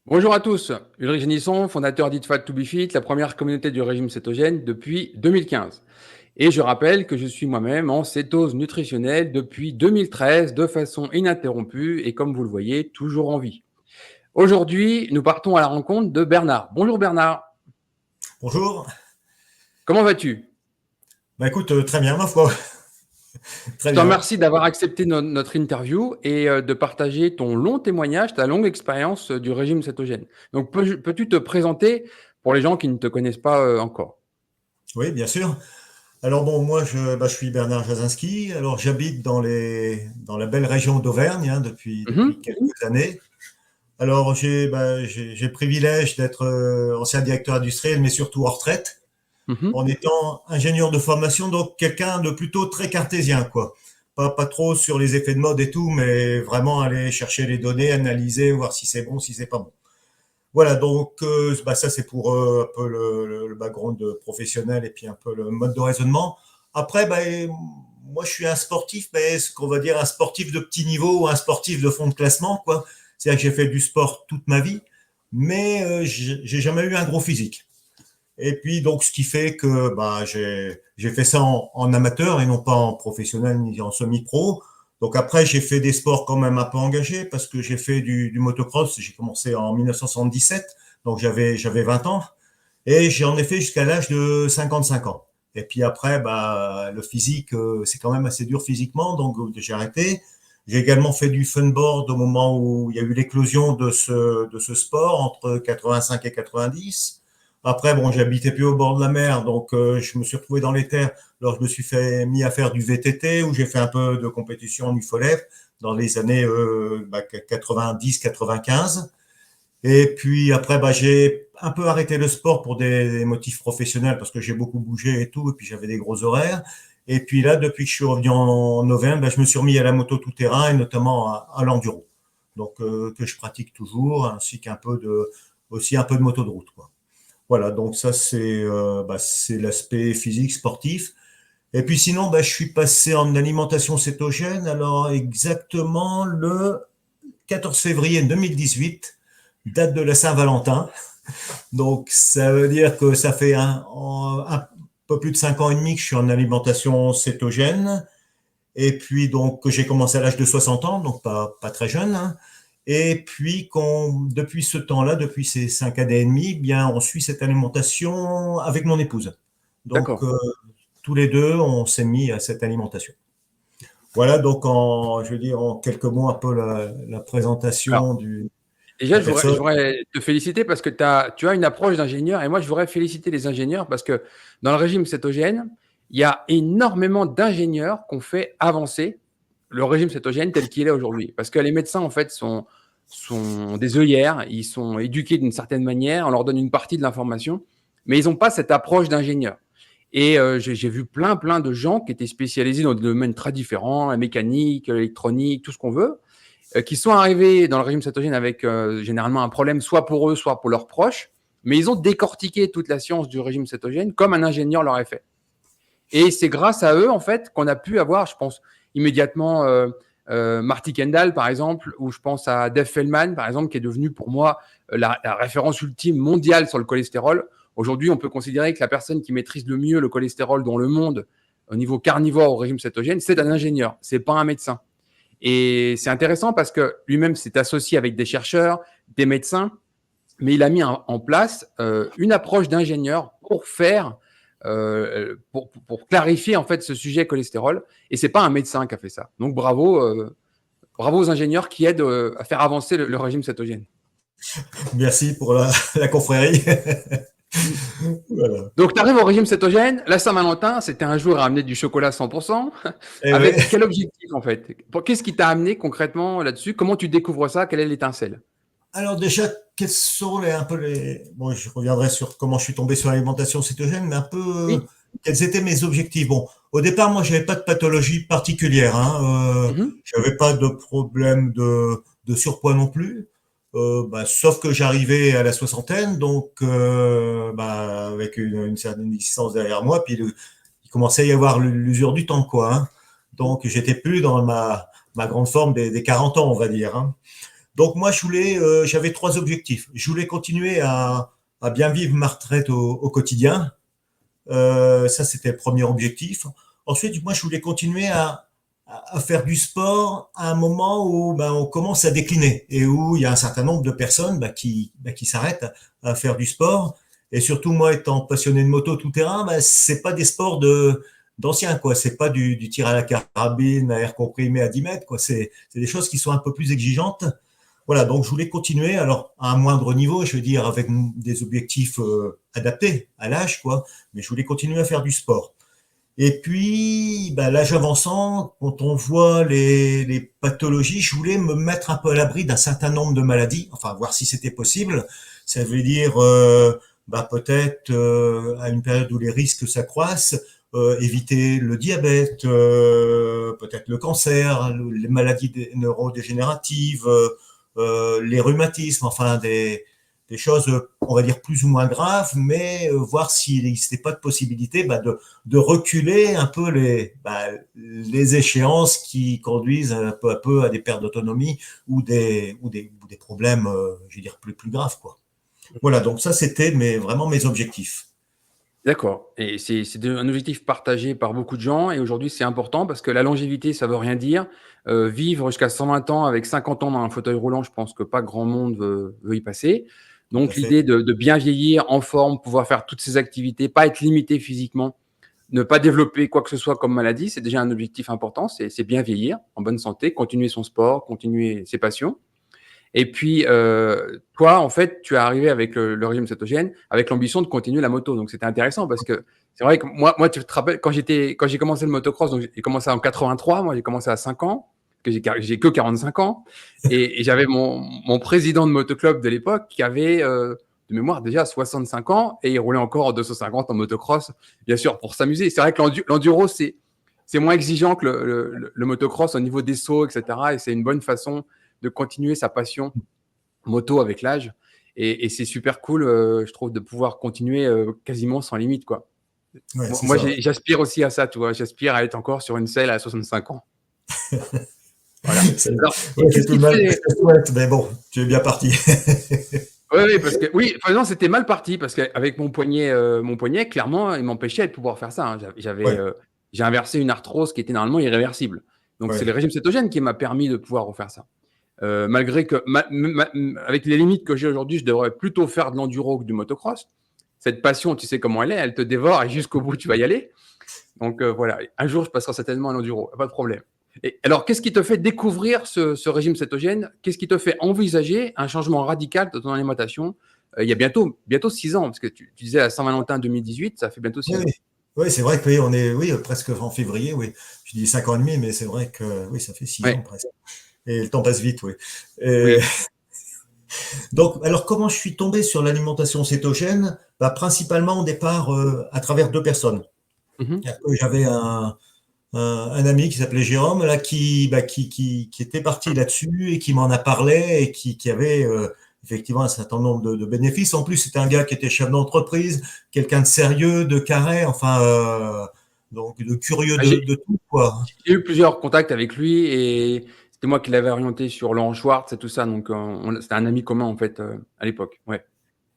Bonjour à tous, Ulrich Genisson, fondateur d'Eat Fat to Be Fit, la première communauté du régime cétogène depuis 2015. Et je rappelle que je suis moi-même en cétose nutritionnelle depuis 2013 de façon ininterrompue et comme vous le voyez, toujours en vie. Aujourd'hui, nous partons à la rencontre de Bernard. Bonjour Bernard, Bonjour. comment vas-tu? Bah écoute, très bien, ma foi. Je Très te bien. remercie d'avoir accepté notre interview et de partager ton long témoignage, ta longue expérience du régime cétogène. Donc, peux-tu te présenter pour les gens qui ne te connaissent pas encore? Oui, bien sûr. Alors bon, moi, je suis Bernard Jasinski. Alors, j'habite dans la belle région d'Auvergne depuis Mhm, quelques années. Alors, j'ai le privilège d'être ancien directeur industriel, mais surtout en retraite, mhm. en étant ingénieur de formation, donc quelqu'un de plutôt très cartésien, quoi. Pas trop sur les effets de mode et tout, mais vraiment aller chercher les données, analyser, voir si c'est bon, si c'est pas bon. Voilà, donc ça c'est pour un peu le background professionnel et puis un peu le mode de raisonnement. Après, moi je suis un sportif, mais ce qu'on va dire un sportif de petit niveau ou un sportif de fond de classement, quoi. C'est-à-dire que j'ai fait du sport toute ma vie, mais j'ai jamais eu un gros physique. Et puis donc ce qui fait que j'ai fait ça en amateur et non pas en professionnel ni en semi-pro. Donc après j'ai fait des sports quand même un peu engagés parce que j'ai fait du motocross. J'ai commencé en 1977, donc j'avais 20 ans et j'en ai fait jusqu'à l'âge de 55 ans. Et puis après le physique c'est quand même assez dur physiquement, donc j'ai arrêté. J'ai également fait du funboard au moment où il y a eu l'éclosion de ce sport entre 85 et 90. Après, bon, j'habitais plus au bord de la mer, donc je me suis retrouvé dans les terres. Alors, je me suis mis à faire du VTT, où j'ai fait un peu de compétition en UFOLEP dans les années 90-95. Et puis après, j'ai un peu arrêté le sport pour des motifs professionnels, parce que j'ai beaucoup bougé et tout, et puis j'avais des gros horaires. Et puis là, depuis que je suis revenu en novembre, je me suis remis à la moto tout-terrain, et notamment à l'enduro. Donc, que je pratique toujours, ainsi aussi un peu de moto de route, quoi. Voilà, donc ça c'est l'aspect physique sportif. Et puis sinon, je suis passé en alimentation cétogène. Alors exactement le 14 février 2018, date de la Saint-Valentin. Donc ça veut dire que ça fait un peu plus de 5 ans et demi que je suis en alimentation cétogène. Et puis donc que j'ai commencé à l'âge de 60 ans, donc pas très jeune, hein. Et puis depuis ce temps-là, depuis ces 5 années et demie, bien on suit cette alimentation avec mon épouse. Donc D'accord. tous les deux, on s'est mis à cette alimentation. Voilà donc je veux dire en quelques mots un peu la Alors, présentation de déjà, la personne. je voudrais te féliciter parce que tu as une approche d'ingénieur et moi, je voudrais féliciter les ingénieurs parce que dans le régime cétogène, il y a énormément d'ingénieurs qui ont fait avancer le régime cétogène tel qu'il est aujourd'hui. Parce que les médecins, en fait, sont des œillères, ils sont éduqués d'une certaine manière, on leur donne une partie de l'information, mais ils n'ont pas cette approche d'ingénieur. Et j'ai vu plein de gens qui étaient spécialisés dans des domaines très différents, la mécanique, l'électronique, tout ce qu'on veut, qui sont arrivés dans le régime cétogène avec généralement un problème soit pour eux, soit pour leurs proches, mais ils ont décortiqué toute la science du régime cétogène comme un ingénieur l'aurait fait. Et c'est grâce à eux, en fait, qu'on a pu avoir, je pense, immédiatement Marty Kendall, par exemple, ou je pense à Dave Feldman, par exemple, qui est devenu pour moi la référence ultime mondiale sur le cholestérol. Aujourd'hui, on peut considérer que la personne qui maîtrise le mieux le cholestérol dans le monde, au niveau carnivore au régime cétogène, c'est un ingénieur, c'est pas un médecin. Et c'est intéressant parce que lui-même s'est associé avec des chercheurs, des médecins, mais il a mis en place une approche d'ingénieur pour faire, pour clarifier en fait ce sujet cholestérol. Et c'est pas un médecin qui a fait ça. Donc bravo aux ingénieurs qui aident à faire avancer le régime cétogène. Merci pour la confrérie. Voilà. Donc, tu arrives au régime cétogène. La Saint-Valentin, c'était un jour à amener du chocolat 100%. Et ouais. Avec quel objectif, en fait? Qu'est-ce qui t'a amené concrètement là-dessus? Comment tu découvres ça? Quelle est l'étincelle? Alors déjà, quels sont bon, je reviendrai sur comment je suis tombé sur l'alimentation cétogène, mais un peu Oui. quels étaient mes objectifs. Bon, au départ, moi, j'avais pas de pathologie particulière, hein. Mhm. J'avais pas de problème de surpoids non plus. Sauf que j'arrivais à la soixantaine, donc avec une certaine existence derrière moi, puis il commençait à y avoir l'usure du temps, quoi, hein. Donc j'étais plus dans ma grande forme des 40 ans, on va dire, hein. Donc moi, j'avais trois objectifs. Je voulais continuer à bien vivre ma retraite au quotidien. Ça, c'était le premier objectif. Ensuite, moi, je voulais continuer à faire du sport à un moment où on commence à décliner et où il y a un certain nombre de personnes qui s'arrêtent à faire du sport. Et surtout, moi, étant passionné de moto tout terrain, c'est pas des sports d'anciens, quoi. C'est pas du tir à la carabine, à air comprimé à 10 mètres, quoi. C'est des choses qui sont un peu plus exigeantes. Voilà, donc je voulais continuer, alors à un moindre niveau, je veux dire, avec des objectifs adaptés à l'âge, quoi, mais je voulais continuer à faire du sport. Et puis, l'âge avançant, quand on voit les pathologies, je voulais me mettre un peu à l'abri d'un certain nombre de maladies, enfin, voir si c'était possible. Ça veut dire, peut-être à une période où les risques s'accroissent, éviter le diabète, peut-être le cancer, les maladies neurodégénératives, les rhumatismes, enfin des choses, on va dire, plus ou moins graves, mais voir s'il n'existait pas de possibilité de reculer un peu les échéances qui conduisent peu à peu à des pertes d'autonomie ou des problèmes, je veux dire, plus graves, quoi. Voilà, donc ça, c'était vraiment mes objectifs. D'accord. Et c'est un objectif partagé par beaucoup de gens. Et aujourd'hui, c'est important parce que la longévité, ça veut rien dire. Vivre jusqu'à 120 ans avec 50 ans dans un fauteuil roulant, je pense que pas grand monde veut y passer. Tout à Donc, fait. l'idée de bien vieillir en forme, pouvoir faire toutes ces activités, pas être limité physiquement, ne pas développer quoi que ce soit comme maladie, c'est déjà un objectif important. C'est bien vieillir en bonne santé, continuer son sport, continuer ses passions. Et puis, toi, en fait, tu es arrivé avec le régime cétogène avec l'ambition de continuer la moto. Donc, c'était intéressant parce que c'est vrai que moi, tu te rappelles, quand j'ai commencé le motocross, donc j'ai commencé en 83, moi, j'ai commencé à 5 ans, que j'ai que 45 ans. Et j'avais mon président de motoclub de l'époque qui avait, de mémoire, déjà 65 ans et il roulait encore en 250 en motocross, bien sûr, pour s'amuser. C'est vrai que l'enduro, c'est moins exigeant que le motocross au niveau des sauts, etc. Et c'est une bonne façon de continuer sa passion moto avec l'âge. Et c'est super cool, je trouve, de pouvoir continuer quasiment sans limite, quoi. Ouais, Moi, c'est moi, ça. Ouais. j'aspire aussi à ça, tu vois. J'aspire à être encore sur une selle à 65 ans. Voilà. Alors, Ouais, c'est qu'est-ce tout le qui te mal que fait. je te souhaite, mais bon, tu es bien parti. Oui, oui, parce que oui, enfin, non, c'était mal parti parce qu'avec mon poignet, clairement, il m'empêchait de pouvoir faire ça, hein. Ouais, J'ai inversé une arthrose qui était normalement irréversible. Donc, c'est le ouais, régime cétogène qui m'a permis de pouvoir refaire ça. Malgré que, avec les limites que j'ai aujourd'hui, je devrais plutôt faire de l'enduro que du motocross. Cette passion, tu sais comment elle te dévore et jusqu'au bout, tu vas y aller. Donc voilà, un jour, je passerai certainement à l'enduro, pas de problème. Et alors, qu'est-ce qui te fait découvrir ce régime cétogène? Qu'est-ce qui te fait envisager un changement radical de ton alimentation il y a bientôt 6 ans, parce que tu disais à Saint-Valentin 2018, ça fait bientôt oui, 6 ans. oui. Oui, c'est vrai que oui, on est presque en février, oui. Je dis 5 ans et demi, mais c'est vrai que oui, ça fait 6 ans Ouais, presque. Et le temps passe vite, oui. Et oui. donc, alors comment je suis tombé sur l'alimentation cétogène? Principalement au départ à travers deux personnes. Mhm. J'avais un ami qui s'appelait Jérôme là qui était parti là-dessus et qui m'en a parlé et qui avait effectivement un certain nombre de bénéfices. En plus, c'était un gars qui était chef d'entreprise, quelqu'un de sérieux, de carré, enfin donc de curieux Ah, de tout quoi. J'ai eu plusieurs contacts avec lui et c'était moi qui l'avais orienté sur Laurent Schwartz et tout ça. Donc, c'était un ami commun, en fait, à l'époque. Ouais.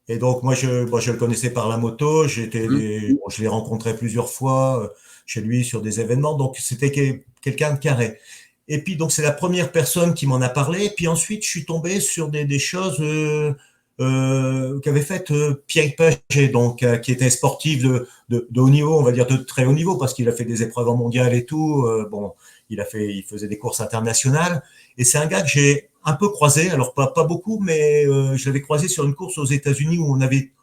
Et donc moi je le connaissais par la moto, Mhm. je l'ai rencontré plusieurs fois chez lui sur des événements, donc c'était quelqu'un de carré. Et puis donc c'est la première personne qui m'en a parlé. Et puis ensuite je suis tombé sur des choses qu'avait faites Pierre Paget, donc qui était sportif de haut niveau, on va dire de très haut niveau, parce qu'il a fait des épreuves en mondial et tout. Bon, il faisait des courses internationales. Et c'est un gars que j'ai un peu croisé, alors pas beaucoup, mais je l'avais croisé sur une course aux États-Unis où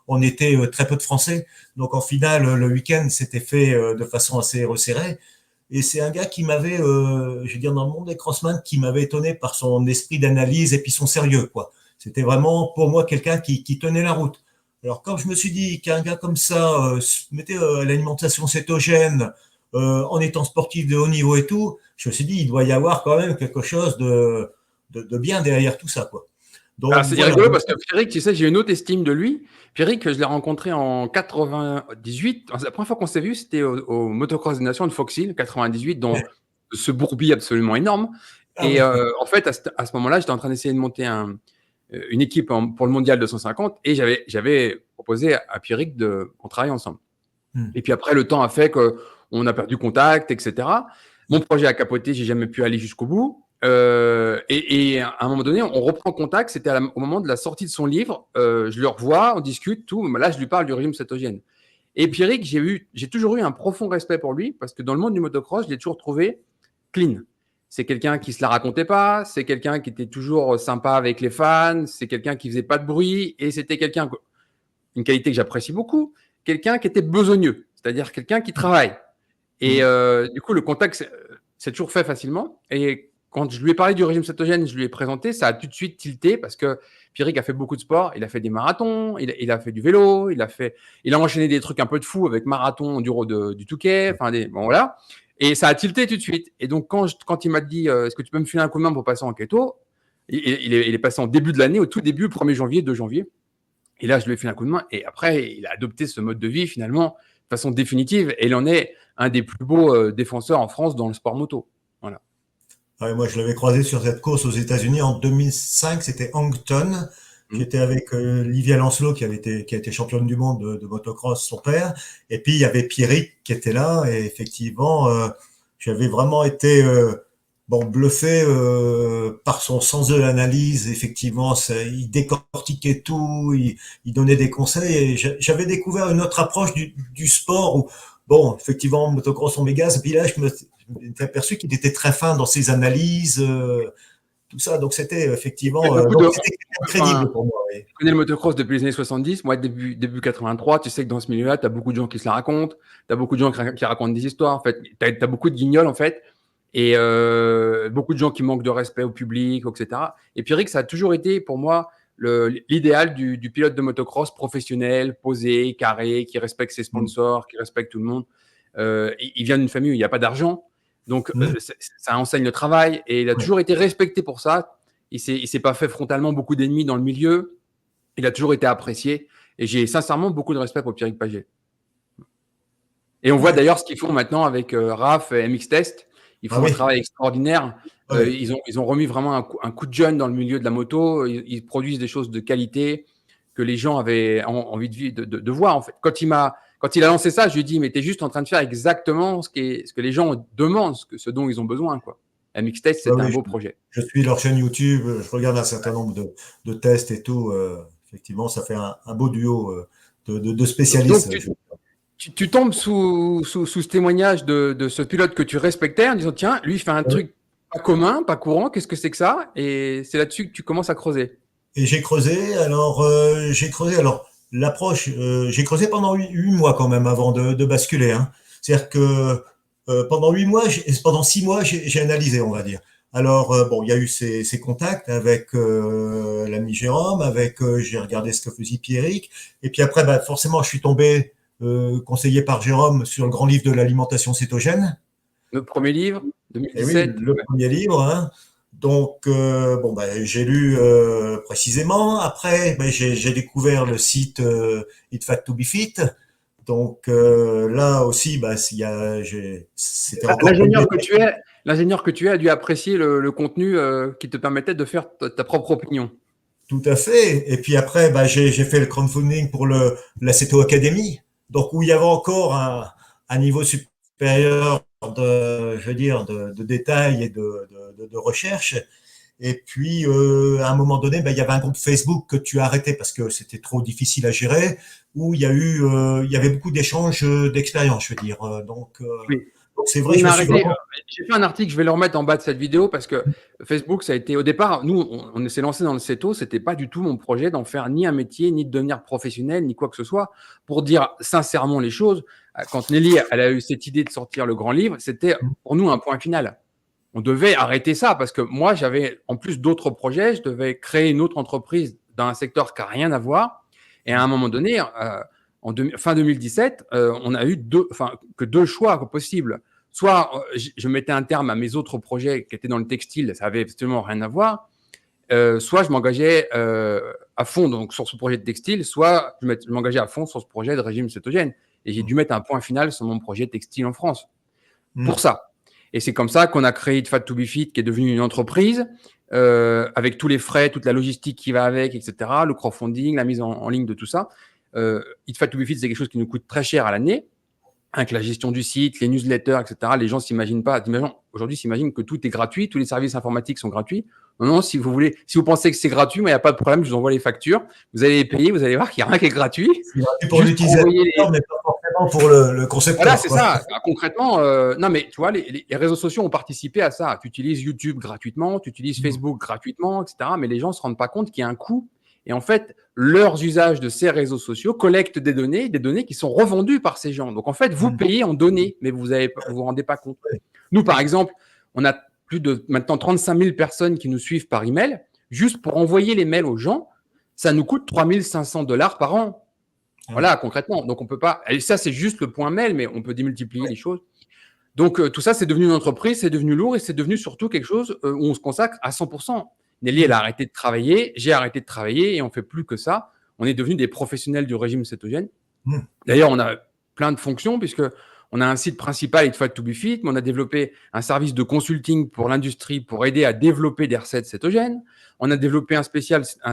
on était très peu de Français. Donc en finale, le week-end s'était fait de façon assez resserrée. Et c'est un gars qui m'avait, je veux dire, dans le monde des crossman, qui m'avait étonné par son esprit d'analyse et puis son sérieux, quoi. C'était vraiment pour moi quelqu'un qui tenait la route. Alors quand je me suis dit qu'un gars comme ça se mettait à l'alimentation cétogène en étant sportif de haut niveau et tout, je me suis dit il doit y avoir quand même quelque chose de bien derrière tout ça, quoi. Alors, Donc c'est voilà. rigolo parce que Pierrick, tu sais, j'ai une autre estime de lui. Pierrick, je l'ai rencontré en 98. La première fois qu'on s'est vu, c'était au Motocross des Nations de Fox Hill, 98, dans ce bourbier absolument énorme. Ah Et oui. en fait, à ce moment-là, j'étais en train d'essayer de monter une équipe pour le mondial 250 et j'avais proposé à Pierrick qu'on travaille ensemble. Hmm. Et puis après, le temps a fait qu'on a perdu contact, etc. Mon projet a capoté, j'ai jamais pu aller jusqu'au bout. Et à un moment donné, on reprend contact. C'était au moment de la sortie de son livre. Je le revois, on discute, tout. Là, je lui parle du régime cétogène. Et Pierrick, j'ai toujours eu un profond respect pour lui parce que dans le monde du motocross, je l'ai toujours trouvé clean. C'est quelqu'un qui se la racontait pas, c'est quelqu'un qui était toujours sympa avec les fans, c'est quelqu'un qui faisait pas de bruit et c'était une qualité que j'apprécie beaucoup, quelqu'un qui était besogneux, c'est-à-dire quelqu'un qui travaille. Et Hmm. du coup, le contact c'est toujours fait facilement. Et quand je lui ai parlé du régime cétogène, je lui ai présenté, ça a tout de suite tilté parce que Pierrick a fait beaucoup de sport. Il a fait des marathons, il a fait du vélo, il a enchaîné des trucs un peu de fou avec marathon, enduro du Touquet, enfin bon voilà. Et ça a tilté tout de suite. Et donc quand il m'a dit, est-ce que tu peux me filer un coup de main pour passer en keto, il est passé en début de l'année, au tout début, 1er janvier, 2 janvier. Et là, je lui ai fait un coup de main. Et après, il a adopté ce mode de vie finalement de façon définitive. Et il en est un des plus beaux défenseurs en France dans le sport moto. Voilà. Ah ouais, moi, je l'avais croisé sur cette course aux États-Unis en 2005. C'était Hankton. Mmh. J'étais avec Livia Lancelot qui a été championne du monde de motocross, son père. Et puis il y avait Pierrick qui était là. Et effectivement, j'avais vraiment été bluffé par son sens de l'analyse. Effectivement, il décortiquait tout, il donnait des conseils. Et j'avais découvert une autre approche du sport où, bon, effectivement, motocross, on mégas. Et puis là, je me suis aperçu qu'il était très fin dans ses analyses. Tout ça. Donc c'était effectivement donc c'était crédible Enfin, pour moi. Oui. je connais le motocross depuis les années 70. Moi, début 83, tu sais que dans ce milieu-là, tu as beaucoup de gens qui se la racontent. Tu as beaucoup de gens qui racontent des histoires. En fait, tu as beaucoup de guignols, en fait. Et beaucoup de gens qui manquent de respect au public, etc. Et Pierrick, ça a toujours été, pour moi, l'idéal du pilote de motocross professionnel, posé, carré, qui respecte ses sponsors, qui respecte tout le monde. Il vient d'une famille où il n'y a pas d'argent. Donc, Mmh. ça enseigne le travail. Et il a Ouais. toujours été respecté pour ça. Il s'est pas fait frontalement beaucoup d'ennemis dans le milieu. Il a toujours été apprécié. Et j'ai sincèrement beaucoup de respect pour Pierrick Pagé. Et on voit Ouais. d'ailleurs ce qu'ils font maintenant avec RAF et MX Test. Ils Ah font un oui. travail extraordinaire. Ah oui. Ils ont remis vraiment un coup de jeune dans le milieu de la moto. Ils produisent des choses de qualité que les gens avaient envie de voir. En fait. Quand il a lancé ça, je lui ai dit, mais tu es juste en train de faire exactement ce que les gens demandent, ce dont ils ont besoin. Quoi. MX Test, Ouais, c'était un oui, beau projet. je suis leur chaîne YouTube, je regarde un certain nombre de tests et tout. Effectivement, ça fait un beau duo de Donc, spécialistes. tu tombes sous ce témoignage de ce pilote que tu respectais en disant, tiens, lui, il fait un truc pas commun, pas courant, qu'est-ce que c'est que ça? Et c'est là-dessus que tu commences à creuser. Et j'ai creusé. Alors, l'approche, j'ai creusé pendant 8 mois quand même avant de basculer. Hein. C'est-à-dire que pendant 8 mois, pendant 6 mois, j'ai analysé, on va dire. Alors, bon, il y a eu ces contacts avec l'ami Jérôme, j'ai regardé ce que faisait Pierrick, et puis après, bah, forcément, je suis tombé conseillé par Jérôme sur le grand livre de l'alimentation cétogène. Notre premier livre, Et oui, 2017. le premier livre. Hein. Donc, bon, ben, j'ai lu précisément. Après, ben, j'ai découvert le site Eat Fat to Be Fit. Donc là aussi, bah, c'était encore plus L'ingénieur bien. que tu es, l'ingénieur que tu es a dû apprécier le contenu qui te permettait de faire ta propre opinion. Tout à fait. Et puis après, bah, j'ai fait le crowdfunding pour la CETO Academy. Donc où il y avait encore un niveau supérieur je veux dire, de détails et de recherche. Et puis, à un moment donné, ben, il y avait un groupe Facebook que tu as arrêté parce que c'était trop difficile à gérer, où il y avait beaucoup d'échanges d'expériences, je veux dire. Oui. Donc c'est vrai, On je a me suis arrêté. vraiment. J'ai fait un article, je vais le remettre en bas de cette vidéo parce que Facebook, ça a été au départ, nous, on s'est lancé dans le CETO, c'était pas du tout mon projet d'en faire ni un métier, ni de devenir professionnel, ni quoi que ce soit. Pour dire sincèrement les choses, quand Nelly, elle a eu cette idée de sortir le grand livre, c'était pour nous un point final. On devait arrêter ça parce que moi, j'avais en plus d'autres projets, je devais créer une autre entreprise dans un secteur qui n'a rien à voir. Et à un moment donné, fin 2017, on a eu que deux choix possibles. Soit je mettais un terme à mes autres projets qui étaient dans le textile, ça avait absolument rien à voir. Soit je m'engageais à fond donc, sur ce projet de textile, soit je m'engageais à fond sur ce projet de régime cétogène. Et j'ai dû mettre un point final sur mon projet textile en France. Pour ça. Et c'est comme ça qu'on a créé Eat Fat to Be Fit, qui est devenue une entreprise avec tous les frais, toute la logistique qui va avec, etc., le crowdfunding, la mise en ligne de tout ça. Eat Fat to Be Fit, c'est quelque chose qui nous coûte très cher à l'année, avec la gestion du site, les newsletters, etc. Les gens s'imaginent pas. Aujourd'hui, s'imaginent que tout est gratuit, tous les services informatiques sont gratuits. Non, si vous pensez que c'est gratuit, mais il n'y a pas de problème, je vous envoie les factures. Vous allez les payer, vous allez voir qu'il n'y a rien qui est gratuit. C'est gratuit pour l'utilisateur, mais pas forcément pour le concepteur. Voilà, c'est ça. Concrètement, non, mais tu vois, les réseaux sociaux ont participé à ça. Tu utilises YouTube gratuitement, tu utilises Facebook gratuitement, etc. Mais les gens ne se rendent pas compte qu'il y a un coût. Et en fait, leurs usages de ces réseaux sociaux collectent des données qui sont revendues par ces gens. Donc, en fait, vous payez en données, mais vous vous rendez pas compte. Nous, par exemple, on a plus de maintenant 35 000 personnes qui nous suivent par email. Juste pour envoyer les mails aux gens, ça nous coûte $3 500 par an. Voilà, concrètement. Donc, on peut pas. Et ça, c'est juste le point mail, mais on peut démultiplier les choses. Donc, tout ça, c'est devenu une entreprise, c'est devenu lourd et c'est devenu surtout quelque chose où on se consacre à 100%. Nelly, elle a arrêté de travailler, j'ai arrêté de travailler et on fait plus que ça. On est devenus des professionnels du régime cétogène. D'ailleurs, on a plein de fonctions puisque on a un site principal, Eat Fat to Be Fit, mais on a développé un service de consulting pour l'industrie pour aider à développer des recettes cétogènes. On a développé un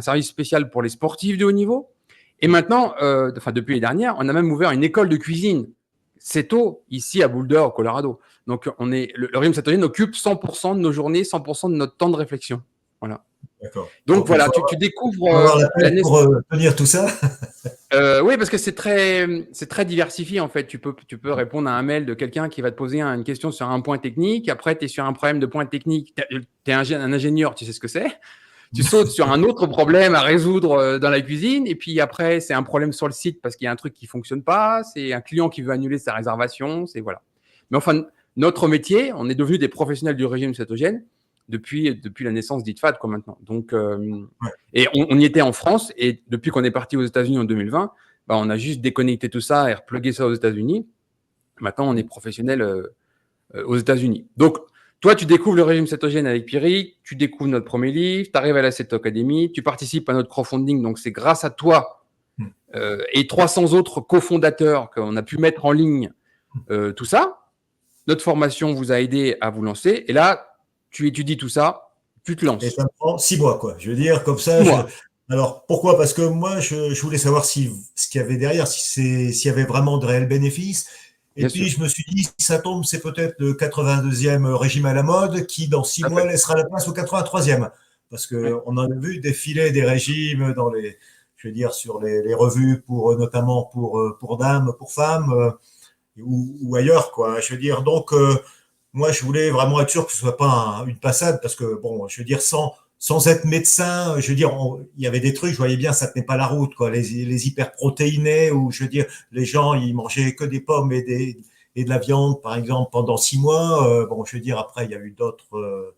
service spécial pour les sportifs de haut niveau. Et maintenant, depuis les dernières, on a même ouvert une école de cuisine céto ici à Boulder, au Colorado. Donc, le régime cétogène occupe 100% de nos journées, 100% de notre temps de réflexion. Voilà. D'accord. Donc voilà, tu découvres pour tenir tout ça. Oui, parce que c'est très diversifié en fait. Tu peux répondre à un mail de quelqu'un qui va te poser une question sur un point technique. Après, tu es sur un problème de point technique. Tu es un ingénieur, tu sais ce que c'est. Tu sautes sur un autre problème à résoudre dans la cuisine. Et puis après, c'est un problème sur le site parce qu'il y a un truc qui fonctionne pas. C'est un client qui veut annuler sa réservation. C'est voilà. Mais enfin, notre métier, on est devenus des professionnels du régime cétogène depuis la naissance d'Eat Fat, quoi, maintenant. Donc, et on y était en France. Et depuis qu'on est parti aux États-Unis en 2020, on a juste déconnecté tout ça et replugué ça aux États-Unis. Maintenant, on est professionnel aux États-Unis. Donc, toi, tu découvres le régime cétogène avec Pierrick, tu découvres notre premier livre, tu arrives à la Ceto Academy, tu participes à notre crowdfunding. Donc, c'est grâce à toi et 300 autres cofondateurs qu'on a pu mettre en ligne tout ça. Notre formation vous a aidé à vous lancer. Et là, tu étudies tout ça, tu te lances. Et ça me prend 6 mois, quoi. Je veux dire, comme ça. Alors, pourquoi? Parce que moi, je voulais savoir ce qu'il y avait derrière, s'il y avait vraiment de réels bénéfices. Et puis, je me suis dit, si ça tombe, c'est peut-être le 82e régime à la mode qui, dans 6 mois, laissera la place au 83e. Parce qu'on en a vu défiler des régimes dans sur les revues, notamment pour dames, pour femmes, ou ailleurs, quoi. Je veux dire, donc, moi, je voulais vraiment être sûr que ce soit pas une passade, parce que, bon, je veux dire, sans être médecin, je veux dire, il y avait des trucs, je voyais bien, ça tenait pas la route, quoi. Les hyperprotéinés, ou je veux dire, les gens, ils mangeaient que des pommes et de la viande, par exemple, pendant 6 mois. Bon, je veux dire, après, il y a eu d'autres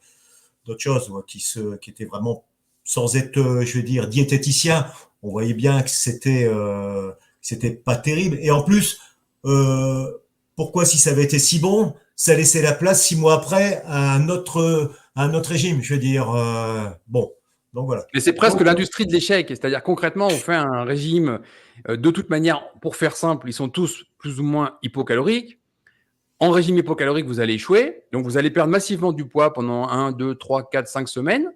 choses qui étaient vraiment, sans être, je veux dire, diététicien, on voyait bien que c'était pas terrible. Et en plus, pourquoi, si ça avait été si bon, ça laissait la place 6 mois après à un autre régime, je veux dire. Bon, donc voilà. Mais c'est presque l'industrie de l'échec. C'est-à-dire, concrètement, on fait un régime, de toute manière, pour faire simple, ils sont tous plus ou moins hypocaloriques. En régime hypocalorique, vous allez échouer. Donc, vous allez perdre massivement du poids pendant 1, 2, 3, 4, 5 semaines.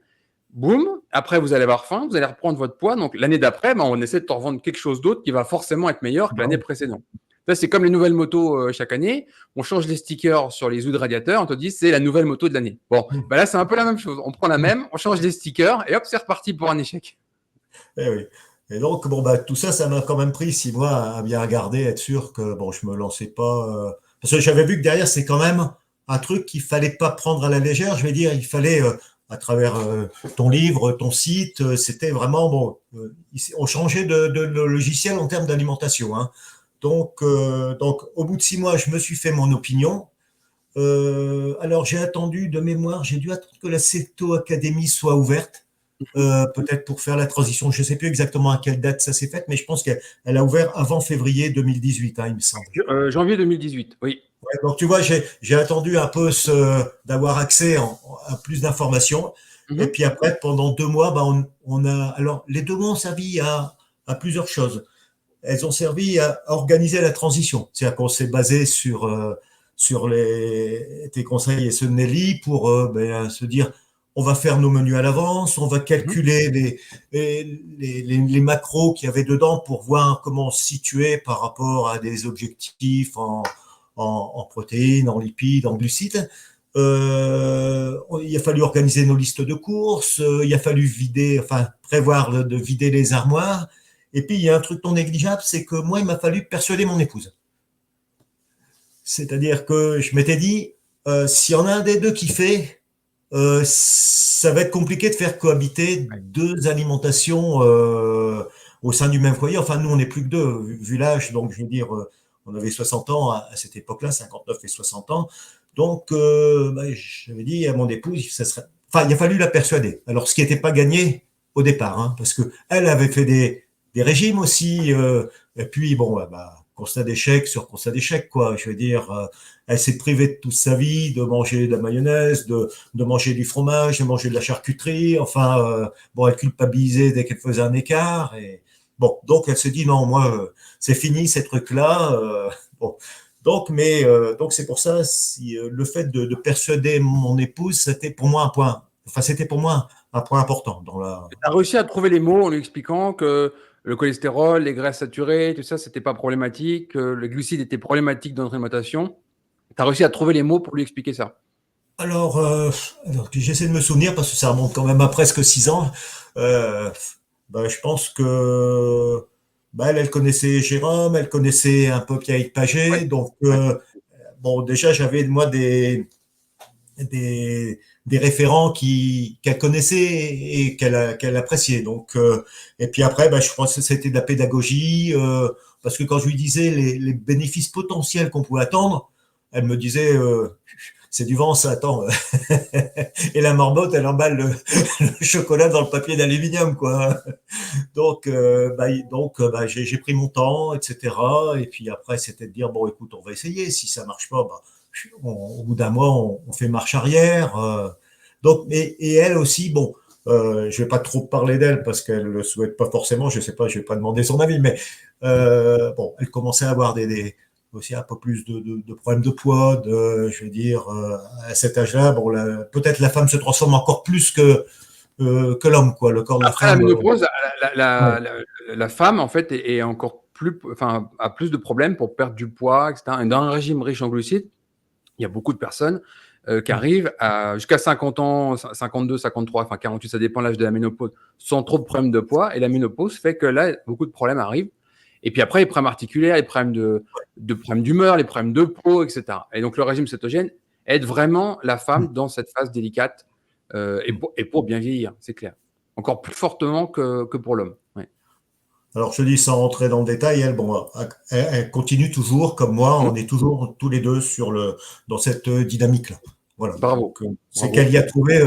Boum. Après, vous allez avoir faim, vous allez reprendre votre poids. Donc, l'année d'après, on essaie de te revendre quelque chose d'autre qui va forcément être meilleur que l'année précédente. Ça, c'est comme les nouvelles motos chaque année. On change les stickers sur les de radiateur. On te dit, c'est la nouvelle moto de l'année. Bon, là, c'est un peu la même chose. On prend la même, on change les stickers et hop, c'est reparti pour un échec. Eh oui. Et donc, tout ça m'a quand même pris 6 mois à bien regarder, être sûr que, je me lançais pas. Parce que j'avais vu que derrière, c'est quand même un truc qu'il fallait pas prendre à la légère. Je vais dire, il fallait, à travers ton livre, ton site, c'était vraiment, on changeait de logiciel en termes d'alimentation, hein. Donc, au bout de 6 mois, je me suis fait mon opinion. Alors, j'ai attendu de mémoire, j'ai dû attendre que la Ceto Academy soit ouverte, peut-être pour faire la transition. Je ne sais plus exactement à quelle date ça s'est fait, mais je pense qu'elle a ouvert avant février 2018, hein, il me semble. Janvier 2018, oui. Ouais, donc, tu vois, j'ai attendu un peu d'avoir accès à plus d'informations. Et puis après, pendant 2 mois, alors, les 2 mois ont servi à plusieurs choses. Elles ont servi à organiser la transition. C'est-à-dire qu'on s'est basé sur sur tes conseils et ceux de Nelly pour se dire on va faire nos menus à l'avance, on va calculer les macros qu'il y avait dedans pour voir comment se situer par rapport à des objectifs en protéines, en lipides, en glucides. Il a fallu organiser nos listes de courses, il a fallu prévoir de vider les armoires. Et puis, il y a un truc non négligeable, c'est que moi, il m'a fallu persuader mon épouse. C'est-à-dire que je m'étais dit, s'il y en a un des deux qui fait, ça va être compliqué de faire cohabiter deux alimentations au sein du même foyer. Enfin, nous, on n'est plus que deux, vu l'âge. Donc, je veux dire, on avait 60 ans à cette époque-là, 59 et 60 ans. Donc, j'avais dit à mon épouse, il a fallu la persuader. Alors, ce qui n'était pas gagné au départ, hein, parce qu'elle avait fait des régimes aussi. Et puis, constat d'échec sur constat d'échec, quoi. Je veux dire, elle s'est privée de toute sa vie de manger de la mayonnaise, de manger du fromage, de manger de la charcuterie. Enfin, elle culpabilisait dès qu'elle faisait un écart. Et bon, donc elle se dit non, moi, c'est fini ces trucs-là. Donc c'est pour ça, le fait de persuader mon épouse, c'était pour moi un point important dans la. Tu as réussi à trouver les mots en lui expliquant que le cholestérol, les graisses saturées, tout ça, c'était pas problématique, que le glucide était problématique dans notre alimentation. Tu as réussi à trouver les mots pour lui expliquer ça. Alors, j'essaie de me souvenir parce que ça remonte quand même à presque 6 ans. Je pense que elle connaissait Jérôme, elle connaissait un peu Pierre Pagé, Ouais. donc déjà j'avais moi des référents qu'elle connaissait et qu'elle appréciait. Donc, et puis après, je pense que c'était de la pédagogie, parce que quand je lui disais les bénéfices potentiels qu'on pouvait attendre, elle me disait c'est du vent, ça attend. Et la marmotte, elle emballe le chocolat dans le papier d'aluminium, quoi. Donc, j'ai pris mon temps, etc. Et puis après, c'était de dire bon, écoute, on va essayer. Si ça marche pas, au bout d'un mois, on fait marche arrière. Donc, et elle aussi, je vais pas trop parler d'elle parce qu'elle le souhaite pas forcément. Je sais pas, je vais pas demander son avis, mais elle commençait à avoir aussi un peu plus de problèmes de poids. Je veux dire, à cet âge-là, peut-être la femme se transforme encore plus que l'homme, quoi. Le corps de la Après la femme. ménopause, Ouais. la femme, en fait, est encore plus, enfin, a plus de problèmes pour perdre du poids, etc. Et dans un régime riche en glucides, il y a beaucoup de personnes qui arrivent jusqu'à 50 ans, 52, 53, enfin 48, ça dépend de l'âge de la ménopause, sans trop de problèmes de poids. Et la ménopause fait que là, beaucoup de problèmes arrivent. Et puis après, les problèmes articulaires, les problèmes problèmes d'humeur, les problèmes de peau, etc. Et donc, le régime cétogène aide vraiment la femme dans cette phase délicate et pour bien vieillir, c'est clair. Encore plus fortement que pour l'homme. Ouais. Alors, je dis sans rentrer dans le détail, elle continue toujours, comme moi, on est toujours tous les deux dans cette dynamique-là. Voilà. Bravo. Donc, c'est qu'elle y a trouvé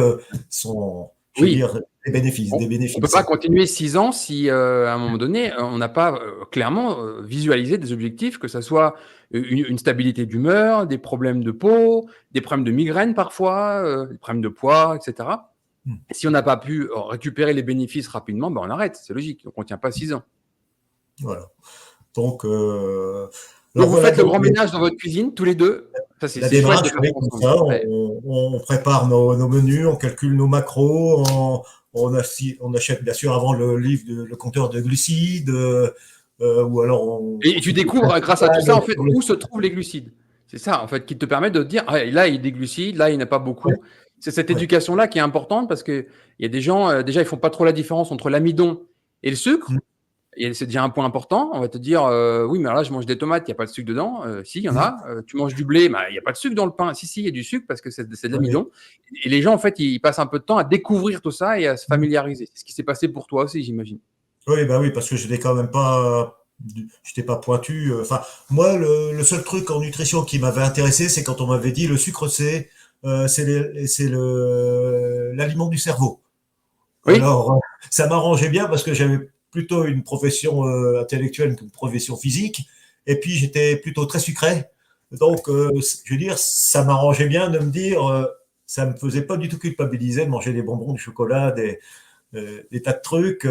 Oui. des bénéfices. On ne peut pas continuer 6 ans si, à un moment donné, on n'a pas clairement visualisé des objectifs, que ce soit une stabilité d'humeur, des problèmes de peau, des problèmes de migraine parfois, des problèmes de poids, etc. Si on n'a pas pu récupérer les bénéfices rapidement, on arrête, c'est logique. Donc, on ne tient pas 6 ans. Voilà. Donc, donc vous faites le grand ménage dans votre cuisine, tous les deux. Ça, la c'est chouette de démarche, faire oui, ça comme ensemble. ça, Ouais. on prépare nos menus, on calcule nos macros, on achète bien sûr avant le livre, le compteur de glucides, ou alors Et tu découvres, grâce à tout ça, en fait, où se trouvent les glucides. C'est ça, en fait, qui te permet de te dire, ah, là, il y a des glucides, là, il n'y en a pas beaucoup. Ouais, C'est cette ouais. éducation-là qui est importante parce qu'il y a des gens, déjà, ils ne font pas trop la différence entre l'amidon et le sucre. Et c'est déjà un point important. On va te dire, oui, mais là, je mange des tomates, il n'y a pas de sucre dedans. Si, il y en a. Tu manges du blé, il n'y a pas de sucre dans le pain. Si, il y a du sucre parce que c'est de Ouais. l'amidon. Et les gens, en fait, ils passent un peu de temps à découvrir tout ça et à se familiariser. C'est ce qui s'est passé pour toi aussi, j'imagine. Oui, oui, parce que je n'étais quand même pas, j'étais pas pointu. Enfin, moi, le seul truc en nutrition qui m'avait intéressé, c'est quand on m'avait dit le sucre, c'est l'aliment du cerveau. Oui. Alors, ça m'arrangeait bien parce que j'avais plutôt une profession intellectuelle qu'une profession physique, et puis j'étais plutôt très sucré. Donc, je veux dire, ça m'arrangeait bien de me dire, ça me faisait pas du tout culpabiliser de manger des bonbons, du chocolat, des tas de trucs.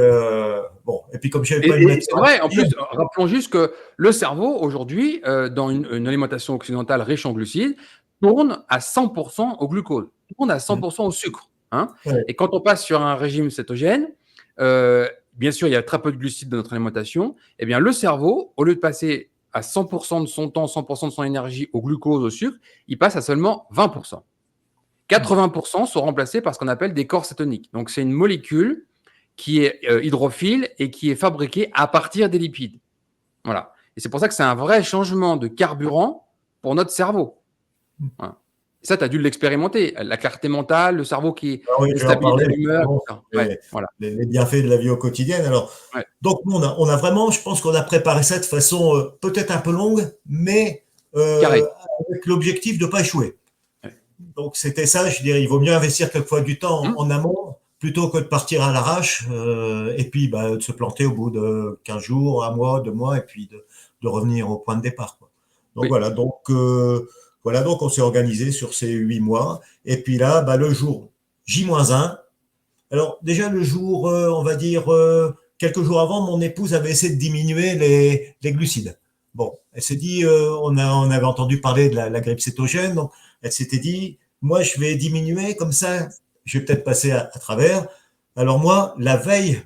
Bon, et puis comme je n'avais Et, pas une et c'est médecin, vrai, en plus, rappelons juste que le cerveau, aujourd'hui, dans une alimentation occidentale riche en glucides, tourne à 100% au glucose, tourne à 100% au sucre. Hein. ouais, Et quand on passe sur un régime cétogène, bien sûr, il y a très peu de glucides dans notre alimentation. Eh bien, le cerveau, au lieu de passer à 100% de son temps, 100% de son énergie au glucose, au sucre, il passe à seulement 20%. 80% sont remplacés par ce qu'on appelle des corps cétoniques. Donc, c'est une molécule qui est hydrophile et qui est fabriquée à partir des lipides. Voilà. Et c'est pour ça que c'est un vrai changement de carburant pour notre cerveau. Voilà. Et ça, tu as dû l'expérimenter. La clarté mentale, le cerveau qui ah oui, est je vais en stabilité parler, d'humeur, effectivement, etc. Ouais, les, voilà. les bienfaits de la vie au quotidien. Alors, Ouais. donc, nous, on a vraiment, je pense qu'on a préparé ça de façon peut-être un peu longue, mais Carré. avec l'objectif de ne pas échouer. Ouais. Donc, c'était ça, je dirais, il vaut mieux investir quelquefois du temps Hum. en amont plutôt que de partir à l'arrache et puis bah, de se planter au bout de 15 jours, un mois, 2 mois, et puis de revenir au point de départ, quoi. Donc, Oui. voilà, donc on s'est organisé sur ces 8 mois. Et puis là, bah, le jour J-1, alors déjà le jour, on va dire, quelques jours avant, mon épouse avait essayé de diminuer les glucides. Bon, elle s'est dit, on avait entendu parler de la grippe cétogène, donc elle s'était dit, moi je vais diminuer, comme ça, je vais peut-être passer à travers. Alors moi, la veille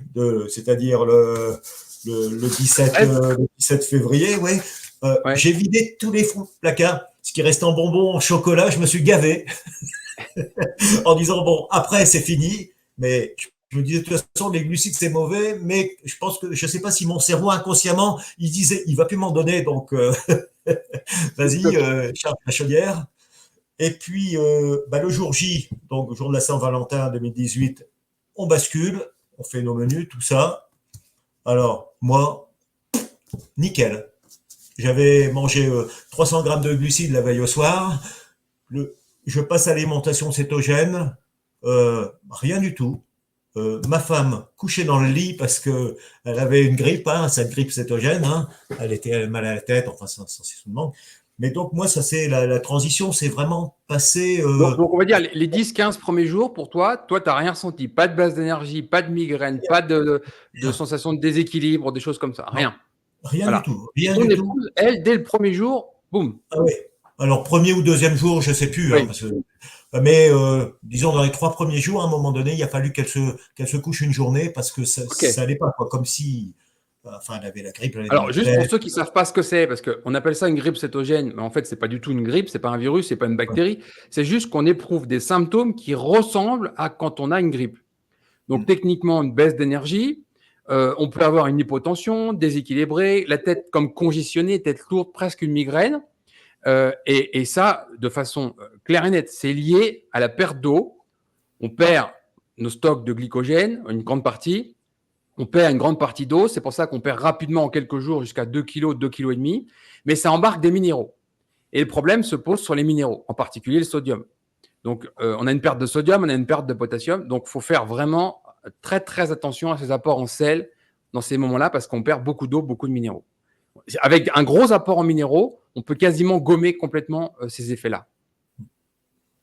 c'est-à-dire le 17, le 17 février, ouais, Ouais. j'ai vidé tous les fonds de placard, ce qui restait en bonbons, en chocolat, je me suis gavé en disant bon, après c'est fini, mais je me disais de toute façon les glucides c'est mauvais, mais je pense que je sais pas si mon cerveau inconsciemment il disait il va plus m'en donner, donc vas-y, charge la chaudière. Et puis bah, le jour J, donc le jour de la Saint-Valentin 2018, on bascule, on fait nos menus, tout ça. Alors moi, nickel. J'avais mangé 300 grammes de glucides la veille au soir. Je passe à l'alimentation cétogène, rien du tout. Ma femme couchée dans le lit parce que elle avait une grippe, hein, cette grippe cétogène, hein, elle était mal à la tête, enfin c'est manque. Mais donc moi ça c'est la transition, c'est vraiment passé. Donc, on va dire les 10-15 premiers jours, pour toi, tu n'as rien ressenti. Pas de baisse d'énergie, pas de migraine, pas de sensation de déséquilibre, des choses comme ça. Non, Rien. rien du Voilà. tout, Et rien ton du tout. épouse, elle, dès le premier jour, boum. Ah oui. Alors premier ou deuxième jour, je sais plus, hein, Oui. mais disons dans les 3 premiers jours, à un moment donné, il a fallu qu'elle se couche une journée parce que OK. ça allait pas, quoi, comme si, enfin, elle avait la grippe, elle avait dans Alors, la juste pour tête. ceux qui ne savent pas ce que c'est, parce qu'on appelle ça une grippe cétogène, mais en fait, ce n'est pas du tout une grippe, ce n'est pas un virus, ce n'est pas une bactérie. C'est juste qu'on éprouve des symptômes qui ressemblent à quand on a une grippe. Donc, techniquement, une baisse d'énergie, on peut avoir une hypotension, déséquilibrée, la tête comme congestionnée, tête lourde, presque une migraine. Et ça, de façon claire et nette, c'est lié à la perte d'eau. On perd nos stocks de glycogène, une grande partie. On perd une grande partie d'eau. C'est pour ça qu'on perd rapidement en quelques jours jusqu'à 2 kg, 2,5 kg. Mais ça embarque des minéraux. Et le problème se pose sur les minéraux, en particulier le sodium. Donc, on a une perte de sodium, on a une perte de potassium. Donc, il faut faire vraiment très, très attention à ces apports en sel dans ces moments-là parce qu'on perd beaucoup d'eau, beaucoup de minéraux. Avec un gros apport en minéraux, on peut quasiment gommer complètement ces effets-là.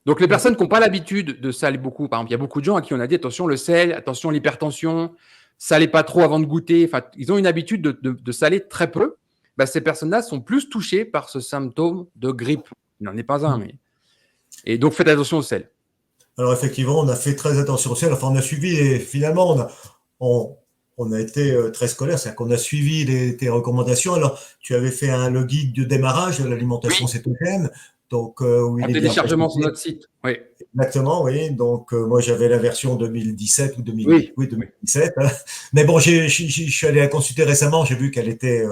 Donc, les personnes qui n'ont pas l'habitude de saler beaucoup, par exemple, il y a beaucoup de gens à qui on a dit attention le sel, attention l'hypertension, salez pas trop avant de goûter. Enfin, ils ont une habitude de saler très peu. Bah, ces personnes-là sont plus touchées par ce symptôme de grippe. Il n'en est pas un, mais. Et donc, faites attention au sel. Alors effectivement, on a fait très attention au ciel. Enfin, on a suivi et finalement, on a été très scolaire, c'est-à-dire qu'on a suivi tes recommandations. Alors, tu avais fait le guide de démarrage de l'alimentation Oui, cétogène, donc où il en est bien téléchargement sur précisé. notre site. Oui. Exactement, oui. Donc moi, j'avais la version 2017 ou 2000, Oui. oui, Oui. 2017. Hein. Mais bon, je suis allé la consulter récemment. J'ai vu qu'elle était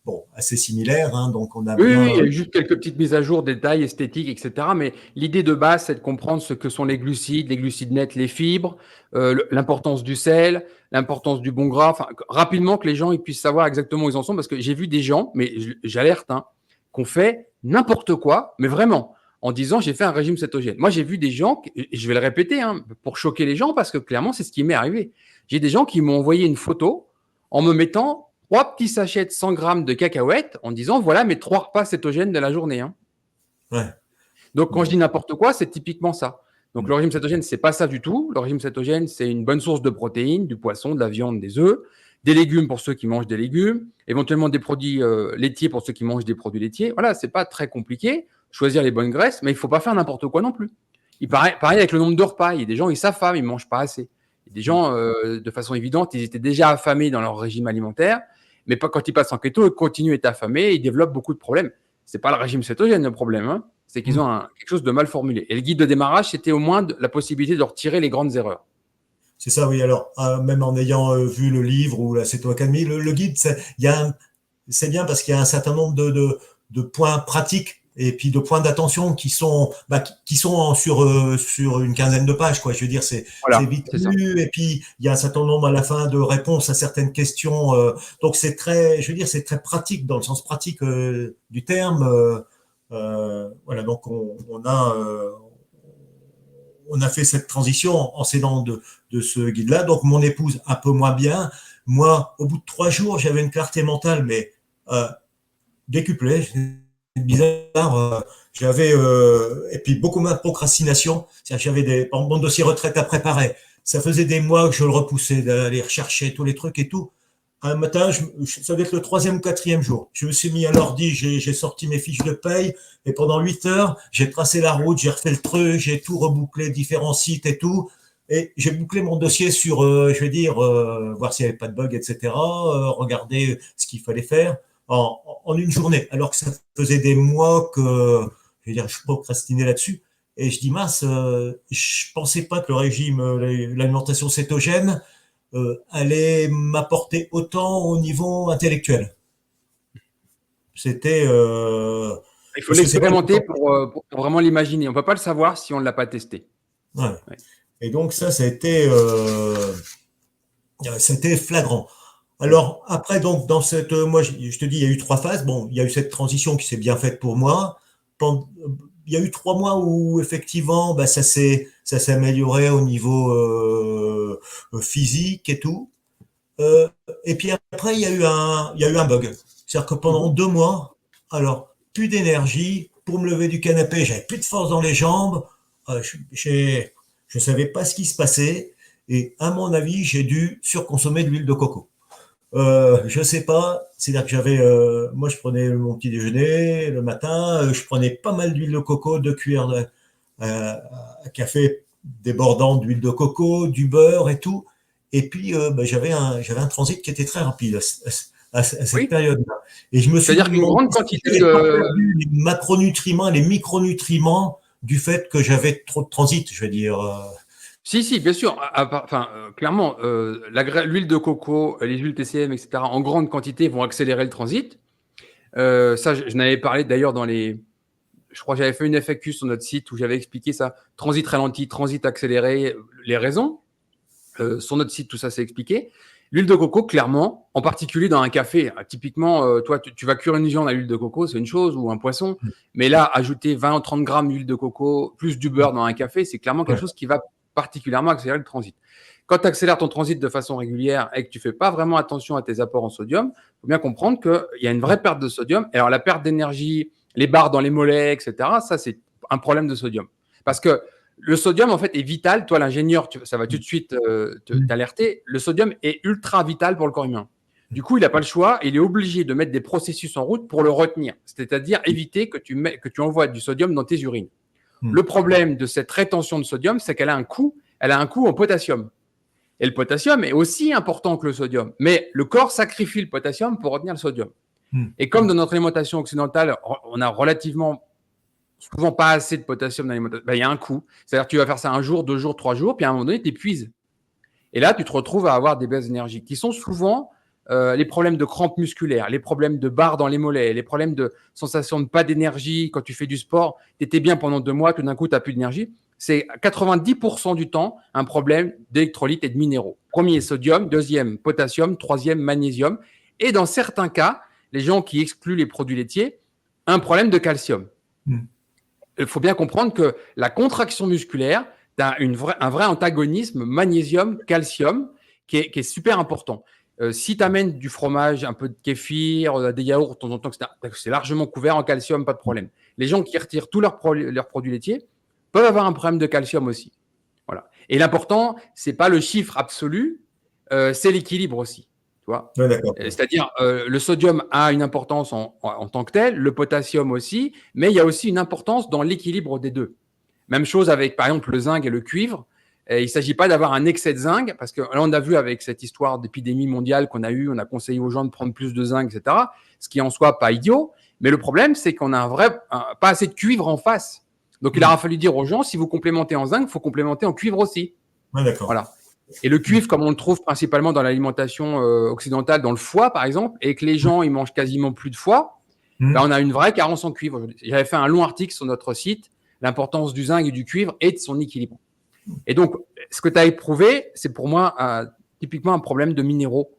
bon assez similaire. Hein, donc on a Oui, oui, il y bien. a juste quelques petites mises à jour, détails esthétiques, etc. Mais l'idée de base, c'est de comprendre ce que sont les glucides nets, les fibres, l'importance du sel, l'importance du bon gras. Enfin, rapidement que les gens ils puissent savoir exactement où ils en sont, parce que j'ai vu des gens, mais j'alerte, hein, qu'on fait n'importe quoi, mais vraiment, en disant j'ai fait un régime cétogène. Moi, j'ai vu des gens, et je vais le répéter, hein, pour choquer les gens, parce que clairement, c'est ce qui m'est arrivé. J'ai des gens qui m'ont envoyé une photo en me mettant 3 petits sachets de 100 grammes de cacahuètes en disant voilà mes 3 repas cétogènes de la journée. Hein. Ouais. Donc, quand je Bon. dis n'importe quoi, c'est typiquement ça. Donc, le régime cétogène, c'est pas ça du tout. Le régime cétogène, c'est une bonne source de protéines, du poisson, de la viande, des œufs, des légumes pour ceux qui mangent des légumes, éventuellement des produits laitiers pour ceux qui mangent des produits laitiers. Voilà, c'est pas très compliqué. Choisir les bonnes graisses, mais il faut pas faire n'importe quoi non plus. Pareil avec le nombre de repas. Il y a des gens, ils s'affament, ils mangent pas assez. Il y a des gens, de façon évidente, ils étaient déjà affamés dans leur régime alimentaire, mais pas quand ils passent en keto, ils continuent à être affamés et ils développent beaucoup de problèmes. C'est pas le régime cétogène le problème, hein. C'est qu'ils ont quelque chose de mal formulé. Et le guide de démarrage, c'était au moins la possibilité de retirer les grandes erreurs. C'est ça, oui. Alors, même en ayant vu le livre ou la Ceto Academy, le guide, c'est bien parce qu'il y a un certain nombre de points pratiques et puis de points d'attention qui sont sur une quinzaine de pages, quoi. Je veux dire, c'est vite lu, et puis il y a un certain nombre à la fin de réponses à certaines questions. Donc c'est très pratique dans le sens pratique du terme. Voilà, donc on a fait cette transition en s'aidant de ce guide-là. Donc mon épouse un peu moins bien. Moi, au bout de 3 jours, j'avais une clarté mentale, mais décuplée. C'est bizarre. J'avais et puis beaucoup moins de procrastination. J'avais mon dossier retraite à préparer. Ça faisait des mois que je le repoussais d'aller rechercher tous les trucs et tout. Un matin, ça doit être le 3e ou 4e jour. Je me suis mis à l'ordi, j'ai sorti mes fiches de paye et pendant 8 heures, j'ai tracé la route, j'ai refait le truc, j'ai tout rebouclé, différents sites et tout. Et j'ai bouclé mon dossier sur, voir s'il n'y avait pas de bug, etc. Regarder ce qu'il fallait faire en une journée. Alors que ça faisait des mois que, je procrastinais là-dessus. Et je dis, mince, je pensais pas que le régime, l'alimentation cétogène, allait m'apporter autant au niveau intellectuel. C'était. Il faut l'expérimenter pour vraiment l'imaginer. On ne peut pas le savoir si on ne l'a pas testé. Ouais. Et donc ça a été flagrant. Alors après, donc dans cette, moi je te dis, il y a eu 3 phases. Bon, il y a eu cette transition qui s'est bien faite pour moi. Il y a eu 3 mois où effectivement, ça s'est amélioré au niveau physique et tout. Et puis après, il y a eu un bug. C'est-à-dire que pendant 2 mois, alors plus d'énergie pour me lever du canapé, j'avais plus de force dans les jambes. Je savais pas ce qui se passait et à mon avis, j'ai dû surconsommer de l'huile de coco. Je sais pas, c'est-à-dire que moi je prenais mon petit déjeuner le matin, je prenais pas mal d'huile de coco, 2 cuillères à café débordant d'huile de coco, du beurre et tout. Et puis j'avais un transit qui était très rapide à cette période-là. Et je me suis C'est-à-dire qu'une grande quantité de les macronutriments, les micronutriments du fait que j'avais trop de transit, je veux dire. Si, bien sûr. Clairement, l'huile de coco, les huiles TCM, etc., en grande quantité vont accélérer le transit. Ça, je n'avais parlé d'ailleurs je crois que j'avais fait une FAQ sur notre site où j'avais expliqué ça. Transit ralenti, transit accéléré, les raisons. Sur notre site, tout ça, c'est expliqué. L'huile de coco, clairement, en particulier dans un café. Typiquement, toi, tu vas cuire une viande à l'huile de coco, c'est une chose, ou un poisson. Mais là, ajouter 20 ou 30 grammes d'huile de coco plus du beurre dans un café, c'est clairement quelque chose qui va particulièrement accélérer le transit. Quand tu accélères ton transit de façon régulière et que tu fais pas vraiment attention à tes apports en sodium, il faut bien comprendre qu'il y a une vraie perte de sodium. Et alors, la perte d'énergie, les barres dans les mollets, etc., ça, c'est un problème de sodium. Parce que le sodium, en fait, est vital. Toi, l'ingénieur, ça va tout de suite t'alerter. Le sodium est ultra vital pour le corps humain. Du coup, il n'a pas le choix. Il est obligé de mettre des processus en route pour le retenir. C'est-à-dire éviter que tu envoies du sodium dans tes urines. Le problème de cette rétention de sodium, c'est qu'elle a un coût. Elle a un coût en potassium. Et le potassium est aussi important que le sodium. Mais le corps sacrifie le potassium pour retenir le sodium. Et comme dans notre alimentation occidentale, on a relativement souvent pas assez de potassium dans l'alimentation, il y a un coût. C'est-à-dire que tu vas faire ça 1 jour, 2 jours, 3 jours, puis à un moment donné, tu épuises. Et là, tu te retrouves à avoir des baisses d'énergie qui sont souvent les problèmes de crampes musculaires, les problèmes de barres dans les mollets, les problèmes de sensation de pas d'énergie quand tu fais du sport. Tu étais bien pendant 2 mois, tout d'un coup, tu n'as plus d'énergie. C'est 90% du temps un problème d'électrolytes et de minéraux. Premier, sodium. Deuxième, potassium. Troisième, magnésium. Et dans certains cas, les gens qui excluent les produits laitiers, un problème de calcium. Il faut bien comprendre que la contraction musculaire, tu as un vrai antagonisme magnésium-calcium qui est super important. Si tu amènes du fromage, un peu de kéfir, des yaourts de temps en temps, c'est largement couvert en calcium, pas de problème. Les gens qui retirent tous leurs produits laitiers, peuvent avoir un problème de calcium aussi. Voilà. Et l'important, c'est pas le chiffre absolu, c'est l'équilibre aussi. Tu vois. Ouais, d'accord. C'est-à-dire, le sodium a une importance en tant que tel, le potassium aussi, mais il y a aussi une importance dans l'équilibre des deux. Même chose avec, par exemple, le zinc et le cuivre. Il ne s'agit pas d'avoir un excès de zinc, parce que là, on a vu avec cette histoire d'épidémie mondiale qu'on a eue, on a conseillé aux gens de prendre plus de zinc, etc., ce qui en soi pas idiot. Mais le problème, c'est qu'on a pas assez de cuivre en face. Donc, il aura fallu dire aux gens, si vous complémentez en zinc, il faut complémenter en cuivre aussi. Ouais, d'accord. Voilà. Et le cuivre, comme on le trouve principalement dans l'alimentation occidentale, dans le foie, par exemple, et que les gens, ils mangent quasiment plus de foie, ben, on a une vraie carence en cuivre. J'avais fait un long article sur notre site, l'importance du zinc et du cuivre et de son équilibre. Et donc, ce que tu as éprouvé, c'est pour moi typiquement un problème de minéraux.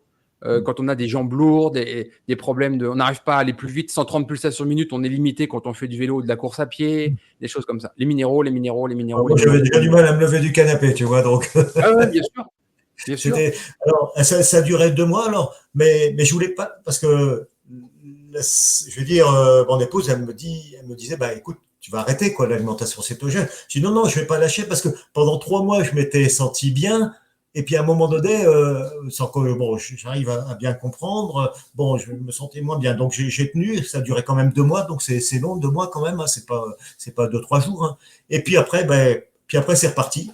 Quand on a des jambes lourdes, des problèmes on n'arrive pas à aller plus vite, 130 pulsations minute, on est limité quand on fait du vélo ou de la course à pied, des choses comme ça. Les minéraux. Moi, j'avais déjà du mal à me lever du canapé, tu vois, donc. Ah ouais, bien sûr. Bien sûr. Alors, ça durait 2 mois, alors, mais je voulais pas, parce que, je veux dire, mon épouse, elle me disait, bah, écoute, tu vas arrêter, quoi, l'alimentation cétogène. Je dis, non, je vais pas lâcher, parce que pendant 3 mois, je m'étais senti bien, et puis à un moment donné, sans que, bon, j'arrive à bien comprendre, bon, je me sentais moins bien. Donc, j'ai tenu, ça durait quand même 2 mois, donc c'est long, 2 mois quand même, hein, c'est pas 2, 3 jours, hein. Et puis après, c'est reparti.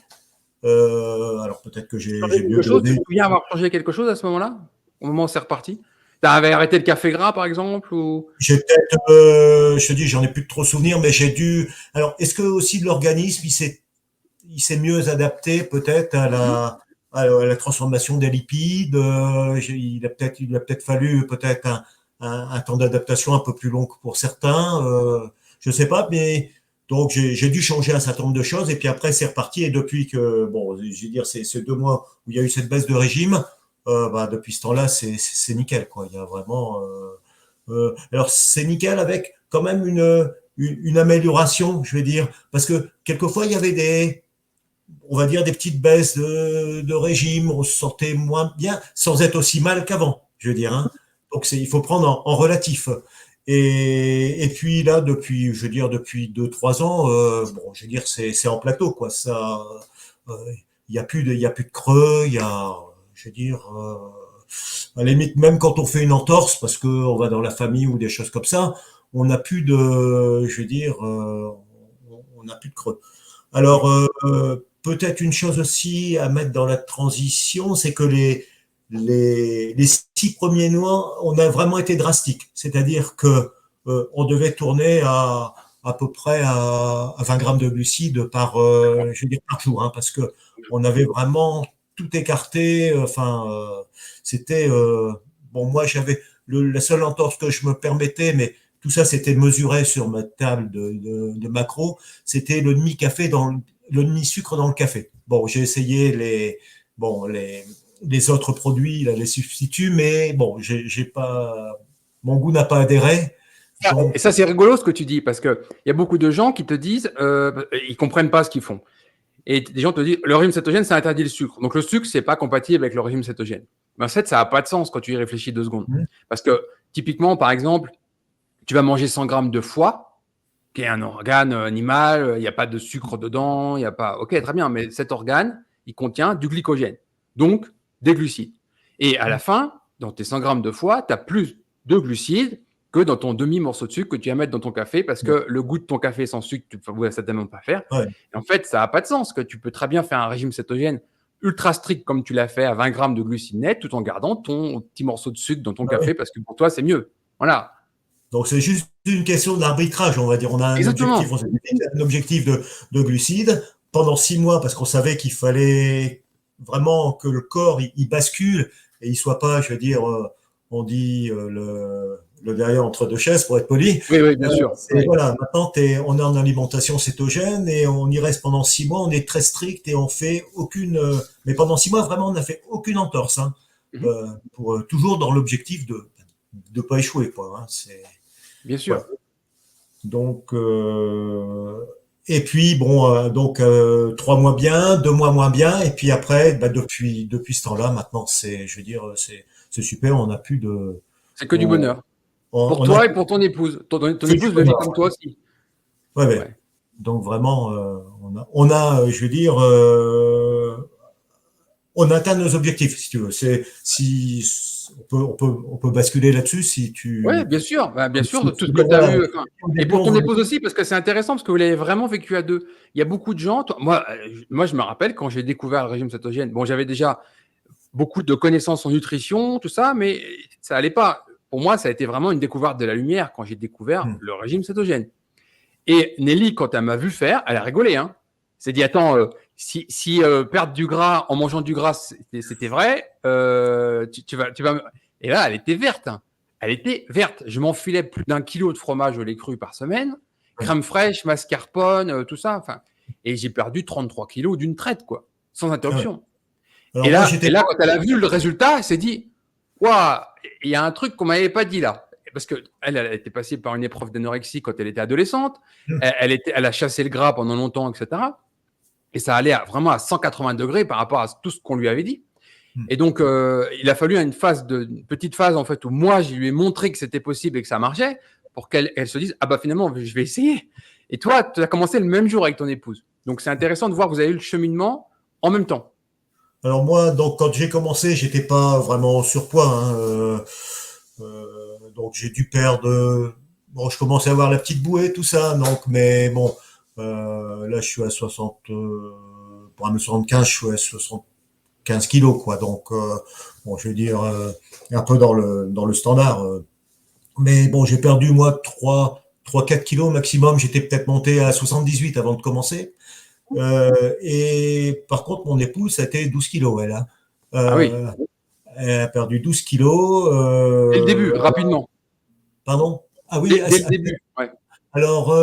Alors peut-être que j'ai mieux Tu te donné. souviens avoir changé quelque chose à ce moment-là? Au moment où c'est reparti? Tu avais arrêté le café gras, par exemple ou... J'ai peut-être, je te dis, j'en ai plus de trop souvenirs, mais j'ai dû. Alors, est-ce que aussi l'organisme, il s'est mieux adapté peut-être à la transformation des lipides. Il a peut-être fallu peut-être un temps d'adaptation un peu plus long que pour certains. Je sais pas, mais donc j'ai dû changer un certain nombre de choses et puis après c'est reparti et depuis que bon, je veux dire, c'est ces 2 mois où il y a eu cette baisse de régime, bah, depuis ce temps-là c'est nickel quoi. Il y a vraiment alors c'est nickel avec quand même une amélioration, je vais dire, parce que quelquefois il y avait on va dire des petites baisses de régime, on se sentait moins bien, sans être aussi mal qu'avant, je veux dire, hein. Donc il faut prendre en relatif. Et puis là, je veux dire, depuis 2, 3 ans, bon, je veux dire, c'est en plateau, quoi. Ça, il y a plus de creux, je veux dire, à la limite, même quand on fait une entorse, parce que on va dans la famille ou des choses comme ça, on n'a plus je veux dire, on n'a plus de creux. Alors, peut-être une chose aussi à mettre dans la transition, c'est que les 6 premiers mois, on a vraiment été drastique. C'est-à-dire que on devait tourner à peu près à 20 grammes de glucides je veux dire par jour, hein, parce que on avait vraiment tout écarté. Enfin, c'était bon. Moi, j'avais la seule entorse que je me permettais, mais tout ça, c'était mesuré sur ma table de macro. C'était le demi-café le demi-sucre dans le café. Bon, j'ai essayé les autres produits, là, les substituts, mais bon, j'ai pas, mon goût n'a pas adhéré. Donc, Et ça, c'est rigolo ce que tu dis, parce qu'il y a beaucoup de gens qui te disent, ils ne comprennent pas ce qu'ils font. Et des gens te disent, le régime cétogène, ça interdit le sucre. Donc le sucre, c'est pas compatible avec le régime cétogène. Mais en fait, ça n'a pas de sens quand tu y réfléchis 2 secondes. Parce que typiquement, par exemple, tu vas manger 100 grammes de foie, qui est un organe animal, il n'y a pas de sucre dedans, il n'y a pas. Ok, très bien, mais cet organe, il contient du glycogène, donc des glucides. Et à la fin, dans tes 100 grammes de foie, tu as plus de glucides que dans ton demi-morceau de sucre que tu vas mettre dans ton café parce que le goût de ton café sans sucre, tu ne vas certainement pas faire. ouais. Et en fait, ça n'a pas de sens que tu peux très bien faire un régime cétogène ultra strict comme tu l'as fait à 20 grammes de glucides nets tout en gardant ton petit morceau de sucre dans ton café parce que pour toi, c'est mieux. Voilà. Donc c'est juste une question d'arbitrage, on va dire. On a Exactement. un objectif de glucides pendant 6 mois parce qu'on savait qu'il fallait vraiment que le corps il bascule et il soit pas, je veux dire, on dit le derrière entre deux chaises pour être poli. Oui, bien sûr. Voilà, maintenant on est en alimentation cétogène et on y reste pendant 6 mois. On est très strict et on fait aucune. Mais pendant 6 mois, vraiment, on n'a fait aucune entorse, hein, pour toujours dans l'objectif de pas échouer, quoi. Hein, bien sûr. voilà. Donc, et puis bon, 3 mois bien, 2 mois moins bien, et puis après, bah, depuis ce temps-là, maintenant, je veux dire, c'est super. On n'a plus de. C'est que du bonheur. Pour On toi a et pour ton épouse. Ton que du épouse le vit bonheur. comme toi aussi. Ouais. Ouais. Donc vraiment, je veux dire, on atteint nos objectifs, si tu veux. On peut basculer là-dessus si Oui, tu. bien sûr, bah, bien sûr, de tout ce que tu as Voilà, vu. au Et début, pour on ton voulait. épouse aussi, parce que c'est intéressant, parce que vous l'avez vraiment vécu à deux. Il y a beaucoup de gens, moi, je me rappelle quand j'ai découvert le régime cétogène, bon, j'avais déjà beaucoup de connaissances en nutrition, tout ça, mais ça allait pas. Pour moi, ça a été vraiment une découverte de la lumière quand j'ai découvert Hmm. le régime cétogène. Et Nelly, quand elle m'a vu faire, elle a rigolé. Hein. Elle s'est dit, attends, si perdre du gras en mangeant du gras, c'était vrai, tu vas. Et là, elle était verte. Hein. Elle était verte. Je m'enfilais plus d'1 kilo de fromage au lait cru par semaine, Ouais. crème fraîche, mascarpone, tout ça. Enfin, et j'ai perdu 33 kilos d'une traite, quoi, sans Ah ouais. interruption. Alors Et moi, là, j'étais et là, pas. quand elle a vu le résultat, elle s'est dit, waouh, il y a un truc qu'on m'avait pas dit là. Parce qu'elle elle était passée par une épreuve d'anorexie quand elle était adolescente. Hmm. Elle a chassé le gras pendant longtemps, etc. Et ça allait vraiment à 180 degrés par rapport à tout ce qu'on lui avait dit. Hmm. Et donc, il a fallu une petite phase en fait où moi, je lui ai montré que c'était possible et que ça marchait pour qu'elle se dise, ah bah finalement, je vais essayer. Et toi, tu as commencé le même jour avec ton épouse. Donc, c'est intéressant de voir que vous avez eu le cheminement en même temps. Alors moi, donc quand j'ai commencé, j'étais pas vraiment en surpoids. Hein, donc j'ai dû perdre. Bon, je commençais à avoir la petite bouée, tout ça. Donc, mais bon, là, je suis à 60. Pour 1m75, je suis à 75 kilos, quoi. Donc, bon, je veux dire, un peu dans le standard. Mais bon, j'ai perdu moi 4 kilos maximum. J'étais peut-être monté à 78 avant de commencer. Et par contre, mon épouse, ça a été 12 kilos, elle. Hein. Ah oui, Euh, Elle a perdu 12 kilos. dès le début, rapidement. Pardon? Ah oui, Dès le début, ouais. alors,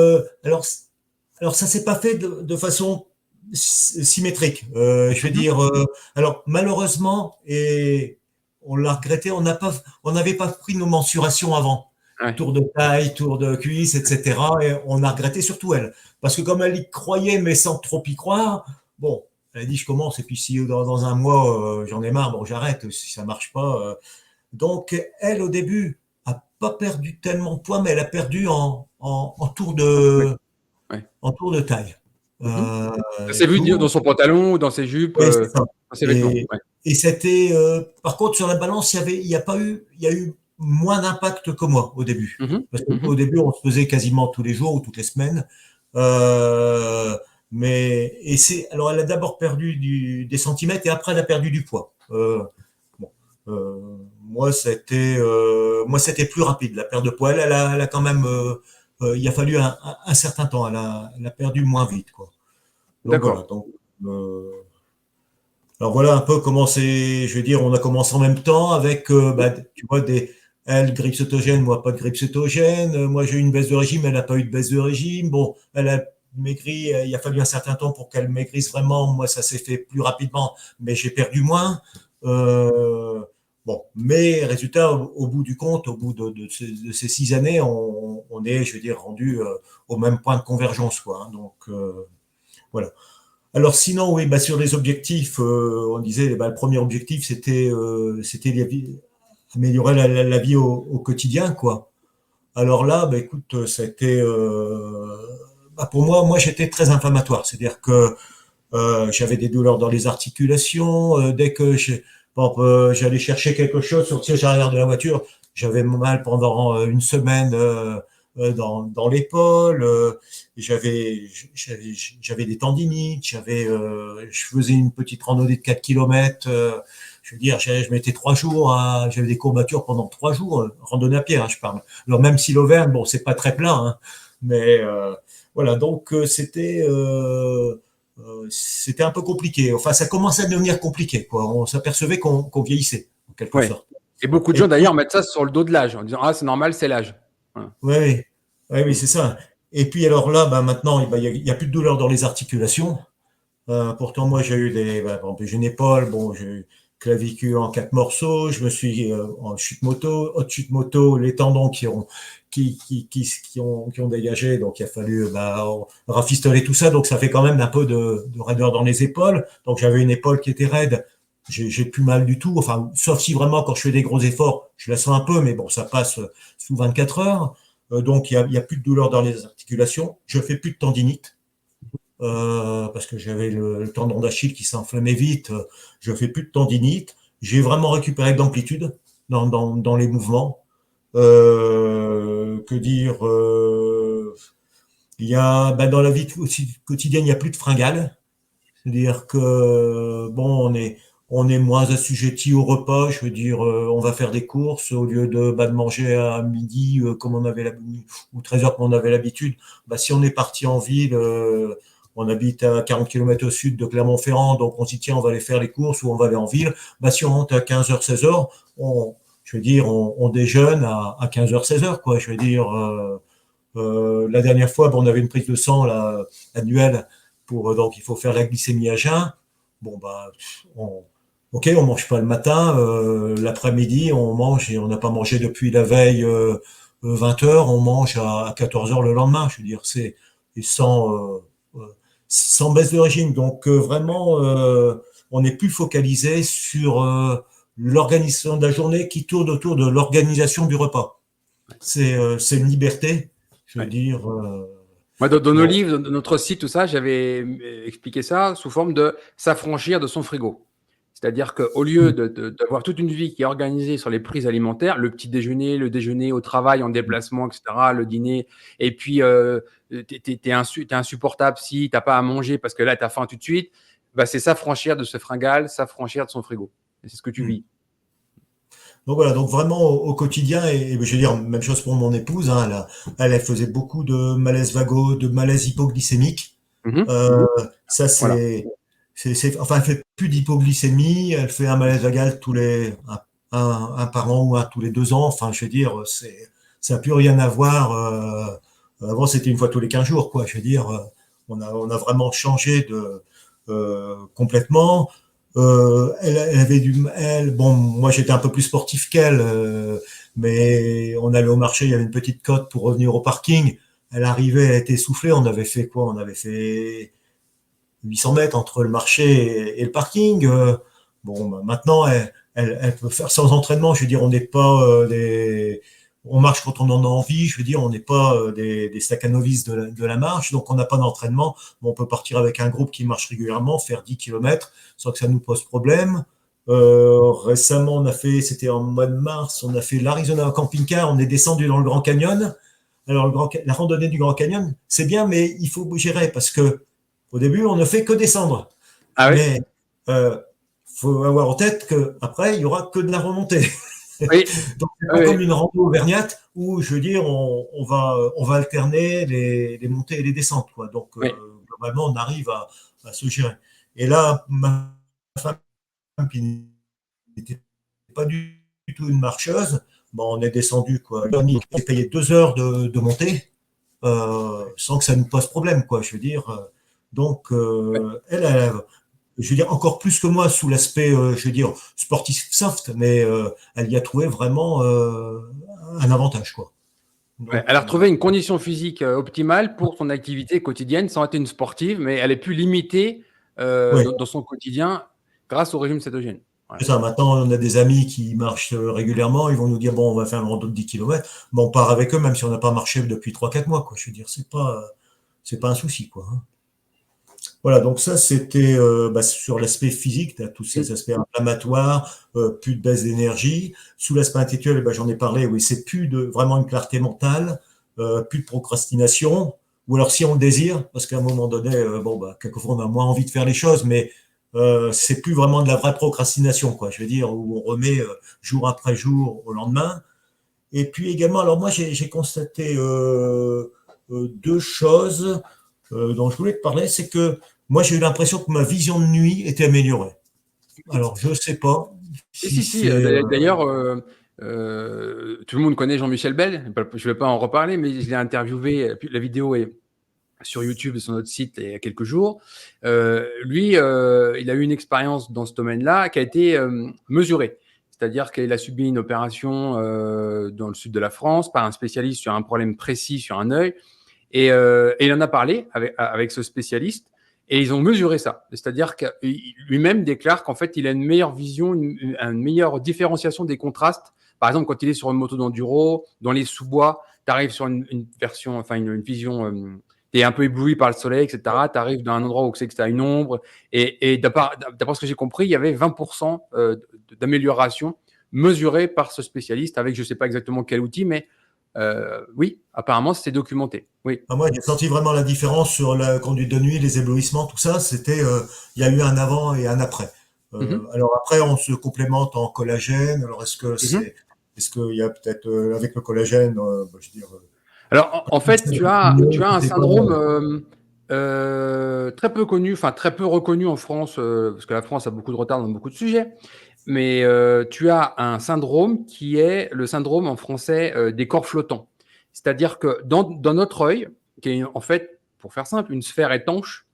alors ça s'est pas fait de façon symétrique. Je veux Mhm. dire, alors malheureusement, et on l'a regretté, on n'avait pas pris nos mensurations avant. Ouais. Tour de taille, tour de cuisse, etc. Et on a regretté surtout elle. Parce que comme elle y croyait, mais sans trop y croire, bon, elle a dit je commence, et puis si dans un mois j'en ai marre, bon j'arrête, si ça marche pas. Donc elle, au début, a pas perdu tellement de poids, mais elle a perdu Ouais. Ouais. en tour de taille. Mhm. Ça Et s'est vu tout. dans son pantalon, dans ses jupes, Ouais, c'est ça. dans ses vêtements. Et, Ouais. et c'était, par contre, sur la balance, il y a eu moins d'impact que moi au début. Mhm. Parce Mhm. qu'au début, on se faisait quasiment tous les jours ou toutes les semaines. Euh, alors elle a d'abord perdu des centimètres et après elle a perdu du poids. Bon, moi c'était plus rapide. La perte de poids, elle a quand même, il a fallu un certain temps. Elle a perdu moins vite, quoi. Donc voilà. D'accord. Donc, alors voilà un peu comment c'est, je veux dire, on a commencé en même temps avec, bah, tu vois, elle, grippe cétogène, moi pas de grippe cétogène, moi j'ai eu une baisse de régime, elle n'a pas eu de baisse de régime, bon, elle a maigri, il a fallu un certain temps pour qu'elle maigrisse vraiment, moi ça s'est fait plus rapidement, mais j'ai perdu moins. Euh, bon, mais résultat, au bout du compte, au bout de ces 6 années, on est, je veux dire, rendu au même point de convergence, quoi. Hein. Donc, voilà. Alors sinon, oui, bah, sur les objectifs, on disait, bah, le premier objectif, c'était améliorer la vie au quotidien, quoi. Alors là, bah, écoute, c'était, bah, pour moi, j'étais très inflammatoire. C'est-à-dire que j'avais des douleurs dans les articulations. Dès que bon, j'allais chercher quelque chose sur le siège arrière de la voiture, j'avais mal pendant une semaine dans l'épaule. J'avais des tendinites. Je faisais une petite randonnée de 4 km. Je veux dire, je mettais 3 jours. J'avais des courbatures pendant 3 jours. Randonnée à pied, hein, je parle. Alors même si l'Auvergne, bon, c'est pas très plat, hein, mais voilà. Donc c'était un peu compliqué. Enfin, ça commençait à devenir compliqué, quoi. On s'apercevait qu'on vieillissait, en quelque Ouais. sorte. Et beaucoup de Et gens puis, d'ailleurs mettent ça sur le dos de l'âge en disant ah c'est normal, c'est l'âge. Voilà. ouais, ouais, oui, Mm. c'est ça. Et puis alors là, bah, maintenant, bah, il y a plus de douleur dans les articulations. Pourtant, moi, j'ai eu bah, par exemple, j'ai une épaule, bon, j'ai eu clavicule en 4 morceaux, je me suis en chute moto, haute chute moto, les tendons qui ont dégagé, donc il a fallu bah, rafistoler tout ça, donc ça fait quand même un peu de raideur dans les épaules. Donc j'avais une épaule qui était raide, j'ai plus mal du tout, enfin, sauf si vraiment quand je fais des gros efforts, je la sens un peu, mais bon, ça passe sous 24 heures. Donc il y a plus de douleur dans les articulations, je fais plus de tendinite. parce que j'avais le tendon d'Achille qui s'enflammait vite. Je fais plus de tendinite. J'ai vraiment récupéré de l'amplitude dans les mouvements. Que dire Il y a dans la vie aussi quotidienne, il n'y a plus de fringales. C'est-à-dire que bon, on est moins assujetti au repas. Je veux dire, on va faire des courses au lieu de manger à midi comme on avait ou 13 heures comme on avait l'habitude. Si on est parti en ville, on habite à 40 km au sud de Clermont-Ferrand, donc on s'y tient, on va aller faire les courses ou on va aller en ville. Si on monte à 15h, 16h, je veux dire, on déjeune à 15h, 16h, quoi. Je veux dire, la dernière fois, on avait une prise de sang là, annuelle donc il faut faire la glycémie à jeun. Ok, on mange pas le matin, l'après-midi on mange et on n'a pas mangé depuis la veille 20 heures, on mange à 14 heures le lendemain. Je veux dire, c'est sans baisse de régime. Donc vraiment, on n'est plus focalisé sur l'organisation de la journée qui tourne autour de l'organisation du repas. C'est une liberté, je veux dire. Moi, dans nos livres, dans notre site, tout ça, j'avais expliqué ça sous forme de s'affranchir de son frigo. C'est-à-dire qu'au lieu d'avoir toute une vie qui est organisée sur les prises alimentaires, le petit déjeuner, le déjeuner au travail, en déplacement, etc., le dîner, et puis t'es insupportable si t'as pas à manger parce que là, tu as faim tout de suite, c'est s'affranchir de ce fringal, s'affranchir de son frigo. Et c'est ce que tu vis. Donc voilà, donc vraiment au quotidien, et je veux dire, même chose pour mon épouse, hein, elle faisait beaucoup de malaise vago, de malaise hypoglycémique. Ça, Voilà. enfin, elle fait plus d'hypoglycémie, elle fait un malaise vagal un par an ou un tous les 2 ans. Enfin, je veux dire, ça n'a plus rien à voir. Avant, c'était une fois tous les 15 jours, quoi. Je veux dire, on a vraiment changé complètement. Elle avait bon, moi j'étais un peu plus sportif qu'elle, mais on allait au marché, il y avait une petite côte pour revenir au parking. Elle arrivait, elle était essoufflée. On avait fait quoi? On avait fait 800 mètres entre le marché et le parking. Maintenant, elle peut faire sans entraînement. Je veux dire, on n'est pas on marche quand on en a envie. Je veux dire, on n'est pas des staccanovistes de la marche, donc on n'a pas d'entraînement. On peut partir avec un groupe qui marche régulièrement, faire 10 km sans que ça nous pose problème. Récemment, c'était en mois de mars, on a fait l'Arizona camping-car. On est descendu dans le Grand Canyon. Alors, la randonnée du Grand Canyon, c'est bien, mais il faut gérer parce que au début, on ne fait que descendre. Ah oui. Mais faut avoir en tête qu'après, il y aura que de la remontée. Oui. Donc, c'est pas comme une rando auvergnate où, je veux dire, on va alterner les montées et les descentes, quoi. Donc, globalement, on arrive à se gérer. Et là, ma femme, qui n'était pas du tout une marcheuse, on est descendu, quoi. J'ai payé 2 heures de montée sans que ça nous pose problème, quoi. Je veux dire. Donc, elle, je veux dire, encore plus que moi sous l'aspect, je veux dire, sportif soft, mais elle y a trouvé vraiment un avantage, quoi. Donc, Elle a retrouvé une condition physique optimale pour son activité quotidienne sans être une sportive, mais elle est plus limitée dans son quotidien grâce au régime cétogène. Voilà. C'est ça. Maintenant, on a des amis qui marchent régulièrement. Ils vont nous dire, bon, on va faire un rando de 10 km. On part avec eux, même si on n'a pas marché depuis 3-4 mois, quoi. Je veux dire, c'est pas un souci, quoi. Voilà, donc ça, c'était sur l'aspect physique, tu as tous ces aspects inflammatoires, plus de baisse d'énergie. Sous l'aspect intellectuel, j'en ai parlé, oui, c'est plus vraiment une clarté mentale, plus de procrastination, ou alors si on le désire, parce qu'à un moment donné, quelquefois on a moins envie de faire les choses, mais c'est plus vraiment de la vraie procrastination, quoi. Je veux dire, où on remet jour après jour au lendemain. Et puis également, alors moi, j'ai constaté 2 choses dont je voulais te parler, c'est que moi, j'ai eu l'impression que ma vision de nuit était améliorée. Alors, je ne sais pas si. D'ailleurs, tout le monde connaît Jean-Michel Bell. Je ne vais pas en reparler, mais je l'ai interviewé. La vidéo est sur YouTube et sur notre site il y a quelques jours. Lui, il a eu une expérience dans ce domaine-là qui a été mesurée. C'est-à-dire qu'il a subi une opération dans le sud de la France par un spécialiste sur un problème précis sur un œil. Et il en a parlé avec ce spécialiste et ils ont mesuré ça. C'est-à-dire que lui-même déclare qu'en fait, il a une meilleure vision, une meilleure différenciation des contrastes. Par exemple, quand il est sur une moto d'enduro, dans les sous-bois, tu arrives sur une version, enfin une vision tu es un peu ébloui par le soleil, etc. Tu arrives dans un endroit où c'est que tu as une ombre. Et d'après ce que j'ai compris, il y avait 20% d'amélioration mesurée par ce spécialiste avec je ne sais pas exactement quel outil, mais oui, apparemment, c'était documenté. Oui. Ah, moi, j'ai senti vraiment la différence sur la conduite de nuit, les éblouissements, tout ça. Il y a eu un avant et un après. Mhm. Alors après, on se complémente en collagène. Alors Mhm. est-ce qu'il y a peut-être avec le collagène, je veux dire, Alors, en fait, tu as un c'est quoi? syndrome très peu connu, enfin très peu reconnu en France, parce que la France a beaucoup de retard dans beaucoup de sujets, mais tu as un syndrome qui est le syndrome en français des corps flottants. C'est-à-dire que dans notre œil, qui est en fait, pour faire simple, une sphère étanche,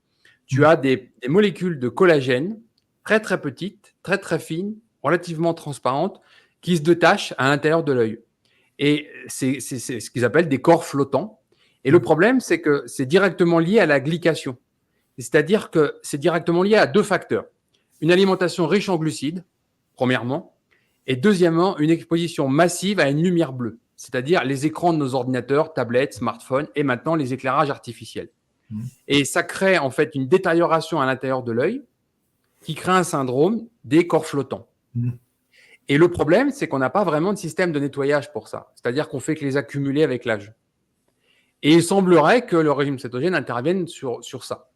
tu Hmm. as des molécules de collagène très très petites, très très fines, relativement transparentes, qui se détachent à l'intérieur de l'œil. Et c'est ce qu'ils appellent des corps flottants. Et le Hmm. problème, c'est que c'est directement lié à la glycation. C'est-à-dire que c'est directement lié à deux facteurs. Une alimentation riche en glucides, premièrement, et deuxièmement, une exposition massive à une lumière bleue, c'est-à-dire les écrans de nos ordinateurs, tablettes, smartphones et maintenant les éclairages artificiels. Hmm. Et ça crée en fait une détérioration à l'intérieur de l'œil qui crée un syndrome des corps flottants. Hmm. Et le problème, c'est qu'on n'a pas vraiment de système de nettoyage pour ça. C'est-à-dire qu'on fait que les accumuler avec l'âge. Et il semblerait que le régime cétogène intervienne sur ça.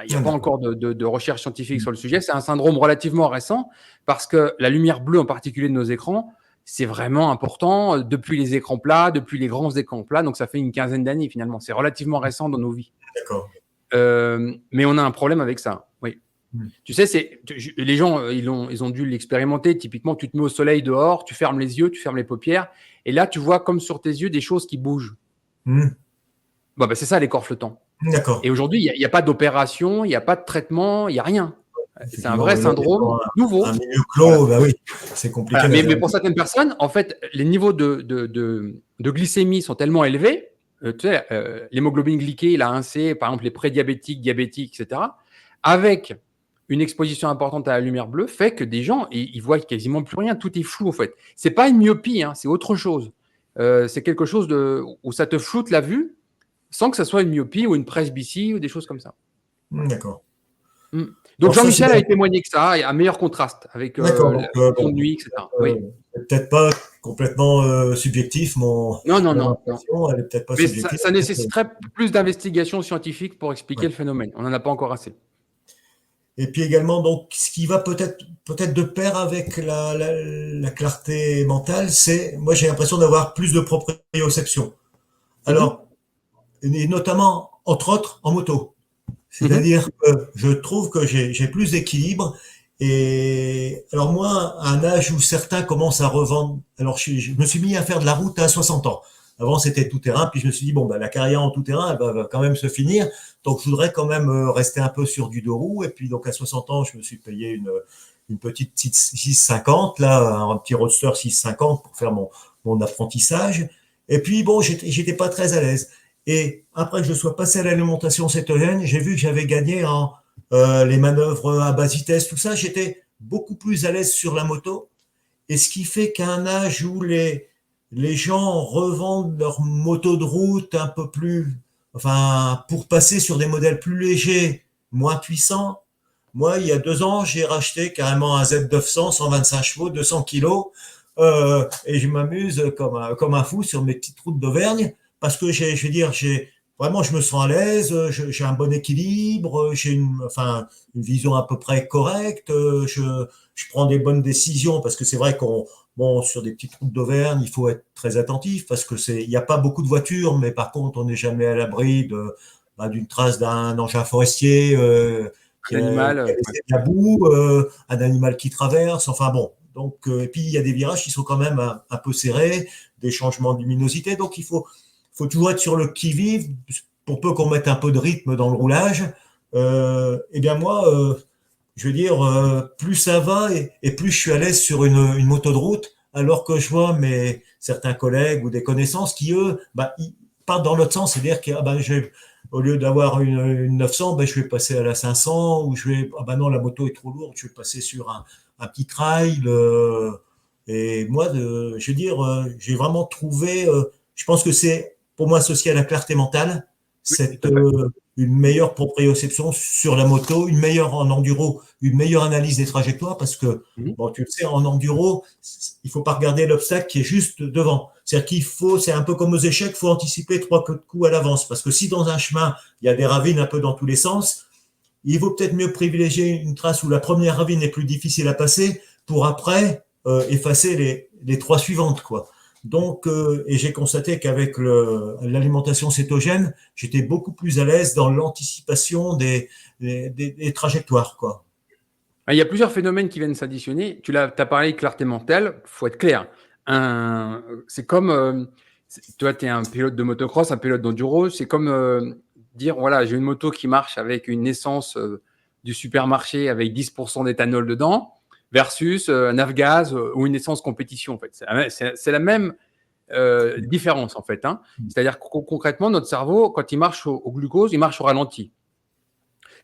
Il n'y a Ah, pas d'accord. encore de recherche scientifique Hmm. sur le sujet. C'est un syndrome relativement récent parce que la lumière bleue, en particulier de nos écrans, c'est vraiment important depuis les écrans plats, depuis les grands écrans plats. Donc, ça fait une quinzaine d'années finalement. C'est relativement récent dans nos vies. D'accord. Mais on a un problème avec ça. Oui. Hmm. Tu sais, les gens, ils ont dû l'expérimenter. Typiquement, tu te mets au soleil dehors, tu fermes les yeux, tu fermes les paupières. Et là, tu vois comme sur tes yeux des choses qui bougent. Hmm. Bon, ben, c'est ça les corps flottants. D'accord. Et aujourd'hui, il n'y a pas d'opération, il n'y a pas de traitement, il n'y a rien. C'est un Effectivement, vrai oui, là, syndrome un nouveau. milieu Voilà. clos, bah oui, c'est compliqué Voilà. là. Mais pour certaines personnes, en fait, les niveaux de glycémie sont tellement élevés. Tu sais, l'hémoglobine glyquée, la 1C, par exemple, les prédiabétiques, diabétiques, etc., avec une exposition importante à la lumière bleue, fait que des gens, ils voient quasiment plus rien. Tout est flou, en fait. C'est pas une myopie, hein, c'est autre chose. C'est quelque chose où ça te floute la vue sans que ça soit une myopie ou une presbytie ou des choses comme ça. Hmm, d'accord. Mm. Donc Alors ça, c'est Jean-Michel a témoigné que ça, il y a un meilleur contraste avec d'accord. la Donc, vision de bon, nuit, etc. euh, Oui. c'est peut-être pas complètement subjectif, Non, non, mon non, non. impression, elle est peut-être pas Mais subjective. ça nécessiterait plus d'investigations scientifiques pour expliquer Ouais. le phénomène. On n'en a pas encore assez. Et puis également, donc, ce qui va peut-être de pair avec la clarté mentale, c'est, moi j'ai l'impression d'avoir plus de proprioception. Mhm, Alors, et notamment, entre autres, en moto. mhm, C'est-à-dire que je trouve que j'ai plus d'équilibre. Et alors moi, à un âge où certains commencent à revendre, alors je me suis mis à faire de la route à 60 ans. Avant, c'était tout terrain, puis je me suis dit, bon, bah, la carrière en tout terrain, elle va quand même se finir. Donc, je voudrais quand même rester un peu sur du deux roues. Et puis, donc, à 60 ans, je me suis payé une petite 650, là, un petit roadster 650 pour faire mon apprentissage. Et puis, bon, j'étais pas très à l'aise. Et après que je sois passé à l'alimentation cétogène, j'ai vu que j'avais gagné en les manœuvres à basse vitesse, tout ça. J'étais beaucoup plus à l'aise sur la moto. Et ce qui fait qu'à un âge où les gens revendent leur moto de route un peu plus, enfin, pour passer sur des modèles plus légers, moins puissants, moi, il y a 2 ans, j'ai racheté carrément un Z900, 125 chevaux, 200 kilos, et je m'amuse comme un fou sur mes petites routes d'Auvergne, parce que je veux dire, vraiment, je me sens à l'aise, j'ai un bon équilibre, j'ai enfin, une vision à peu près correcte, je prends des bonnes décisions, parce que c'est vrai bon, sur des petites routes d'Auvergne, il faut être très attentif, parce que il n'y a pas beaucoup de voitures, mais par contre, on n'est jamais à l'abri d'une trace d'un engin forestier, un animal. qui a Ouais. laissé de la boue, un animal qui traverse, enfin bon. Donc, et puis il y a des virages qui sont quand même un peu serrés, des changements de luminosité, donc faut toujours être sur le qui-vive, pour peu qu'on mette un peu de rythme dans le roulage. Eh bien moi, je veux dire, plus ça va et plus je suis à l'aise sur une moto de route, alors que je vois certains collègues ou des connaissances qui, eux, bah, ils partent dans l'autre sens, c'est-à-dire que au lieu d'avoir une 900, ben, je vais passer à la 500, ou ah ben non, la moto est trop lourde, je vais passer sur un petit trail. Et moi, je veux dire, j'ai vraiment trouvé, je pense que c'est pour moi associé à la clarté mentale, Oui, tout à fait. une meilleure proprioception sur la moto, une meilleure en enduro, une meilleure analyse des trajectoires parce que, Mhm. bon, tu le sais, en enduro, il faut pas regarder l'obstacle qui est juste devant. C'est-à-dire c'est un peu comme aux échecs, il faut anticiper 3 coups à l'avance parce que si dans un chemin, il y a des ravines un peu dans tous les sens, il vaut peut-être mieux privilégier une trace où la première ravine est plus difficile à passer pour après effacer les 3 suivantes, quoi. Donc, et j'ai constaté qu'avec l'alimentation cétogène, j'étais beaucoup plus à l'aise dans l'anticipation des trajectoires, quoi. Il y a plusieurs phénomènes qui viennent s'additionner. Tu as parlé de clarté mentale, il faut être clair. C'est comme, toi, tu es un pilote de motocross, un pilote d'enduro, c'est comme dire, voilà, j'ai une moto qui marche avec une essence du supermarché avec 10% d'éthanol dedans, versus un Avgaz ou une essence compétition. En fait. C'est la même différence, en fait. Hein. C'est-à-dire que concrètement, notre cerveau, quand il marche au glucose, il marche au ralenti.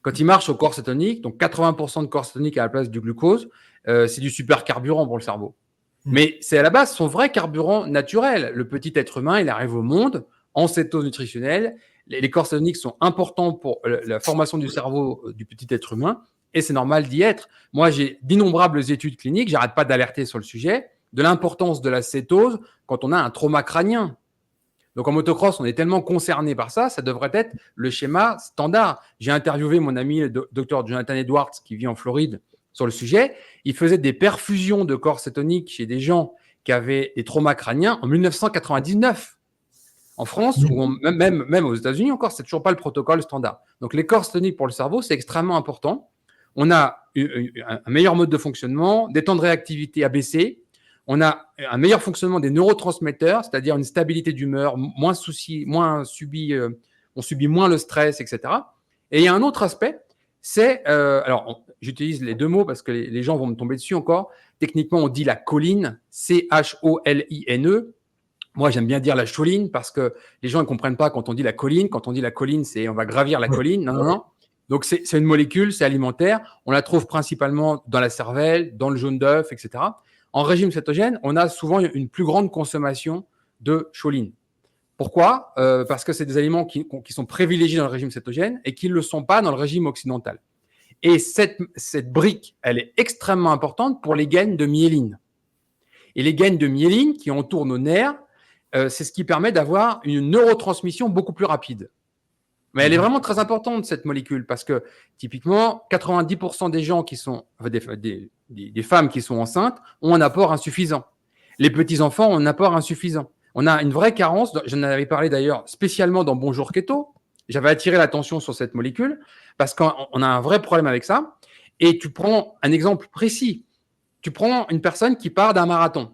Quand il marche au corps cétonique, donc 80% de corps cétonique à la place du glucose, c'est du super carburant pour le cerveau. Mais c'est à la base son vrai carburant naturel. Le petit être humain, il arrive au monde en cétose nutritionnelle. Les corps cétoniques sont importants pour la formation du cerveau du petit être humain et c'est normal d'y être. Moi, j'ai d'innombrables études cliniques, j'arrête pas d'alerter sur le sujet, de l'importance de la cétose quand on a un trauma crânien. Donc en motocross, on est tellement concerné par ça, ça devrait être le schéma standard. J'ai interviewé mon ami le docteur Jonathan Edwards qui vit en Floride sur le sujet. Il faisait des perfusions de corps cétonique chez des gens qui avaient des traumas crâniens en 1999. En France, ou même aux États-Unis encore, c'est toujours pas le protocole standard. Donc les corps cétoniques pour le cerveau, c'est extrêmement important. On a un meilleur mode de fonctionnement, des temps de réactivité abaissés, on a un meilleur fonctionnement des neurotransmetteurs, c'est-à-dire une stabilité d'humeur, moins subi, on subit moins le stress, etc. Et il y a un autre aspect, c'est, alors j'utilise les deux mots parce que les gens vont me tomber dessus encore. Techniquement, on dit la choline, C-H-O-L-I-N-E. Moi, j'aime bien dire la choline parce que les gens ne comprennent pas quand on dit la colline. Quand on dit la colline, c'est on va gravir la colline. Non, non, non. Donc, c'est une molécule, c'est alimentaire. On la trouve principalement dans la cervelle, dans le jaune d'œuf, etc. En régime cétogène, on a souvent une plus grande consommation de choline. Pourquoi Parce que c'est des aliments qui sont privilégiés dans le régime cétogène et qui ne le sont pas dans le régime occidental. Et cette brique, elle est extrêmement importante pour les gaines de myéline. Et les gaines de myéline qui entourent nos nerfs, c'est ce qui permet d'avoir une neurotransmission beaucoup plus rapide. Mais elle est vraiment très importante, cette molécule, parce que typiquement, 90% des gens qui sont, des femmes qui sont enceintes ont un apport insuffisant. Les petits-enfants ont un apport insuffisant. On a une vraie carence, j'en avais parlé d'ailleurs spécialement dans Bonjour Keto, j'avais attiré l'attention sur cette molécule, parce qu'on a un vrai problème avec ça. Et tu prends un exemple précis. Tu prends une personne qui part d'un marathon.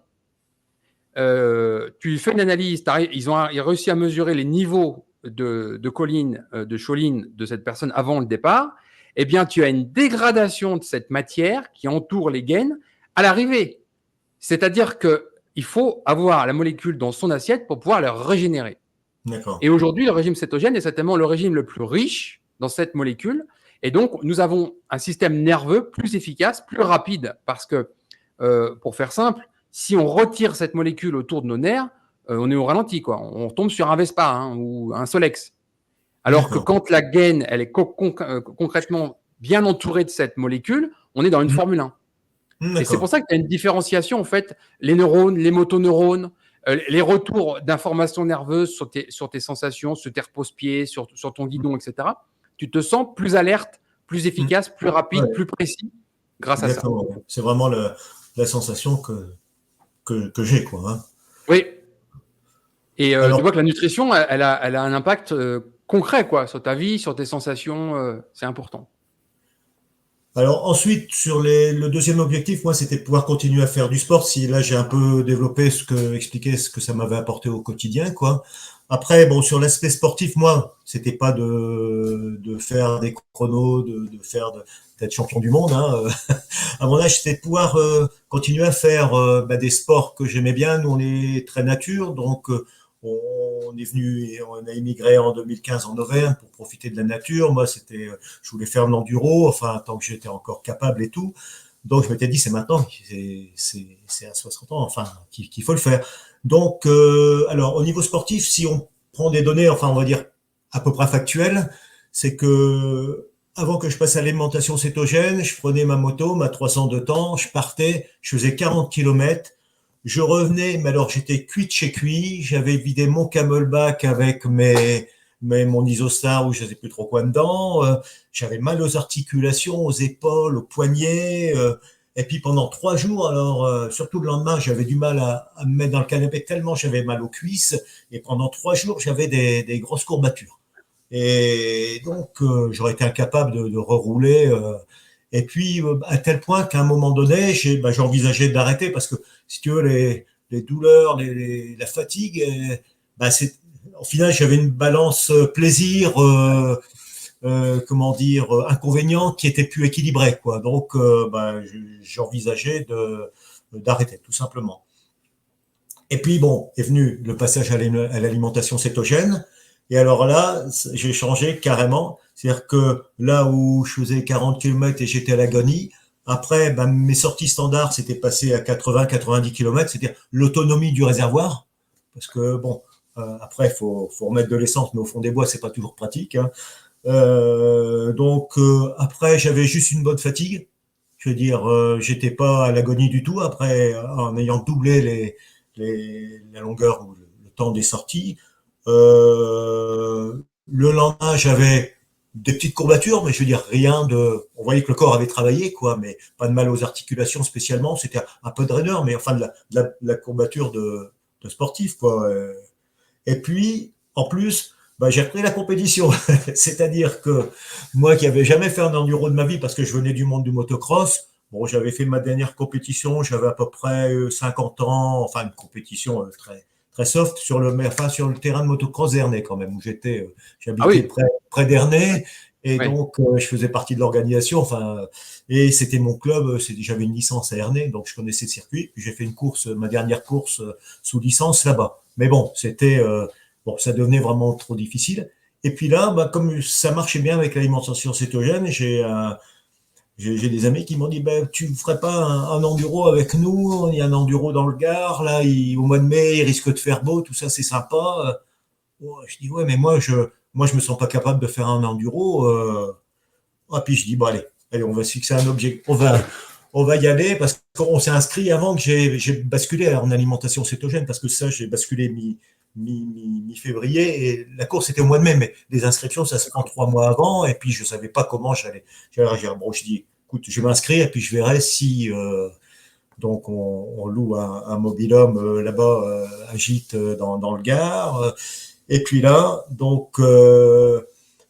Tu fais une analyse, ils ont réussi à mesurer les niveaux de choline de cette personne avant le départ, eh bien, tu as une dégradation de cette matière qui entoure les gaines à l'arrivée. C'est-à-dire qu'il faut avoir la molécule dans son assiette pour pouvoir la régénérer. Et aujourd'hui, le régime cétogène est certainement le régime le plus riche dans cette molécule. Et donc, nous avons un système nerveux plus efficace, plus rapide, parce que, pour faire simple, si on retire cette molécule autour de nos nerfs, on est au ralenti, quoi. On tombe sur un Vespa ou un Solex. Alors que quand la gaine, elle est concrètement bien entourée de cette molécule, on est dans une Formule 1. Et c'est pour ça qu'il y a une différenciation, en fait, les neurones, les motoneurones, les retours d'informations nerveuses sur tes sensations, sur tes repose-pieds, sur ton guidon, etc. Tu te sens plus alerte, plus efficace, plus rapide, plus précis grâce à ça. C'est vraiment la sensation que j'ai, quoi. Hein. Oui. Et tu vois que la nutrition, elle a un impact concret, quoi, sur ta vie, sur tes sensations. C'est important. Alors ensuite, sur le deuxième objectif, moi, c'était de pouvoir continuer à faire du sport. Si là, j'ai un peu développé expliqué ce que ça m'avait apporté au quotidien, quoi. Après, bon, sur l'aspect sportif, moi, c'était pas de faire des chronos, d'être champion du monde. Hein. À mon âge, c'était de pouvoir continuer à faire des sports que j'aimais bien. Nous, on est très nature, donc on est venu, on a immigré en 2015 en Auvergne pour profiter de la nature. Moi, je voulais faire de l'enduro, enfin, tant que j'étais encore capable et tout. Donc, je m'étais dit, c'est maintenant, c'est à 60 ans, enfin, qu'il faut le faire. Donc, alors, au niveau sportif, si on prend des données, enfin, on va dire à peu près factuel, c'est que avant que je passe à l'alimentation cétogène, je prenais ma moto, ma 300 de temps, je partais, je faisais 40 kilomètres, je revenais, mais alors j'étais cuit de chez cuit, j'avais vidé mon camelback avec mon Isostar ou je ne sais plus trop quoi dedans, j'avais mal aux articulations, aux épaules, aux poignets, et puis pendant 3 jours, alors surtout le lendemain, j'avais du mal à me mettre dans le canapé tellement j'avais mal aux cuisses, et pendant 3 jours, j'avais des grosses courbatures. Et donc, j'aurais été incapable de rerouler. Et puis, à tel point qu'à un moment donné, j'ai envisagé d'arrêter parce que, si tu veux, les douleurs, la fatigue, au final, j'avais une balance plaisir, comment dire, inconvénient qui était plus équilibrée, quoi. Donc, j'envisageais d'arrêter, tout simplement. Et puis, bon, est venu le passage à l'alimentation cétogène. Et alors là, j'ai changé carrément. C'est-à-dire que là où je faisais 40 km et j'étais à l'agonie, après, mes sorties standards s'étaient passées à 80-90 km, c'est-à-dire l'autonomie du réservoir. Parce que, bon, après, faut remettre de l'essence, mais au fond des bois, c'est pas toujours pratique. Hein. Donc, après, j'avais juste une bonne fatigue. Je veux dire, j'étais pas à l'agonie du tout. Après, en ayant doublé la longueur ou le temps des sorties, le lendemain, j'avais des petites courbatures, mais je veux dire rien de. On voyait que le corps avait travaillé, quoi, mais pas de mal aux articulations spécialement. C'était un peu de raideur, mais enfin de la courbature de sportif, quoi. Et puis, en plus, j'ai repris la compétition. C'est-à-dire que moi, qui avais jamais fait un enduro de ma vie, parce que je venais du monde du motocross, bon, j'avais fait ma dernière compétition, j'avais à peu près 50 ans, enfin une compétition très très soft sur le terrain de motocross d'Ernée quand même, où Ah j'habitais oui, près d'Ernée, et oui. donc je faisais partie de l'organisation, enfin, et c'était mon club, j'avais une licence à Ernée, donc je connaissais le circuit, puis j'ai fait une course, ma dernière course sous licence là-bas. Mais bon, bon, ça devenait vraiment trop difficile. Et puis là, comme ça marchait bien avec l'alimentation cétogène, j'ai des amis qui m'ont dit, tu ne ferais pas un enduro avec nous? Il y a un enduro dans le Gard, là, au mois de mai, il risque de faire beau, tout ça, c'est sympa. Ouais, je dis, ouais, mais moi, je me sens pas capable de faire un enduro. Ah, puis je dis, bon, allez, on va se fixer un objectif. On va y aller parce qu'on s'est inscrit avant que j'ai basculé en alimentation cétogène parce que ça, j'ai basculé mi-février et la course était au mois de mai, mais les inscriptions, ça se prend 3 mois avant et puis je savais pas comment j'allais réagir. Bon, je dis, écoute, je vais m'inscrire et puis je verrai si, donc on loue un mobil-home là-bas à Gite dans le Gard. Et puis là, donc,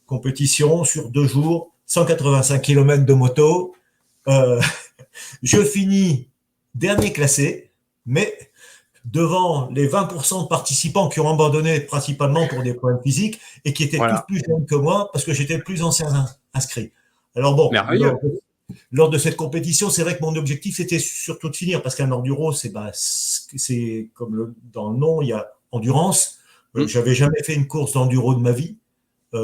compétition sur 2 jours, 185 km de moto. Euh, je finis dernier classé, mais devant les 20% de participants qui ont abandonné principalement pour des problèmes physiques et qui étaient tous Voilà. plus jeunes que moi parce que j'étais le plus ancien inscrit. Alors bon, Merveilleux. lors de cette compétition, c'est vrai que mon objectif c'était surtout de finir parce qu'un enduro, c'est comme dans le nom, il y a endurance. Hmm. J'avais jamais fait une course d'enduro de ma vie.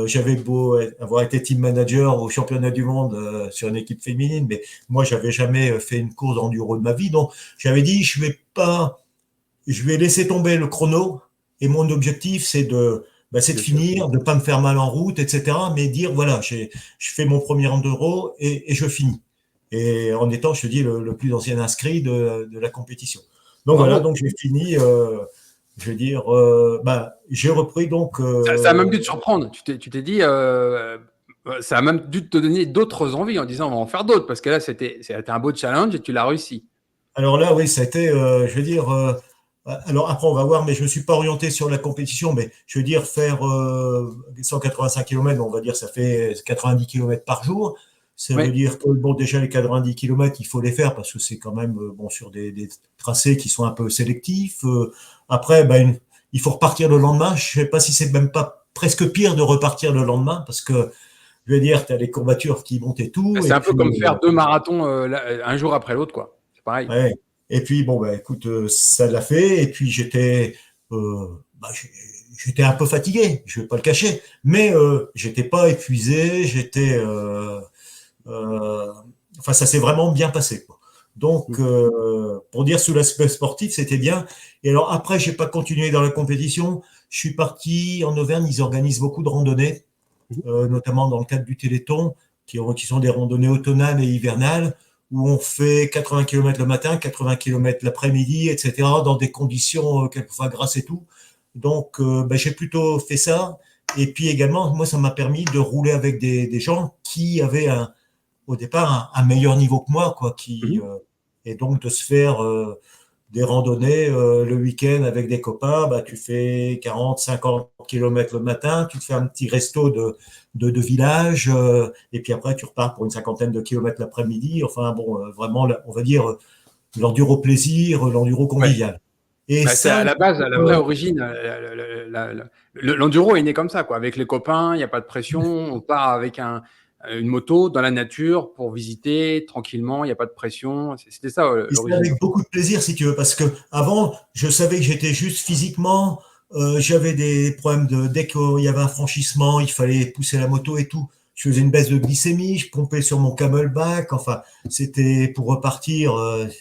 J'avais beau avoir été team manager au championnat du monde sur une équipe féminine, mais moi, j'avais jamais fait une course d'enduro de ma vie. Donc, j'avais dit, je vais laisser tomber le chrono. Et mon objectif, c'est de Bien sûr. finir, de pas me faire mal en route, etc. Mais dire, voilà, je fais mon premier enduro et je finis. Et en étant, je te dis, le plus ancien inscrit de la compétition. Donc voilà, Bravo. donc j'ai fini. Je veux dire, j'ai repris donc. Ça a même dû te surprendre. Tu t'es dit, ça a même dû te donner d'autres envies en disant, on va en faire d'autres, parce que là, c'était un beau challenge et tu l'as réussi. Alors là, oui, ça a été, je veux dire, alors après on va voir, mais je me suis pas orienté sur la compétition, mais je veux dire faire 185 km, on va dire ça fait 90 km par jour. Ça veut Oui, dire que bon, déjà les 90 km, il faut les faire parce que c'est quand même bon sur des tracés qui sont un peu sélectifs. Après, il faut repartir le lendemain. Je sais pas si c'est même pas presque pire de repartir le lendemain parce que je veux dire, tu as les courbatures qui montent et tout, c'est et un peu puis comme faire deux marathons un jour après l'autre, quoi. C'est pareil. ouais. Et puis bon écoute, ça l'a fait. Et puis euh, j'étais un peu fatigué, je vais pas le cacher, mais j'étais pas épuisé. Euh, enfin, ça s'est vraiment bien passé, quoi. Donc, pour dire sous l'aspect sportif, c'était bien. Et alors après, j'ai pas continué dans la compétition. Je suis parti en Auvergne. Ils organisent beaucoup de randonnées, notamment dans le cadre du Téléthon, qui sont des randonnées automnales et hivernales, où on fait 80 km le matin, 80 km l'après-midi, etc., dans des conditions quelquefois grasses et tout. Donc, j'ai plutôt fait ça. Et puis également, moi, ça m'a permis de rouler avec des gens qui avaient au départ un meilleur niveau que moi, quoi, et donc de se faire des randonnées le week-end avec des copains. Bah, tu fais 40, 50 km le matin, tu te fais un petit resto de village, et puis après tu repars pour une cinquantaine de kilomètres l'après-midi. Enfin bon, vraiment, on va dire l'enduro plaisir, l'enduro Ouais. convivial. Et Bah, c'est ça, à la base, à la vraie origine. L'enduro est né comme ça, quoi. Avec les copains, il n'y a pas de pression. On part avec une moto dans la nature pour visiter tranquillement. Il n'y a pas de pression. C'était ça et c'est l'origine. avec beaucoup de plaisir, si tu veux, parce que avant, je savais que j'étais juste physiquement, j'avais des problèmes dès qu'il y avait un franchissement, il fallait pousser la moto et tout. Je faisais une baisse de glycémie, je pompais sur mon camelback, enfin, c'était pour repartir,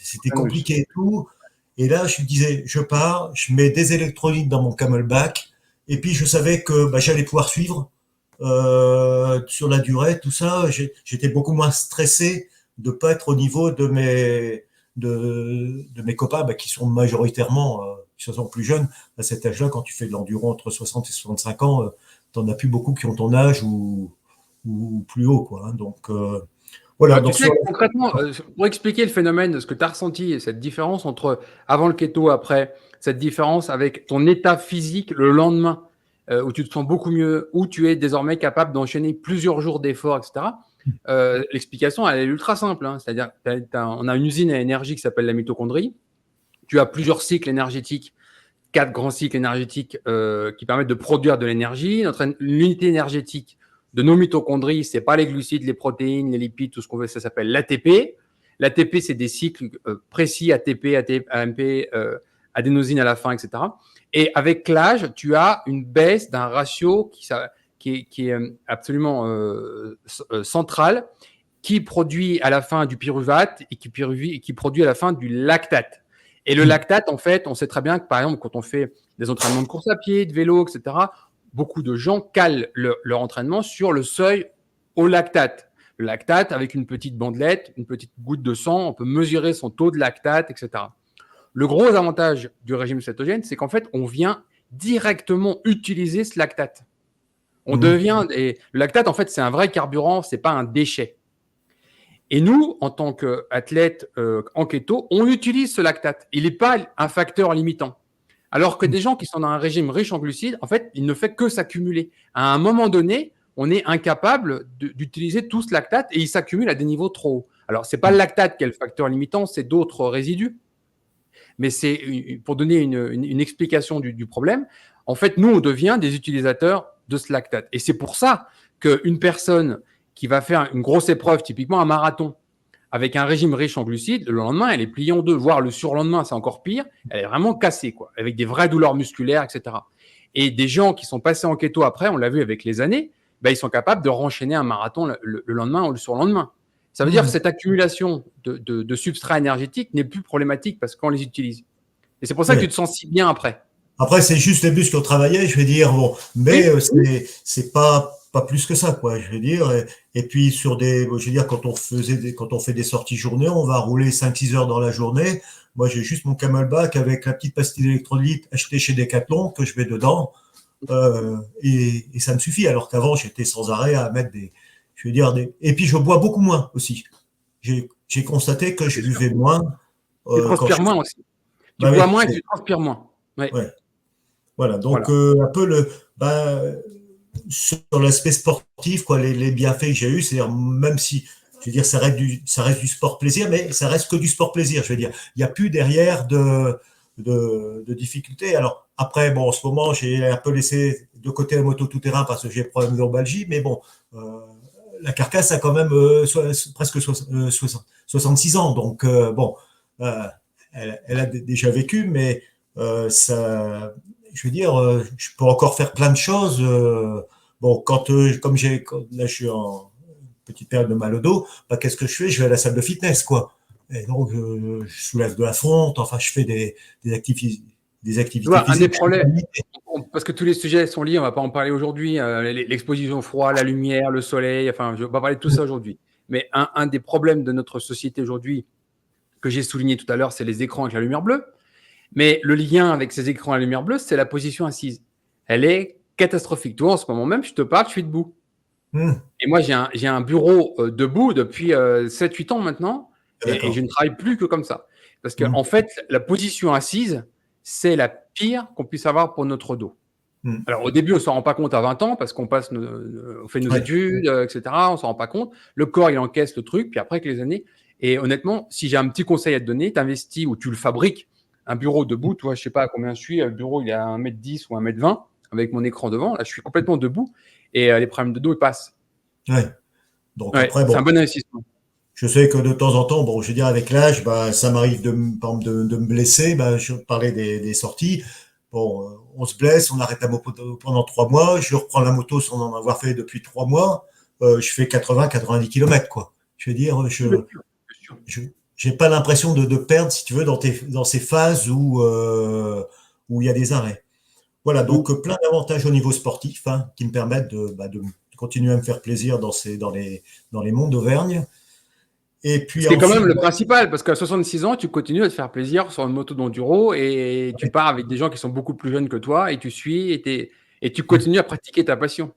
c'était Ah, compliqué et tout. Et là, je me disais, je pars, je mets des électrolytes dans mon camelback, et puis je savais que j'allais pouvoir suivre sur la durée, tout ça. J'étais beaucoup moins stressé de pas être au niveau de mes copains qui sont majoritairement, qui sont plus jeunes. À cet âge-là, quand tu fais de l'enduro entre 60 et 65 ans, tu n'en as plus beaucoup qui ont ton âge ou plus haut, quoi. Hein. Donc, voilà. Bah, tu Donc, sais, concrètement, pour expliquer le phénomène, de ce que tu as ressenti, cette différence entre avant le keto, après, cette différence avec ton état physique le lendemain, où tu te sens beaucoup mieux, où tu es désormais capable d'enchaîner plusieurs jours d'efforts, etc. L'explication, elle est ultra simple. Hein. C'est-à-dire, on a une usine à énergie qui s'appelle la mitochondrie. Tu as plusieurs cycles énergétiques, 4 grands cycles énergétiques qui permettent de produire de l'énergie. L'unité énergétique de nos mitochondries, c'est pas les glucides, les protéines, les lipides, tout ce qu'on veut, ça s'appelle l'ATP. L'ATP, c'est des cycles précis, ATP, AMP, adénosine à la fin, etc. Et avec l'âge, tu as une baisse d'un ratio qui est absolument central, qui produit à la fin du pyruvate et qui produit à la fin du lactate. Et le lactate, en fait, on sait très bien que, par exemple, quand on fait des entraînements de course à pied, de vélo, etc., beaucoup de gens calent leur entraînement sur le seuil au lactate. Le lactate, avec une petite bandelette, une petite goutte de sang, on peut mesurer son taux de lactate, etc. Le gros avantage du régime cétogène, c'est qu'en fait, on vient directement utiliser ce lactate. Et le lactate, en fait, c'est un vrai carburant, c'est pas un déchet. Et nous, en tant qu'athlètes en keto, on utilise ce lactate. Il n'est pas un facteur limitant. Alors que des gens qui sont dans un régime riche en glucides, en fait, il ne fait que s'accumuler. À un moment donné, on est incapable d'utiliser tout ce lactate et il s'accumule à des niveaux trop hauts. Alors, ce n'est pas le lactate qui est le facteur limitant, c'est d'autres résidus. Mais c'est pour donner une explication du problème. En fait, nous, on devient des utilisateurs de ce lactate. Et c'est pour ça qu'une personne qui va faire une grosse épreuve, typiquement un marathon, avec un régime riche en glucides, le lendemain, elle est pliée en deux, voire le surlendemain, c'est encore pire. Elle est vraiment cassée, quoi, avec des vraies douleurs musculaires, etc. Et des gens qui sont passés en keto après, on l'a vu avec les années, ils sont capables de renchaîner un marathon le lendemain ou le surlendemain. Ça veut dire que cette accumulation de substrats énergétiques n'est plus problématique parce qu'on les utilise. Et c'est pour ça que tu te sens si bien après. Après, c'est juste les muscles qui ont travaillé, je vais dire, bon, mais c'est pas plus que ça, quoi, je vais dire. Et puis sur je veux dire, quand on fait des sorties journée, on va rouler 5-6 heures dans la journée. Moi, j'ai juste mon camelback avec la petite pastille d'électrolyte achetée chez Decathlon que je mets dedans, et ça me suffit. Alors qu'avant, j'étais sans arrêt à mettre je veux dire, et puis je bois beaucoup moins aussi. J'ai constaté que je buvais moins. Tu transpires moins aussi. Tu bois moins et tu transpires moins. Ouais. Voilà, donc un peu sur l'aspect sportif, quoi, les bienfaits que j'ai eus, c'est-à-dire même si, je veux dire, ça reste du sport plaisir, mais ça reste que du sport plaisir, je veux dire. Il n'y a plus derrière de difficultés. Alors après, bon, en ce moment, j'ai un peu laissé de côté la moto tout-terrain parce que j'ai des problèmes de lombalgie, mais bon, la carcasse a quand même presque 66 ans, donc bon, elle a déjà vécu, mais ça, je veux dire, je peux encore faire plein de choses. Bon, là, je suis en petite période de mal au dos, qu'est-ce que je fais? Je vais à la salle de fitness, quoi. Et donc, je soulève de la fonte, enfin, je fais des activités Un des physiques. problèmes, parce que tous les sujets sont liés, on ne va pas en parler aujourd'hui, l'exposition au froid, la lumière, le soleil, enfin, je ne vais pas parler de tout ça aujourd'hui. Mais un des problèmes de notre société aujourd'hui, que j'ai souligné tout à l'heure, c'est les écrans avec la lumière bleue. Mais le lien avec ces écrans à la lumière bleue, c'est la position assise. Elle est catastrophique. Toi, en ce moment même, je te parle, je suis debout. Et moi, j'ai un bureau debout depuis 7-8 ans maintenant, et je ne travaille plus que comme ça. Parce qu'en fait, la position assise, c'est la pire qu'on puisse avoir pour notre dos. Alors, au début, on ne s'en rend pas compte à 20 ans parce qu'on on fait nos études, etc. On ne s'en rend pas compte. Le corps, il encaisse le truc. Puis après, avec les années, et honnêtement, si j'ai un petit conseil à te donner, tu investis ou tu le fabriques, un bureau debout. Toi, je ne sais pas à combien je suis. Le bureau, il est à 1m10 ou 1m20 avec mon écran devant. Là, je suis complètement debout et les problèmes de dos, ils passent. Ouais. Donc Ouais, après, c'est un bon investissement. je sais que de temps en temps, bon, je veux dire, avec l'âge, ça m'arrive par exemple, de me blesser. Je parlais des sorties. Bon, on se blesse, on arrête la moto pendant 3 mois. Je reprends la moto sans en avoir fait depuis 3 mois. Je fais 80-90 km, quoi. Je veux dire, je j'ai pas l'impression de perdre, si tu veux, dans ces phases où il y a des arrêts. Voilà, donc plein d'avantages au niveau sportif, hein, qui me permettent de continuer à me faire plaisir dans les monts d'Auvergne. Et puis Ce qui est quand ensuite, même le principal, parce qu'à 66 ans, tu continues à te faire plaisir sur une moto d'enduro et tu pars avec des gens qui sont beaucoup plus jeunes que toi et tu suis et tu continues à pratiquer ta passion.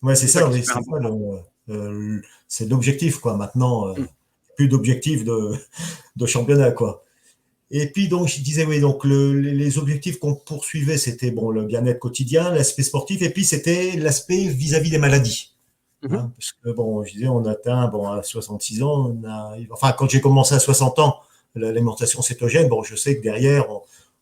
ouais, c'est C'est ça ça, qui est oui, super c'est ça, important. c'est l'objectif, quoi. Maintenant, Mm. plus d'objectifs de championnat, quoi. Et puis donc je disais oui, donc les objectifs qu'on poursuivait, c'était bon le bien-être quotidien, l'aspect sportif, et puis c'était l'aspect vis-à-vis des maladies. Mhm. Hein, parce que bon, je disais, on atteint à 66 ans, enfin quand j'ai commencé à 60 ans l'alimentation cétogène, bon, je sais que derrière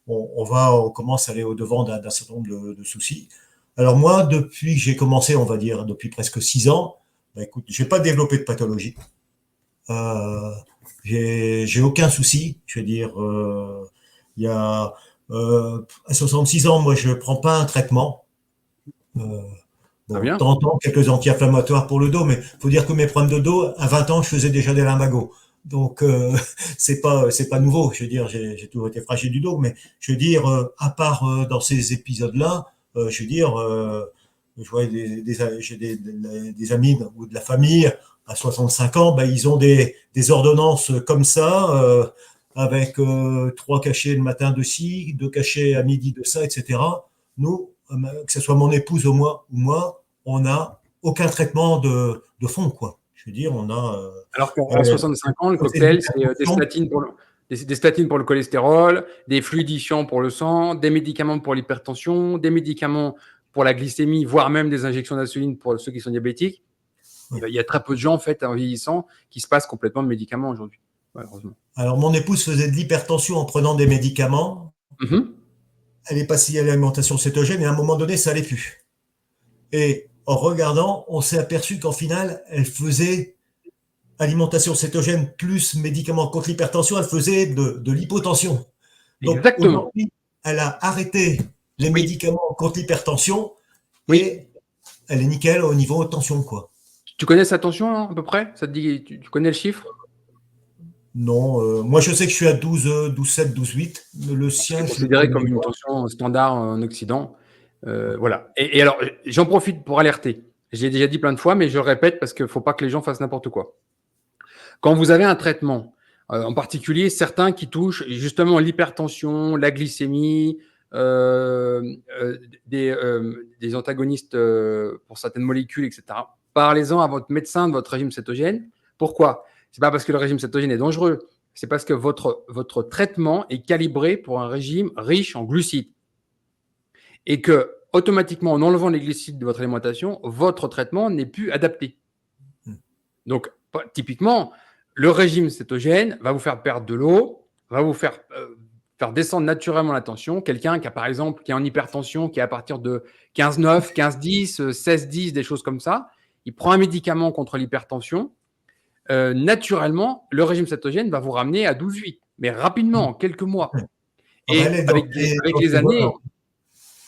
on commence à aller au devant d'un certain nombre de soucis. Alors moi, depuis que j'ai commencé, on va dire depuis presque 6 ans, écoute, j'ai pas développé de pathologie. Euh, j'ai aucun souci. Je veux dire, il y a à 66 ans, moi, je prends pas un traitement. Euh, Très bon, de bien. temps en temps, quelques anti-inflammatoires pour le dos, mais faut dire que mes problèmes de dos, à 20 ans, je faisais déjà des lumbagos. Donc, c'est pas nouveau. Je veux dire, j'ai toujours été fragile du dos, mais je veux dire, à part dans ces épisodes-là, je veux dire, je vois j'ai des amis ou de la famille à 65 ans, ils ont des ordonnances comme ça, avec 3 cachets le matin de ci, 2 cachets à midi de ça, etc. Nous, que ce soit mon épouse ou moi, on n'a aucun traitement de fond, quoi. Je veux dire, on a Alors qu'à 65 ans, le cocktail, c'est des statines pour le cholestérol, des fluidifiants pour le sang, des médicaments pour l'hypertension, des médicaments pour la glycémie, voire même des injections d'insuline pour ceux qui sont diabétiques. Il y a très peu de gens, en fait, en vieillissant, qui se passent complètement de médicaments aujourd'hui, malheureusement. Alors, mon épouse faisait de l'hypertension en prenant des médicaments. Mm-hmm. Elle est passée à l'alimentation cétogène et à un moment donné, ça allait plus. Et en regardant, on s'est aperçu qu'en final, elle faisait alimentation cétogène plus médicaments contre l'hypertension, elle faisait de l'hypotension. Donc Exactement. aujourd'hui, elle a arrêté les Oui. médicaments contre l'hypertension Oui. et elle est nickel au niveau de tension, quoi. Tu connais sa tension, hein, à peu près? Ça te dit, tu connais le chiffre? Non, moi je sais que je suis à 12, 12,7, 12,8. Le C'est sien, je le considéré connais comme une pas. tension standard en Occident. Voilà. Et alors, j'en profite pour alerter. Je l'ai déjà dit plein de fois, mais je le répète parce qu'il ne faut pas que les gens fassent n'importe quoi. Quand vous avez un traitement, en particulier certains qui touchent justement l'hypertension, la glycémie, euh, euh, des antagonistes pour certaines molécules, etc., parlez-en à votre médecin de votre régime cétogène. Pourquoi? Ce n'est pas parce que le régime cétogène est dangereux, c'est parce que votre traitement est calibré pour un régime riche en glucides. Et que, automatiquement, en enlevant les glucides de votre alimentation, votre traitement n'est plus adapté. Donc, typiquement, le régime cétogène va vous faire perdre de l'eau, va vous faire descendre naturellement la tension. Quelqu'un qui a, par exemple, qui est en hypertension, qui est à partir de 15,9, 15,10, 16,10, des choses comme ça, il prend un médicament contre l'hypertension. Naturellement, le régime cétogène va vous ramener à 12,8, mais rapidement, en quelques mois. Elle Et est avec dans les ces années, voies-là.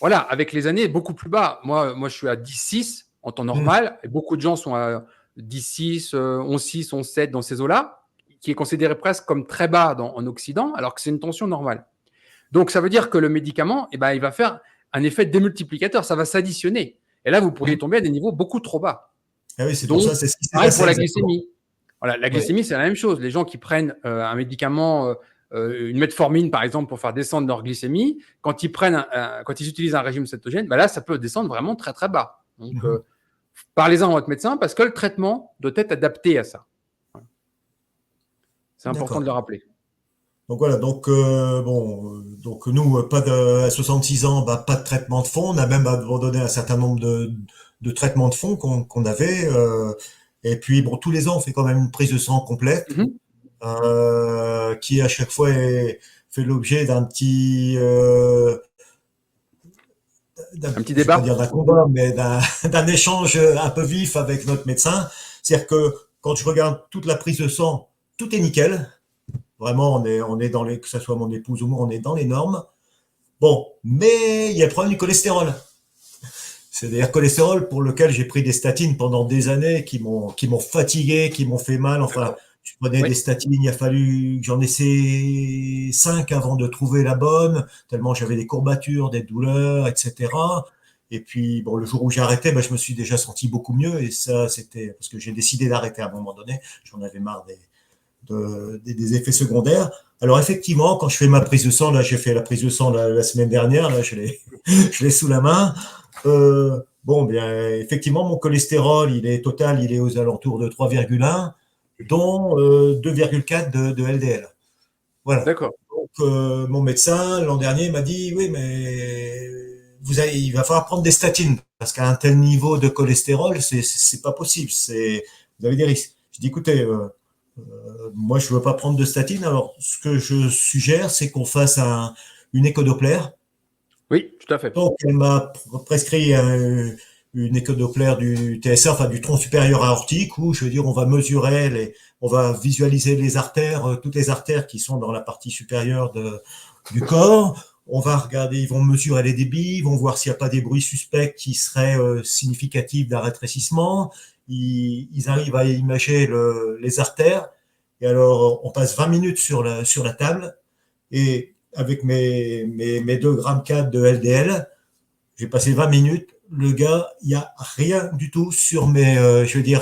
voilà, avec les années, beaucoup plus bas. Moi je suis à 10,6 en temps normal, et beaucoup de gens sont à 10,6, 11,6, 11,7 dans ces eaux-là. qui est considéré presque comme très bas en Occident, alors que c'est une tension normale. Donc, ça veut dire que le médicament, il va faire un effet démultiplicateur, ça va s'additionner. Et là, vous pourriez tomber à des niveaux beaucoup trop bas. Ah oui, c'est pour Donc, ça, c'est ce qui s'est pareil passé pour la exactement. glycémie. Voilà, la glycémie, c'est la même chose. Les gens qui prennent un médicament, une metformine, par exemple, pour faire descendre leur glycémie, quand ils utilisent un régime cétogène, là, ça peut descendre vraiment très, très bas. Donc, parlez-en à votre médecin parce que le traitement doit être adapté à ça. C'est important de le rappeler. Donc voilà, donc donc nous, à 66 ans, pas de traitement de fond. On a même abandonné un certain nombre de traitements de fond qu'on avait. Et puis tous les ans, on fait quand même une prise de sang complète, qui à chaque fois fait l'objet d'un petit un petit je vais débat. pas dire d'un combat, mais d'un échange un peu vif avec notre médecin. C'est-à-dire que quand je regarde toute la prise de sang, tout est nickel. Vraiment, on est dans que ce soit mon épouse ou moi, on est dans les normes. Bon, mais il y a le problème du cholestérol. C'est-à-dire cholestérol pour lequel j'ai pris des statines pendant des années qui m'ont fatigué, qui m'ont fait mal. Enfin, je prenais des statines, il a fallu que j'en essaie 5 avant de trouver la bonne, tellement j'avais des courbatures, des douleurs, etc. Et puis, le jour où j'ai arrêté, je me suis déjà senti beaucoup mieux. Et ça, c'était parce que j'ai décidé d'arrêter à un moment donné. J'en avais marre des effets secondaires. Alors effectivement, quand je fais ma prise de sang, là j'ai fait la prise de sang la semaine dernière, là je l'ai sous la main. Bien effectivement mon cholestérol il est aux alentours de 3,1, dont 2,4 de LDL. Voilà. D'accord. Donc mon médecin l'an dernier m'a dit oui mais il va falloir prendre des statines parce qu'à un tel niveau de cholestérol c'est pas possible, vous avez des risques. Je dis écoutez moi, je ne veux pas prendre de statine. Alors, ce que je suggère, c'est qu'on fasse une échodoppler. Oui, tout à fait. Donc, elle m'a prescrit une échodoppler du TSA, enfin du tronc supérieur aortique, où je veux dire, on va mesurer, on va visualiser les artères, toutes les artères qui sont dans la partie supérieure du corps. On va regarder, ils vont mesurer les débits, ils vont voir s'il n'y a pas des bruits suspects qui seraient significatifs d'un rétrécissement. Ils arrivent à imager les artères. Et alors, on passe 20 minutes sur la table. Et avec mes 2,4 grammes de LDL, j'ai passé 20 minutes. Le gars, il n'y a rien du tout sur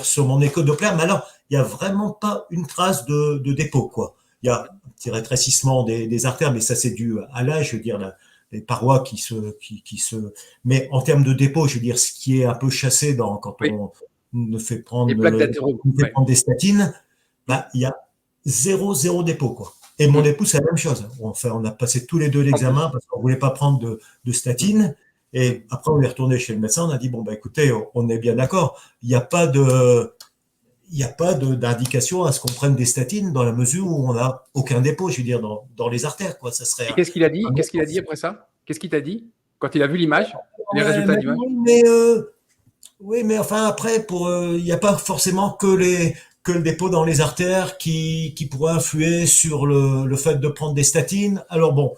sur mon échodoppler. Mais alors, il n'y a vraiment pas une trace de dépôt, quoi. Il y a un petit rétrécissement des artères, mais ça, c'est dû à l'âge, je veux dire, les parois qui se. Mais en termes de dépôt, je veux dire, ce qui est un peu chassé quand on nous fait prendre des statines, il y a zéro dépôt, quoi. Et mon épouse, c'est la même chose. On a passé tous les deux l'examen parce qu'on voulait pas prendre de statine. Et après, on est retourné chez le médecin. On a dit écoutez, on est bien d'accord. Il n'y a pas d'indication à ce qu'on prenne des statines dans la mesure où on n'a aucun dépôt, je veux dire, dans les artères, quoi. Ça serait. Et qu'est-ce qu'il a dit? Qu'est-ce qu'il a dit après ça? Qu'est-ce qu'il t'a dit quand il a vu l'image, les résultats d'image? Oui, mais enfin après, il n'y a pas forcément que le dépôt dans les artères qui pourrait influer sur le fait de prendre des statines. Alors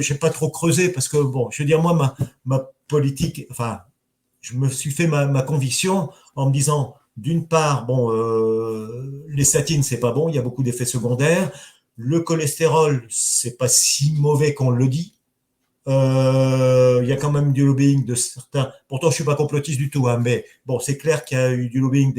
j'ai pas trop creusé parce que je veux dire moi ma politique, enfin, je me suis fait ma conviction en me disant d'une part les statines c'est pas bon, il y a beaucoup d'effets secondaires. Le cholestérol c'est pas si mauvais qu'on le dit. Il y a quand même du lobbying de certains. Pourtant, je suis pas complotiste du tout, hein, mais c'est clair qu'il y a eu du lobbying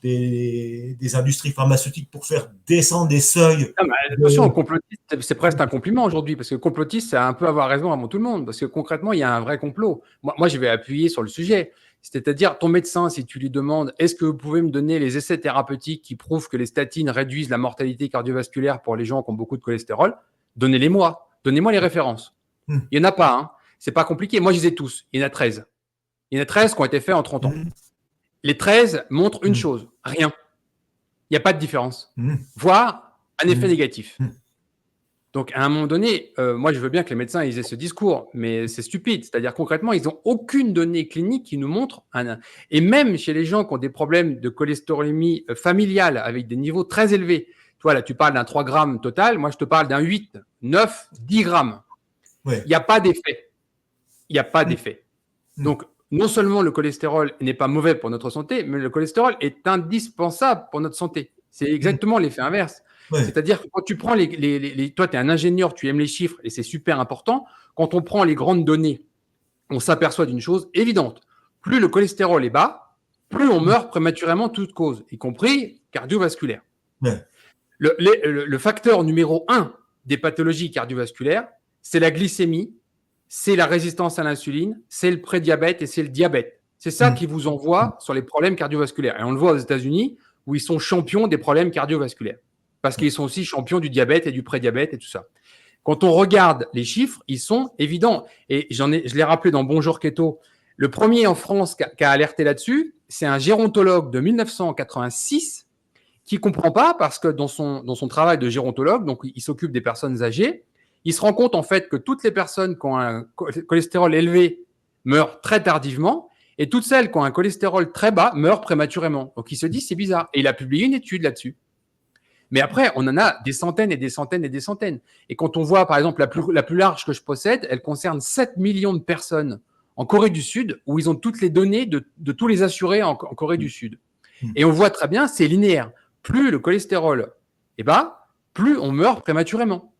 des industries pharmaceutiques pour faire descendre des seuils. Attention, complotiste, c'est presque un compliment aujourd'hui, parce que complotiste, c'est un peu avoir raison avant tout le monde, parce que concrètement, il y a un vrai complot. Moi, je vais appuyer sur le sujet. C'est-à-dire, ton médecin, si tu lui demandes, est-ce que vous pouvez me donner les essais thérapeutiques qui prouvent que les statines réduisent la mortalité cardiovasculaire pour les gens qui ont beaucoup de cholestérol, donnez-les-moi. Donnez-moi les références. Il n'y en a pas, hein. C'est pas compliqué. Moi, je les ai tous. Il y en a 13. Il y en a 13 qui ont été faits en 30 ans. Les 13 montrent une chose, rien. Il n'y a pas de différence. Voire un effet négatif. Donc, à un moment donné, moi, je veux bien que les médecins ils aient ce discours, mais c'est stupide. C'est-à-dire, concrètement, ils n'ont aucune donnée clinique qui nous montre Et même chez les gens qui ont des problèmes de cholestérolémie familiale avec des niveaux très élevés, toi, là, tu parles d'un 3 grammes total, moi, je te parle d'un 8, 9, 10 grammes. Il n'y a pas d'effet. Il n'y a pas d'effet. Donc, non seulement le cholestérol n'est pas mauvais pour notre santé, mais le cholestérol est indispensable pour notre santé. C'est exactement l'effet inverse. Ouais. C'est-à-dire que quand tu prends toi, tu es un ingénieur, tu aimes les chiffres et c'est super important. Quand on prend les grandes données, on s'aperçoit d'une chose évidente. Plus le cholestérol est bas, plus on meurt prématurément toute cause, y compris cardiovasculaire. Ouais. Le facteur numéro 1 des pathologies cardiovasculaires, c'est la glycémie, c'est la résistance à l'insuline, c'est le prédiabète et c'est le diabète. C'est ça qui vous envoie sur les problèmes cardiovasculaires. Et on le voit aux États-Unis, où ils sont champions des problèmes cardiovasculaires. Parce qu'ils sont aussi champions du diabète et du prédiabète et tout ça. Quand on regarde les chiffres, ils sont évidents. Et je l'ai rappelé dans Bonjour Keto, le premier en France qui a alerté là-dessus, c'est un gérontologue de 1986 qui ne comprend pas parce que dans son travail de gérontologue, donc il s'occupe des personnes âgées, il se rend compte en fait que toutes les personnes qui ont un cholestérol élevé meurent très tardivement et toutes celles qui ont un cholestérol très bas meurent prématurément. Donc il se dit c'est bizarre. Et il a publié une étude là-dessus. Mais après, on en a des centaines et des centaines et des centaines. Et quand on voit, par exemple, la plus large que je possède, elle concerne 7 millions de personnes en Corée du Sud, où ils ont toutes les données de tous les assurés en Corée du Sud. Et on voit très bien, c'est linéaire. Plus le cholestérol est bas, plus on meurt prématurément.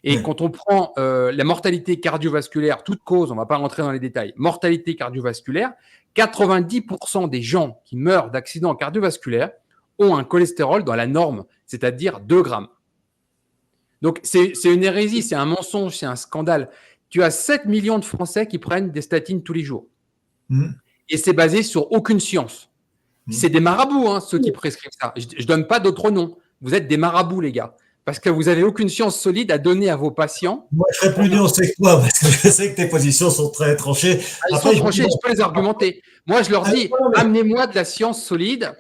Et quand on prend la mortalité cardiovasculaire, toute cause, on ne va pas rentrer dans les détails, mortalité cardiovasculaire, 90% des gens qui meurent d'accidents cardiovasculaires ont un cholestérol dans la norme, c'est-à-dire 2 grammes. Donc, c'est une hérésie, c'est un mensonge, c'est un scandale. Tu as 7 millions de Français qui prennent des statines tous les jours. Et c'est basé sur aucune science. C'est des marabouts, hein, ceux qui prescrivent ça. Je ne donne pas d'autres noms. Vous êtes des marabouts, les gars. Parce que vous n'avez aucune science solide à donner à vos patients. Moi, je serais plus nuancé que toi, parce que je sais que tes positions sont très tranchées. Ils sont tranchés, je peux les argumenter. Moi, je leur dis, amenez-moi de la science solide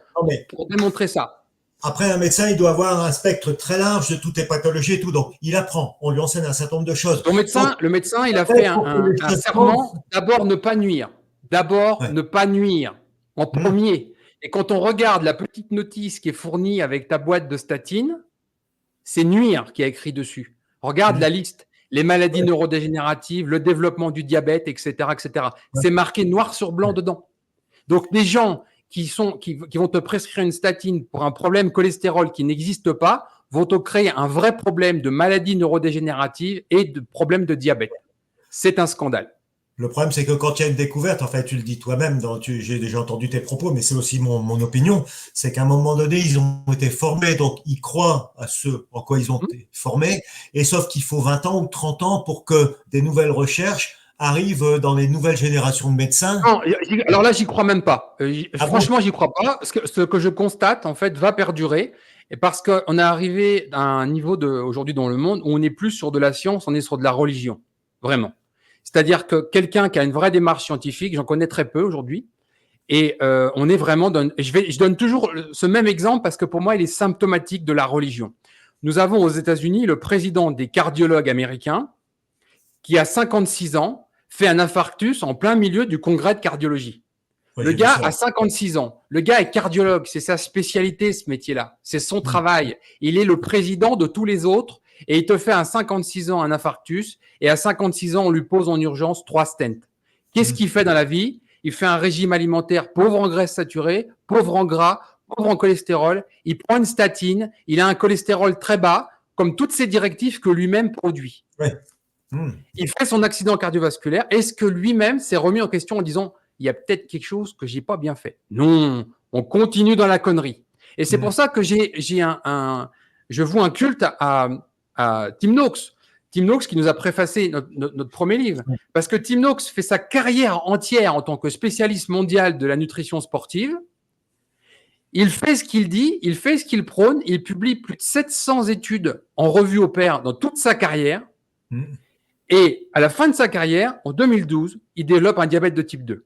pour démontrer ça. Après, un médecin, il doit avoir un spectre très large de toutes les pathologies et tout. Donc, il apprend. On lui enseigne un certain nombre de choses. Le médecin, il a fait un serment. D'abord, ne pas nuire. Ne pas nuire. En premier. Et quand on regarde la petite notice qui est fournie avec ta boîte de statine, c'est nuire qui a écrit dessus. Regarde la liste. Les maladies neurodégénératives, le développement du diabète, etc., etc. C'est marqué noir sur blanc dedans. Donc, des gens qui vont te prescrire une statine pour un problème cholestérol qui n'existe pas vont te créer un vrai problème de maladie neurodégénérative et de problème de diabète. C'est un scandale. Le problème, c'est que quand il y a une découverte, en fait, tu le dis toi-même, j'ai déjà entendu tes propos, mais c'est aussi mon opinion, c'est qu'à un moment donné, ils ont été formés, donc ils croient à ce en quoi ils ont été formés, et sauf qu'il faut 20 ans ou 30 ans pour que des nouvelles recherches arrivent dans les nouvelles générations de médecins. Non, alors là, j'y crois même pas. Franchement, j'y crois pas, parce que ce que je constate, en fait, va perdurer, et parce qu'on est arrivé à un niveau aujourd'hui dans le monde où on n'est plus sur de la science, on est sur de la religion. Vraiment. C'est-à-dire que quelqu'un qui a une vraie démarche scientifique, j'en connais très peu aujourd'hui, et on est vraiment je donne toujours ce même exemple parce que pour moi, il est symptomatique de la religion. Nous avons aux États-Unis le président des cardiologues américains qui, à 56 ans, fait un infarctus en plein milieu du congrès de cardiologie. Le gars a 56 ans. Le gars est cardiologue. C'est sa spécialité, ce métier-là. C'est son travail. Il est le président de tous les autres et il te fait à 56 ans un infarctus et à 56 ans, on lui pose en urgence 3 stents. Qu'est-ce qu'il fait dans la vie? Il fait un régime alimentaire pauvre en graisses saturées, pauvre en gras, pauvre en cholestérol. Il prend une statine. Il a un cholestérol très bas, comme toutes ces directives que lui-même produit. Il fait son accident cardiovasculaire. Est-ce que lui-même s'est remis en question en disant il y a peut-être quelque chose que j'ai pas bien fait? Non, on continue dans la connerie. Et c'est pour ça que je voue un culte à Tim Noakes. Tim Noakes qui nous a préfacé notre premier livre. Parce que Tim Noakes fait sa carrière entière en tant que spécialiste mondial de la nutrition sportive. Il fait ce qu'il dit, il fait ce qu'il prône. Il publie plus de 700 études en revue au pair dans toute sa carrière. Et à la fin de sa carrière, en 2012, il développe un diabète de type 2.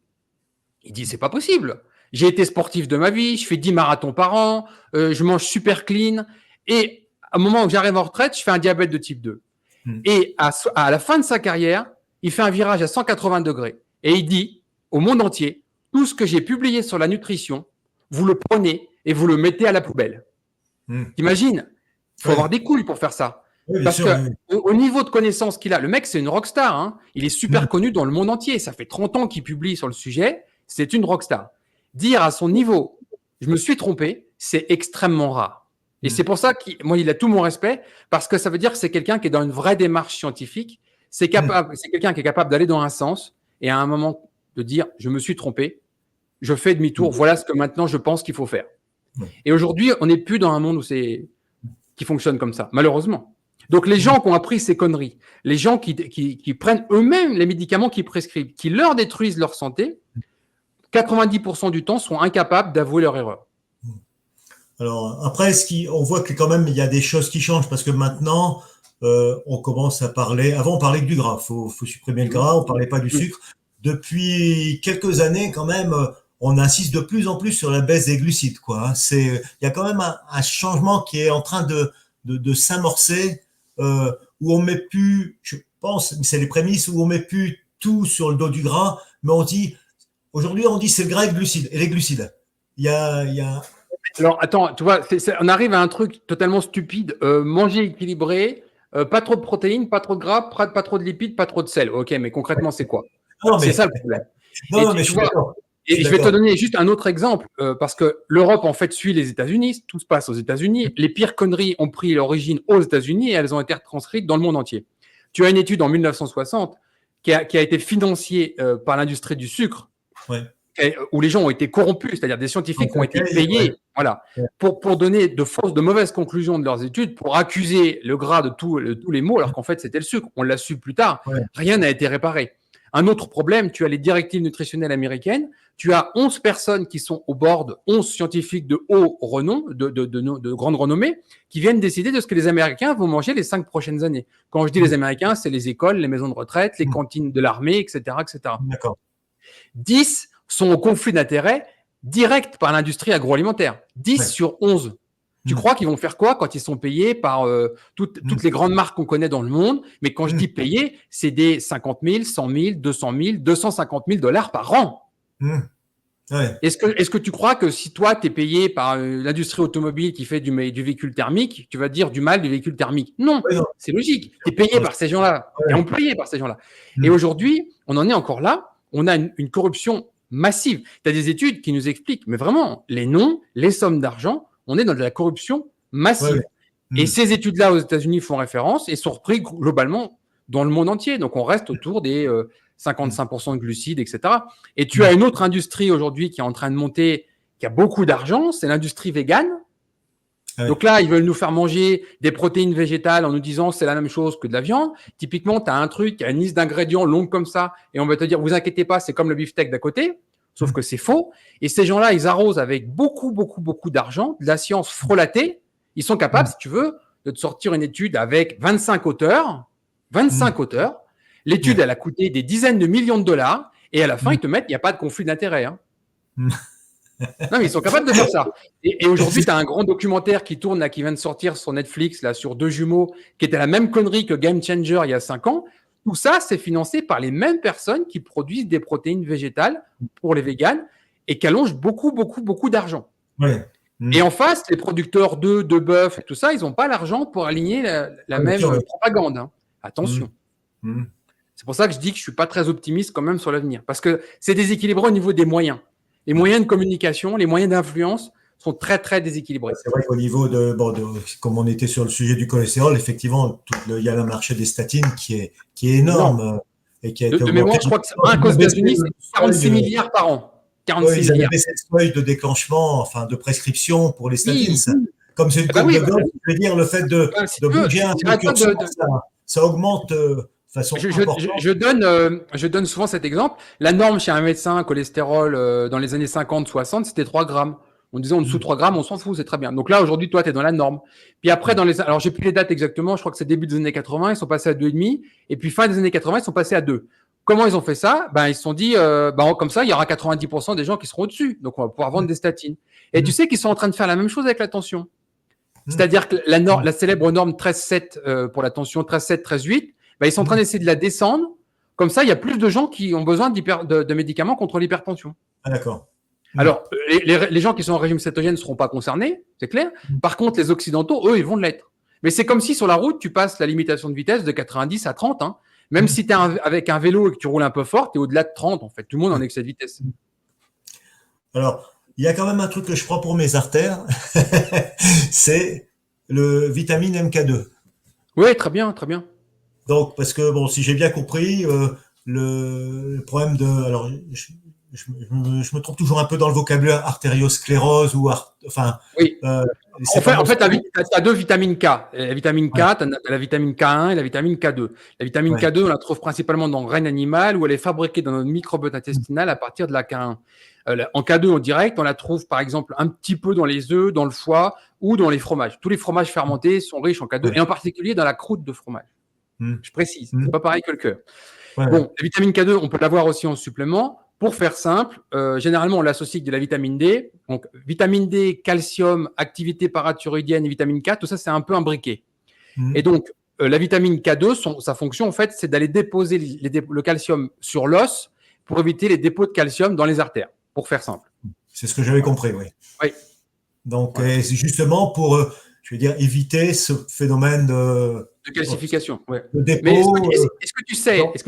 Il dit, c'est pas possible. J'ai été sportif de ma vie, je fais 10 marathons par an, je mange super clean. Et à un moment où j'arrive en retraite, je fais un diabète de type 2. Et à la fin de sa carrière, il fait un virage à 180 degrés. Et il dit au monde entier, tout ce que j'ai publié sur la nutrition, vous le prenez et vous le mettez à la poubelle. T'imagines? Il faut avoir des couilles pour faire ça. Parce qu'au niveau de connaissance qu'il a, le mec, c'est une rockstar. Hein. Il est super connu dans le monde entier. Ça fait 30 ans qu'il publie sur le sujet. C'est une rockstar. Dire à son niveau, je me suis trompé, c'est extrêmement rare. Et c'est pour ça qu'il il a tout mon respect, parce que ça veut dire que c'est quelqu'un qui est dans une vraie démarche scientifique. C'est quelqu'un qui est capable d'aller dans un sens et à un moment de dire je me suis trompé, je fais demi-tour, voilà ce que maintenant je pense qu'il faut faire. Et aujourd'hui, on n'est plus dans un monde qui fonctionne comme ça, malheureusement. Donc les gens qui ont appris ces conneries, les gens qui prennent eux-mêmes les médicaments qu'ils prescrivent, qui leur détruisent leur santé, 90% du temps sont incapables d'avouer leur erreur. Alors après, on voit que quand même il y a des choses qui changent parce que maintenant on commence à parler. Avant, on parlait que du gras. Faut supprimer le gras. On parlait pas du sucre. Depuis quelques années, quand même, on insiste de plus en plus sur la baisse des glucides, quoi. Il y a quand même un changement qui est en train de s'amorcer où on met plus, je pense, c'est les prémices où on met plus tout sur le dos du gras, mais aujourd'hui, on dit c'est le gras et les glucides. Il y a Alors, attends, tu vois, on arrive à un truc totalement stupide. Manger équilibré, pas trop de protéines, pas trop de gras, pas trop de lipides, pas trop de sel. Ok, mais concrètement, c'est quoi? C'est ça le problème. Non, mais je suis d'accord. Et je vais te donner juste un autre exemple, parce que l'Europe, en fait, suit les États-Unis. Tout se passe aux États-Unis. Les pires conneries ont pris l'origine aux États-Unis et elles ont été retranscrites dans le monde entier. Tu as une étude en 1960 qui a été financiée par l'industrie du sucre. Ouais. Où les gens ont été corrompus, c'est-à-dire des scientifiques ont été payés pour donner de mauvaises conclusions de leurs études, pour accuser le gras de tous les maux, alors qu'en fait, c'était le sucre. On l'a su plus tard. Ouais. Rien n'a été réparé. Un autre problème, tu as les directives nutritionnelles américaines, tu as 11 personnes qui sont au board, 11 scientifiques de haut renom, de grande renommée, qui viennent décider de ce que les Américains vont manger les 5 prochaines années. Quand je dis les Américains, c'est les écoles, les maisons de retraite, les cantines de l'armée, etc., etc. D'accord. 10 sont au conflit d'intérêts direct par l'industrie agroalimentaire. 10 sur 11. Tu crois qu'ils vont faire quoi quand ils sont payés par toutes les grandes marques qu'on connaît dans le monde? Mais quand je dis payés, c'est des 50 000, 100 000, 200 000, 250 000 dollars par an. Ouais. Est-ce que tu crois que si toi, tu es payé par l'industrie automobile qui fait du véhicule thermique, tu vas dire du mal du véhicule thermique? Non, c'est logique. Tu es payé par ces gens-là. Tu es employé par ces gens-là. Et aujourd'hui, on en est encore là. On a une corruption massive. Tu as des études qui nous expliquent, mais vraiment, les noms, les sommes d'argent, on est dans de la corruption massive. Et ces études-là aux États-Unis font référence et sont reprises globalement dans le monde entier. Donc, on reste autour des 55% de glucides, etc. Et tu as une autre industrie aujourd'hui qui est en train de monter, qui a beaucoup d'argent, c'est l'industrie végane. Donc là, ils veulent nous faire manger des protéines végétales en nous disant c'est la même chose que de la viande. Typiquement, tu as un truc qui a une liste d'ingrédients longue comme ça et on va te dire, vous inquiétez pas, c'est comme le beefsteak d'à côté. Sauf que c'est faux. Et ces gens-là, ils arrosent avec beaucoup, beaucoup, beaucoup d'argent, de la science frelatée. Ils sont capables, si tu veux, de te sortir une étude avec 25 auteurs. 25 auteurs. L'étude, elle a coûté des dizaines de millions de dollars. Et à la fin, ils te mettent, il n'y a pas de conflit d'intérêt. Hein. Non, mais ils sont capables de faire ça. Et aujourd'hui, tu as un grand documentaire qui tourne, là, qui vient de sortir sur Netflix, là, sur 2 jumeaux, qui était la même connerie que Game Changer il y a 5 ans. Tout ça, c'est financé par les mêmes personnes qui produisent des protéines végétales pour les véganes et qui allongent beaucoup, beaucoup, beaucoup d'argent. Ouais. Et en face, les producteurs d'œufs, de bœuf et tout ça, ils n'ont pas l'argent pour aligner la même propagande. Hein. Attention. C'est pour ça que je dis que je ne suis pas très optimiste quand même sur l'avenir. Parce que c'est déséquilibré au niveau des moyens. Les moyens de communication, les moyens d'influence sont très, très déséquilibrés. C'est vrai qu'au niveau comme on était sur le sujet du cholestérol, effectivement, il y a le marché des statines qui est énorme. Et qui a été de mémoire, je crois que qu'aux États-Unis, c'est 46 milliards par an. 46 ils avaient baissé le seuil de déclenchement, enfin de prescription pour les statines. Comme c'est une courbe de Gauss, je veux dire, le fait de bouger un peu, ça augmente façon je donne souvent cet exemple. La norme chez un médecin, cholestérol, dans les années 50-60, c'était 3 grammes. On disait en dessous de 3 grammes, on s'en fout, c'est très bien. Donc là, aujourd'hui, toi, tu es dans la norme. Puis après, alors j'ai plus les dates exactement, je crois que c'est début des années 80, ils sont passés à 2,5. Et puis fin des années 80, ils sont passés à 2. Comment ils ont fait ça? Ils se sont dit, comme ça, il y aura 90% des gens qui seront au-dessus. Donc on va pouvoir vendre des statines. Et tu sais qu'ils sont en train de faire la même chose avec la tension. C'est-à-dire que la célèbre norme 13,7 pour la tension, 13,7, 13,8, ils sont en train d'essayer de la descendre. Comme ça, il y a plus de gens qui ont besoin de médicaments contre l'hypertension. Ah, d'accord. Alors, les gens qui sont en régime cétogène ne seront pas concernés, c'est clair. Par contre, les Occidentaux, eux, ils vont l'être. Mais c'est comme si sur la route, tu passes la limitation de vitesse de 90 à 30. Hein. Même si tu es avec un vélo et que tu roules un peu fort, tu es au-delà de 30, en fait. Tout le monde en excès de vitesse. Alors, il y a quand même un truc que je prends pour mes artères, c'est le vitamine MK2. Oui, très bien, très bien. Donc, parce que, bon, si j'ai bien compris, le problème de. Alors, je me trompe toujours un peu dans le vocabulaire artériosclérose ou. Enfin, Oui. euh, En ces fait, fameuses. tu as deux vitamines K. La vitamine K, Ouais, tu as la vitamine K1 et la vitamine K2. La vitamine ouais. K2, on la trouve principalement dans le règne animal où elle est fabriquée dans notre microbiote intestinal à partir de la K1. En K2 en direct, on la trouve par exemple un petit peu dans les œufs, dans le foie ou dans les fromages. Tous les fromages fermentés sont riches en K2 Ouais. et en particulier dans la croûte de fromage. Mm, Je précise, mm, c'est pas pareil que le cœur. ouais, ouais. Bon, la vitamine K2, on peut l'avoir aussi en supplément. Pour faire simple, généralement, on l'associe avec de la vitamine D. Donc, vitamine D, calcium, activité parathyroïdienne et vitamine K, tout ça, c'est un peu imbriqué. Et Mm, donc, la vitamine K2, sa fonction, en fait, c'est d'aller déposer le calcium sur l'os pour éviter les dépôts de calcium dans les artères, pour faire simple. c'est ce que j'avais Voilà. compris, oui. Oui, Donc, voilà. c'est justement pour, je veux dire, éviter ce phénomène De calcification, ouais. de Mais dépôt dans, est-ce que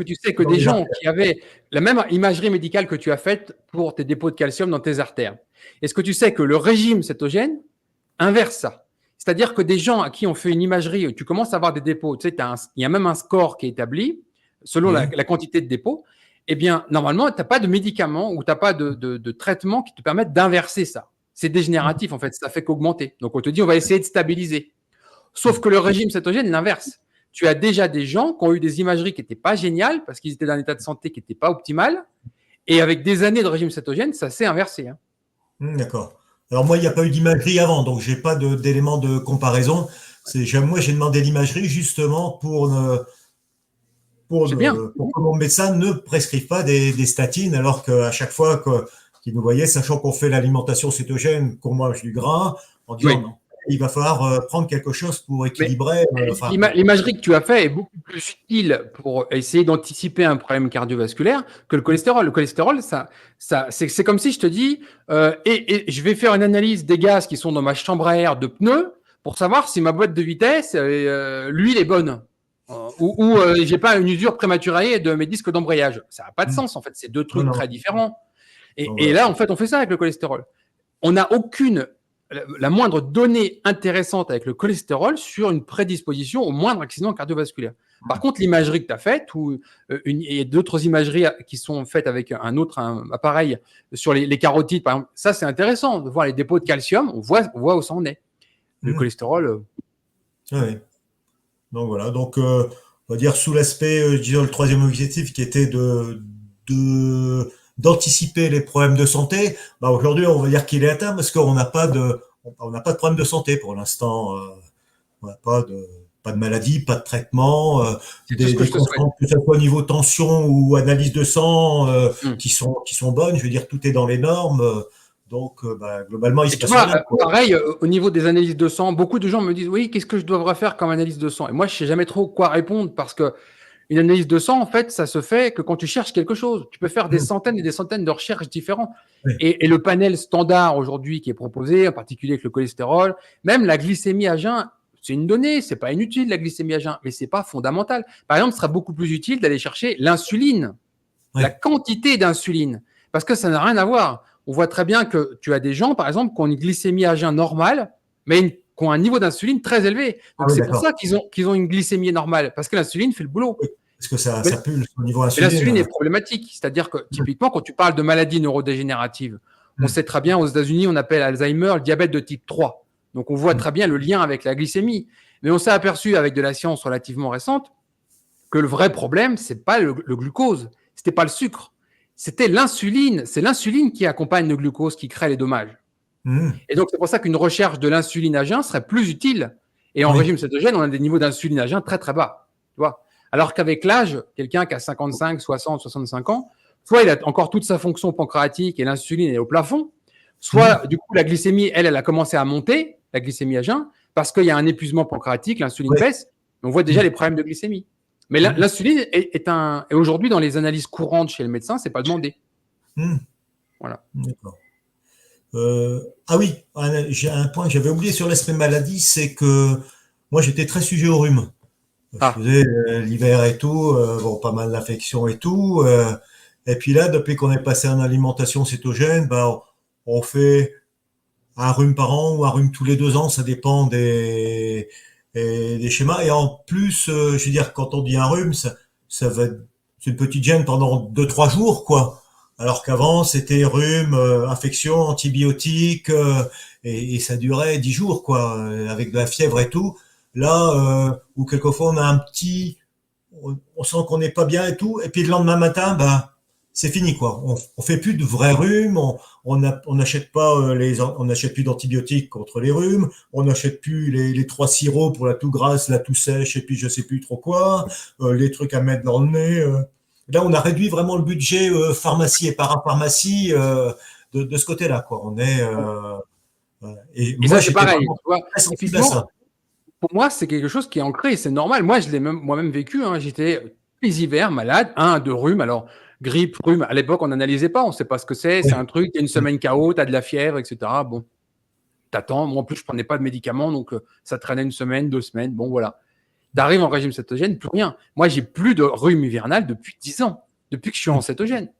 tu sais que dans des les gens artères. qui avaient la même imagerie médicale que tu as faite pour tes dépôts de calcium dans tes artères, est-ce que tu sais que le régime cétogène inverse ça? C'est-à-dire que des gens à qui on fait une imagerie, tu commences à avoir des dépôts, tu sais, il y a même un score qui est établi selon Oui. la quantité de dépôts, eh bien, normalement, tu n'as pas de médicament ou tu n'as pas de traitement qui te permette d'inverser ça. C'est dégénératif, en fait, ça fait qu'augmenter. Donc, on te dit, on va essayer de stabiliser. Sauf que le régime cétogène l'inverse. Tu as déjà des gens qui ont eu des imageries qui n'étaient pas géniales parce qu'ils étaient dans un état de santé qui n'était pas optimal. Et avec des années de régime cétogène, ça s'est inversé. Hein. D'accord. Alors moi, il n'y a pas eu d'imagerie avant, donc j'ai pas d'éléments de comparaison. Moi, j'ai demandé l'imagerie justement C'est bien. pour que mon médecin ne prescrive pas des statines, alors qu'à chaque fois qu'il nous voyait, sachant qu'on fait l'alimentation cétogène, qu'on mange du gras, en disant Oui. non, il va falloir prendre quelque chose pour Mais équilibrer. Enfin, l'imagerie que tu as fait est beaucoup plus utile pour essayer d'anticiper un problème cardiovasculaire que le cholestérol. Le cholestérol, c'est comme si je te dis, et je vais faire une analyse des gaz qui sont dans ma chambre à air de pneus pour savoir si ma boîte de vitesse, l'huile est bonne. Ou j'ai pas une usure prématurée de mes disques d'embrayage. Ça n'a pas de sens, en fait. C'est deux non, trucs non. très différents. Donc, Et voilà. là, en fait, on fait ça avec le cholestérol. On n'a aucune la moindre donnée intéressante avec le cholestérol sur une prédisposition au moindre accident cardiovasculaire. Par contre, l'imagerie que tu as faite, ou il y a d'autres imageries qui sont faites avec un autre appareil sur les carotides, par exemple, ça c'est intéressant de voir les dépôts de calcium, on voit où ça en est. Le cholestérol. Ouais. Donc voilà, donc on va dire sous l'aspect, disons le troisième objectif qui était d'anticiper les problèmes de santé, bah aujourd'hui on va dire qu'il est atteint parce qu'on n'a pas on n'a pas de problème de santé pour l'instant, on n'a pas de maladie, pas de traitement, C'est tout ce que des je te souhaite. contrôles que ce soit au niveau tension ou analyse de sang Hum. qui sont bonnes, je veux dire tout est dans les normes, donc bah, globalement il Et se tu passe rien vois, quoi. pareil, au niveau des analyses de sang, beaucoup de gens me disent oui, qu'est-ce que je devrais faire comme analyse de sang? Et moi, je ne sais jamais trop quoi répondre parce que une analyse de sang, en fait, ça se fait que quand tu cherches quelque chose. Tu peux faire des Mmh, centaines et des centaines de recherches différentes. oui, Et le panel standard aujourd'hui qui est proposé, en particulier avec le cholestérol, même la glycémie à jeun, c'est une donnée, c'est pas inutile la glycémie à jeun, mais c'est pas fondamental. Par exemple, ce sera beaucoup plus utile d'aller chercher l'insuline, oui, la quantité d'insuline, parce que ça n'a rien à voir. On voit très bien que tu as des gens, par exemple, qui ont une glycémie à jeun normale, mais qui ont un niveau d'insuline très élevé. ah Donc oui c'est pour d'accord. ça qu'ils ont une glycémie normale, parce que l'insuline fait le boulot. Oui, parce que Mais ça pulse au niveau mais l'insuline insuline. est problématique. C'est-à-dire que, typiquement, quand tu parles de maladies neurodégénératives, on Mm. sait très bien, aux États-Unis, on appelle Alzheimer le diabète de type 3. Donc, on voit Mm. très bien le lien avec la glycémie. Mais on s'est aperçu, avec de la science relativement récente, que le vrai problème, ce n'est pas le glucose, ce n'était pas le sucre, c'était l'insuline. C'est l'insuline qui accompagne le glucose qui crée les dommages. Mm. Et donc, c'est pour ça qu'une recherche de l'insuline à jeun serait plus utile. Et en Oui, régime cétogène, on a des niveaux d'insuline à jeun très, très bas. Tu vois. Alors qu'avec l'âge, quelqu'un qui a 55, 60, 65 ans, soit il a encore toute sa fonction pancréatique et l'insuline est au plafond, mm. soit du coup la glycémie, elle a commencé à monter, la glycémie à jeun, parce qu'il y a un épuisement pancréatique, l'insuline Oui. baisse, on voit déjà Mm. les problèmes de glycémie. Mais Mm. l'insuline et aujourd'hui dans les analyses courantes chez le médecin, c'est pas demandé. Mm. Voilà. D'accord. Ah oui, j'ai un point que j'avais oublié sur l'aspect maladie, c'est que moi j'étais très sujet au rhume. Je Ah, faisais l'hiver et tout, bon, pas mal d'infections et tout. Et puis là, depuis qu'on est passé en alimentation cétogène, bah, on fait un rhume par an ou un rhume tous les 2 ans, ça dépend des schémas. Et en plus, je veux dire, quand on dit un rhume, ça va être c'est une petite gêne pendant 2, 3 jours, quoi. Alors qu'avant, c'était rhume, infection, antibiotiques, et ça durait 10 jours, quoi, avec de la fièvre et tout. Là, où quelquefois on a on sent qu'on n'est pas bien et tout, et puis le lendemain matin, bah, c'est fini, quoi. On fait plus de vrais rhumes, on n'achète pas on n'achète plus d'antibiotiques contre les rhumes, on n'achète plus les 3 sirops pour la toux grasse, la toux sèche, et puis je sais plus trop quoi, les trucs à mettre dans le nez. Là, on a réduit vraiment le budget pharmacie et parapharmacie de ce côté-là, quoi. Et Et moi, ça, c'est j'étais pareil. vraiment Tu vois, très sensible à typiquement, ça. pour moi, c'est quelque chose qui est ancré, c'est normal. Moi, je l'ai même moi-même vécu, hein. J'étais tous les hivers malade, 1 à 2 rhumes. Alors, grippe, rhume, à l'époque, on n'analysait pas, on ne sait pas ce que c'est Oui. un truc, tu as une semaine KO, tu as de la fièvre, et cetera. Bon, t'attends. Moi, en plus, je prenais pas de médicaments, donc ça traînait 1 semaine, 2 semaines. Bon, voilà. Tu arrives en régime cétogène, plus rien. Moi, j'ai plus de rhume hivernal depuis 10 ans, depuis que je suis en cétogène.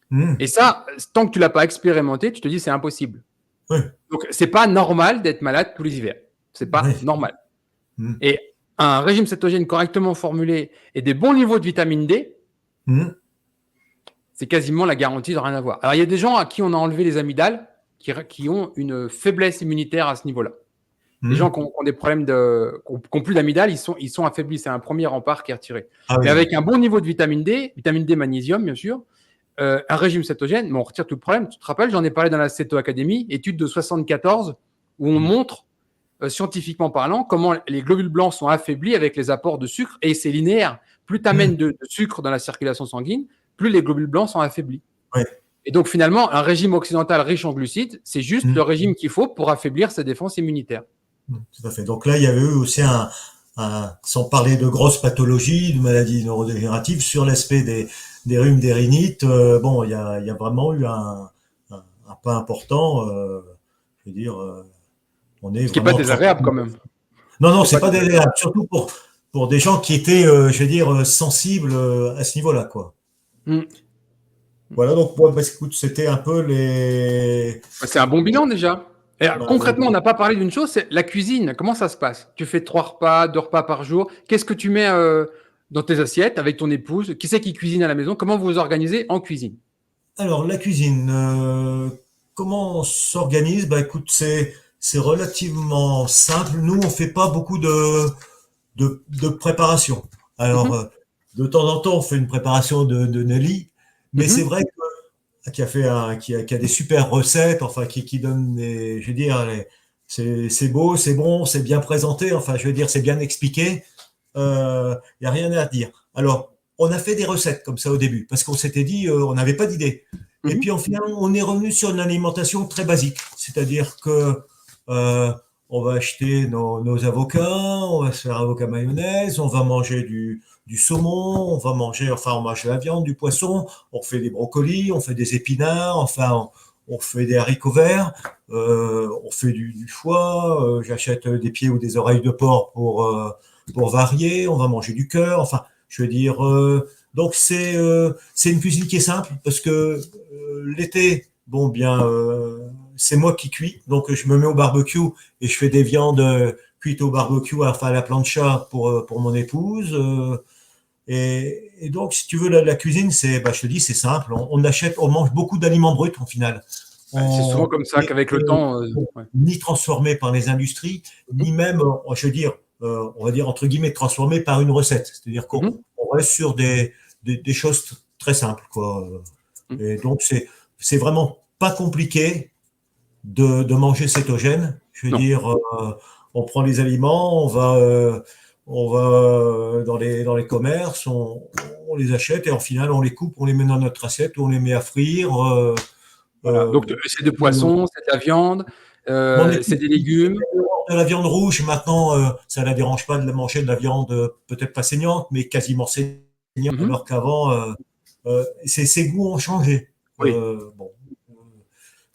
Mmh. Et ça, tant que tu l'as pas expérimenté, tu te dis c'est impossible. Oui. Donc, c'est pas normal d'être malade tous les hivers. C'est pas Oui. normal. Mmh. Et un régime cétogène correctement formulé et des bons niveaux de vitamine D, Mmh. c'est quasiment la garantie de rien avoir. Alors, il y a des gens à qui on a enlevé les amygdales qui ont une faiblesse immunitaire à ce niveau-là. Les Mmh. gens qui ont des problèmes qui ont plus d'amygdale, ils sont affaiblis. C'est un premier rempart qui est retiré. Ah Mais oui, oui. avec un bon niveau de vitamine D, magnésium, bien sûr, un régime cétogène, mais on retire tout le problème. Tu te rappelles, j'en ai parlé dans la Céto Academy, étude de 74, où on Mmh. montre, scientifiquement parlant, comment les globules blancs sont affaiblis avec les apports de sucre, et c'est linéaire. Plus tu Mmh. amènes de sucre dans la circulation sanguine, plus les globules blancs sont affaiblis. Ouais. Et donc finalement, un régime occidental riche en glucides, c'est juste Mmh. le régime qu'il faut pour affaiblir sa défense immunitaire. Tout à fait. Donc là, il y avait eu aussi sans parler de grosses pathologies, de maladies neurodégénératives, sur l'aspect des rhumes, des rhinites. Bon, il y a vraiment eu un pas important. Je veux dire, on est Ce qui n'est pas vraiment désagréable tranquille. quand même. Non, non, C'est c'est pas pas désagréable. désagréable, surtout pour des gens qui étaient, je veux dire, sensibles à ce niveau-là, quoi. Mm. Voilà, donc, bon, bah, écoute, c'était un peu C'est un bon bilan déjà. Et bah, concrètement, on n'a pas parlé d'une chose, c'est la cuisine. Comment ça se passe? Tu fais 3 repas, 2 repas par jour. Qu'est-ce que tu mets dans tes assiettes avec ton épouse? Qui c'est qui cuisine à la maison? Comment vous vous organisez en cuisine? Alors, la cuisine, comment on s'organise? Bah, écoute, c'est relativement simple. Nous, on fait pas beaucoup de préparation. Alors, Mhm, de temps en temps, on fait une préparation de Nelly, mais c'est mhm. vrai qui a fait qui a des super recettes, enfin, qui donne je veux dire, c'est beau, c'est bon, c'est bien présenté, enfin, je veux dire, c'est bien expliqué. Il y a rien à dire. Alors, on a fait des recettes comme ça au début, parce qu'on s'était dit, on n'avait pas d'idée. Et Mhm. puis, en final, on est revenu sur une alimentation très basique, c'est-à-dire que euh, on va acheter nos avocats, on va se faire avocat mayonnaise, on va manger du saumon, on va manger, enfin, on mange de la viande, du poisson, on fait des brocolis, on fait des épinards, enfin, on fait des haricots verts, on fait du foie, j'achète des pieds ou des oreilles de porc pour varier, on va manger du cœur, enfin, je veux dire, donc c'est une cuisine qui est simple parce que l'été, bon bien, c'est moi qui cuis, donc je me mets au barbecue et je fais des viandes cuites au barbecue, enfin à la plancha pour mon épouse. Et donc, si tu veux, la cuisine, bah, je te dis, c'est simple. On achète, on mange beaucoup d'aliments bruts en final. C'est souvent On comme ça est qu'avec le temps. Ouais. ni transformé par les industries, Mhm, ni même, je veux dire, on va dire entre guillemets transformé par une recette. C'est-à-dire qu'on mhm, on reste sur des choses très simples, quoi. mhm. Et donc, c'est vraiment pas compliqué de manger cétogène. Je veux Non. dire, on prend les aliments, on va dans les commerces, on les achète et en final, on les coupe, on les met dans notre assiette, on les met à frire. Voilà. Euh, Donc, c'est de poisson, c'est de la viande, Mon c'est épouse des dit légumes. de la viande rouge, maintenant, ça la dérange pas de manger de la viande peut-être pas saignante, mais quasiment saignante, Mhm. alors qu'avant, ses goûts ont changé. Oui. Bon,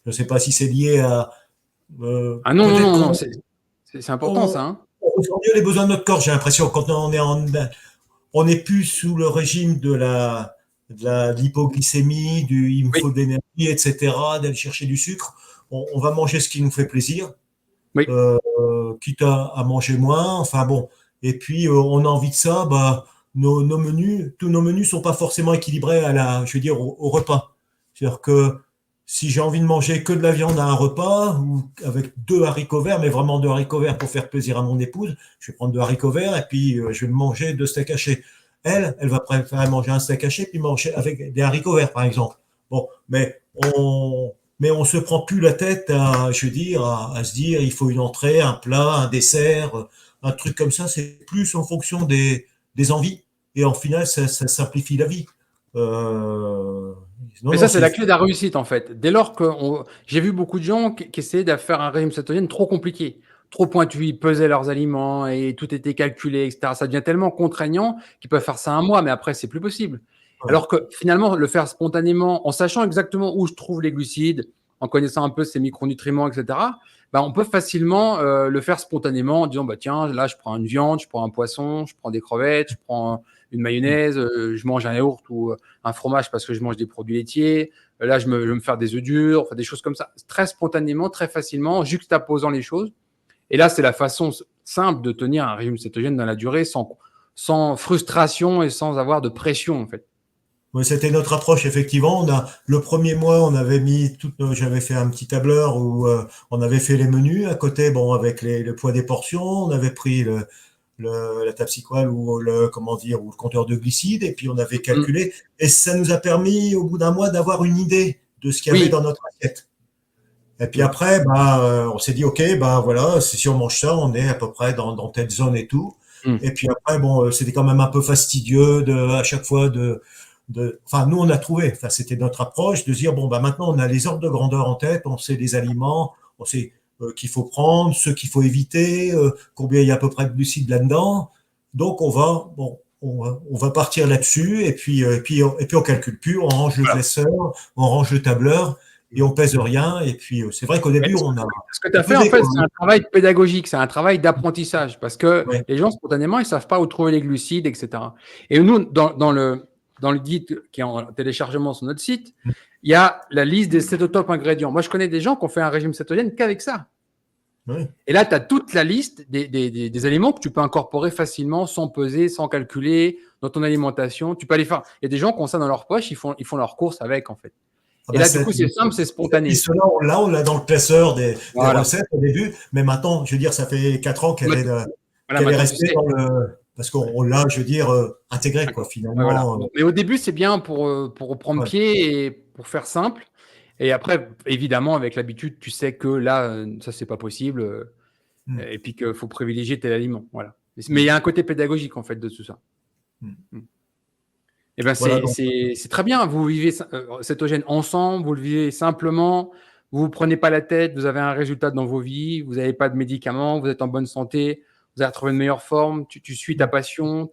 je ne sais pas si c'est lié à Ah non, non, peut-être non, non, qu'on c'est important on, ça, hein. on ressent mieux les besoins de notre corps. J'ai l'impression quand on n'est plus sous le régime de l'hypoglycémie, il me faut Oui. de l'énergie, etc., d'aller chercher du sucre. on va manger ce qui nous fait plaisir, Oui. quitte à manger moins. Enfin bon. Et puis, on a envie de ça. Bah, nos menus, tous nos menus sont pas forcément équilibrés je veux dire, au repas. C'est-à-dire que si j'ai envie de manger que de la viande à un repas ou avec 2 haricots verts, mais vraiment 2 haricots verts pour faire plaisir à mon épouse, je vais prendre 2 haricots verts et puis je vais manger 2 steaks hachés. Elle va préférer manger un steak haché puis manger avec des haricots verts, par exemple. Bon, mais on se prend plus la tête je veux dire, à se dire il faut une entrée, un plat, un dessert, un truc comme ça. C'est plus en fonction des envies et en final ça simplifie la vie. Non, Mais non, ça, c'est la clé de la réussite, en fait. Dès lors que j'ai vu beaucoup de gens qui essayaient de faire un régime cétogène trop compliqué, trop pointu, ils pesaient leurs aliments et tout était calculé, etc. Ça devient tellement contraignant qu'ils peuvent faire ça un mois, mais après, c'est plus possible. ouais. Alors que finalement, le faire spontanément, en sachant exactement où je trouve les glucides, en connaissant un peu ces micronutriments, etc., bah, on peut facilement le faire spontanément en disant, bah, tiens, là, je prends une viande, je prends un poisson, je prends des crevettes, je prends une mayonnaise, je mange un yaourt ou un fromage parce que je mange des produits laitiers. Là, je vais me faire des œufs durs, enfin, des choses comme ça, très spontanément, très facilement, en juxtaposant les choses. Et là, c'est la façon simple de tenir un régime cétogène dans la durée sans frustration et sans avoir de pression, en fait. Ouais, c'était notre approche, effectivement. Le premier mois, j'avais fait un petit tableur où on avait fait les menus à côté, bon, avec le poids des portions. On avait pris la tapsiquale ou comment dire, ou le compteur de glucides, et puis on avait Mm. calculé. Et ça nous a permis, au bout d'un mois, d'avoir une idée de ce qu'il y avait Oui. dans notre assiette. Et puis Mm. après, bah, on s'est dit, OK, bah voilà, si on mange ça, on est à peu près dans telle zone et tout. Mm. Et puis après, bon, c'était quand même un peu fastidieux à chaque fois enfin, nous, on a trouvé, enfin, c'était notre approche de dire, bon, bah maintenant, on a les ordres de grandeur en tête, on sait les aliments, on sait qu'il faut prendre, ceux qu'il faut éviter, combien il y a à peu près de glucides là-dedans. Donc, on va partir là-dessus, et puis on calcule plus, on range le Voilà. classeur, on range le tableur, et on pèse rien. Et puis, c'est vrai qu'au début, Ce que tu on as fait, en pesait, fait, quoi. c'est un travail pédagogique, c'est un travail d'apprentissage parce que Ouais. les gens, spontanément, ils ne savent pas où trouver les glucides, etc. Et nous, dans le guide qui est en téléchargement sur notre site, il y a la liste des cétotopes ingrédients. Moi, je connais des gens qui ont fait un régime cétogène qu'avec ça. Ouais. Et là, tu as toute la liste des aliments que tu peux incorporer facilement, sans peser, sans calculer, dans ton alimentation. Tu peux aller faire. Il y a des gens qui ont ça dans leur poche, ils font leurs courses avec, en fait. Ah Et bah, là, du coup, c'est simple, c'est cette spontané. liste-là, on l'a dans le classeur des Voilà. recettes au début, mais maintenant, je veux dire, ça fait 4 ans qu'elle est, Voilà, qu'elle est maintenant, tu restée sais. parce qu'on l'a, je veux dire, intégrée, quoi, D'accord. Ouais, voilà. finalement. Mais au début, c'est bien pour reprendre Ouais. pied et pour faire simple. Et après, évidemment, avec l'habitude, tu sais que là, ça, c'est pas possible. Mm, Et puis qu'il faut privilégier tel aliment. Voilà. Mais il y mm, a un côté pédagogique, en fait, de tout ça. mm. Mm. Eh ben, Voilà, c'est donc, c'est- c'est très bien. Vous vivez cétogène ensemble, vous le vivez simplement, vous ne vous prenez pas la tête, vous avez un résultat dans vos vies, vous n'avez pas de médicaments, vous êtes en bonne santé, vous avez retrouvé une meilleure forme, tu suis ta mm. passion.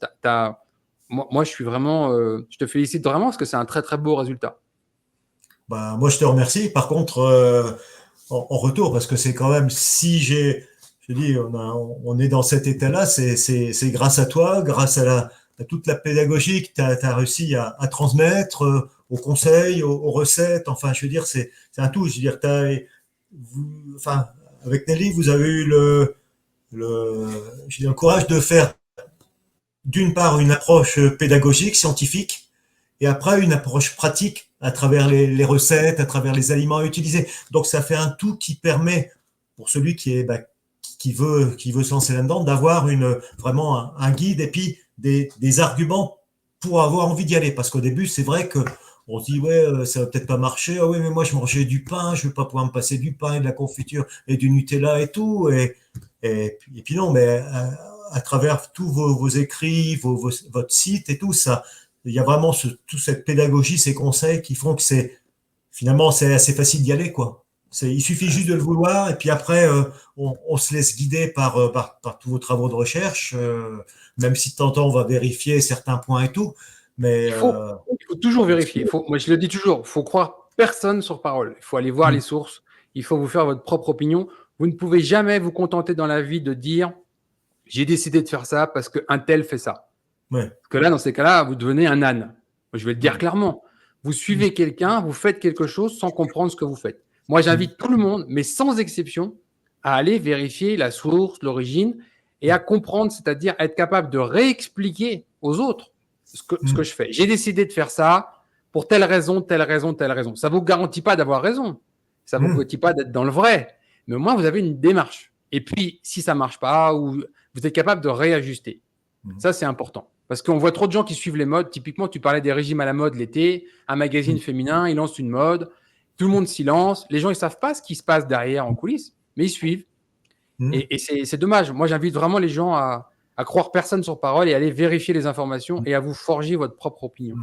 Moi, je suis vraiment, je te félicite vraiment parce que c'est un très, très beau résultat. Bah, moi, je te remercie. Par contre, en retour, parce que c'est quand même, je dis, on est dans cet état-là, c'est grâce à toi, grâce à toute la pédagogie que tu as réussi à transmettre, aux conseils, aux recettes. Enfin, je veux dire, c'est un tout. Je veux dire, enfin, avec Nelly, vous avez eu le, je dis, le courage de faire d'une part une approche pédagogique, scientifique, et après une approche pratique à travers les recettes, à travers les aliments à utiliser. Donc ça fait un tout qui permet pour celui qui veut se lancer là-dedans d'avoir vraiment un guide et puis des arguments pour avoir envie d'y aller. Parce qu'au début, c'est vrai que on se dit ouais, ça va peut-être pas marcher. Ah oui, mais moi je mangeais du pain, je vais pas pouvoir me passer du pain et de la confiture et du Nutella et tout. Et puis non, mais à travers tous vos écrits, votre site et tout ça, il y a vraiment toute cette pédagogie, ces conseils qui font que finalement c'est assez facile d'y aller, quoi. Il suffit juste de le vouloir et puis après on se laisse guider par tous vos travaux de recherche, même si de temps en temps on va vérifier certains points et tout, mais Il faut, il faut toujours vérifier. Moi, je le dis toujours, il faut croire personne sur parole. Il faut aller voir les sources. Il faut vous faire votre propre opinion. Vous ne pouvez jamais vous contenter dans la vie de dire j'ai décidé de faire ça parce qu'un tel fait ça. ouais, Parce que là, dans ces cas-là, vous devenez un âne. Moi, je vais le dire ouais, clairement. Vous suivez quelqu'un, vous faites quelque chose sans comprendre ce que vous faites. Moi, j'invite tout le monde, mais sans exception, à aller vérifier la source, l'origine, et à comprendre, c'est-à-dire être capable de réexpliquer aux autres ce que je fais. J'ai décidé de faire ça pour telle raison, telle raison, telle raison. Ça ne vous garantit pas d'avoir raison. Ça ne vous garantit pas d'être dans le vrai. Mais au moins, vous avez une démarche. Et puis, si ça ne marche pas, ou vous êtes capable de réajuster. Ça, c'est important. Parce qu'on voit trop de gens qui suivent les modes. Typiquement, tu parlais des régimes à la mode l'été, un magazine féminin, il lance une mode, tout le monde s'y lance. Les gens, ils ne savent pas ce qui se passe derrière en coulisses, mais ils suivent. Et c'est dommage. Moi, j'invite vraiment les gens à croire personne sur parole et à aller vérifier les informations et à vous forger votre propre opinion.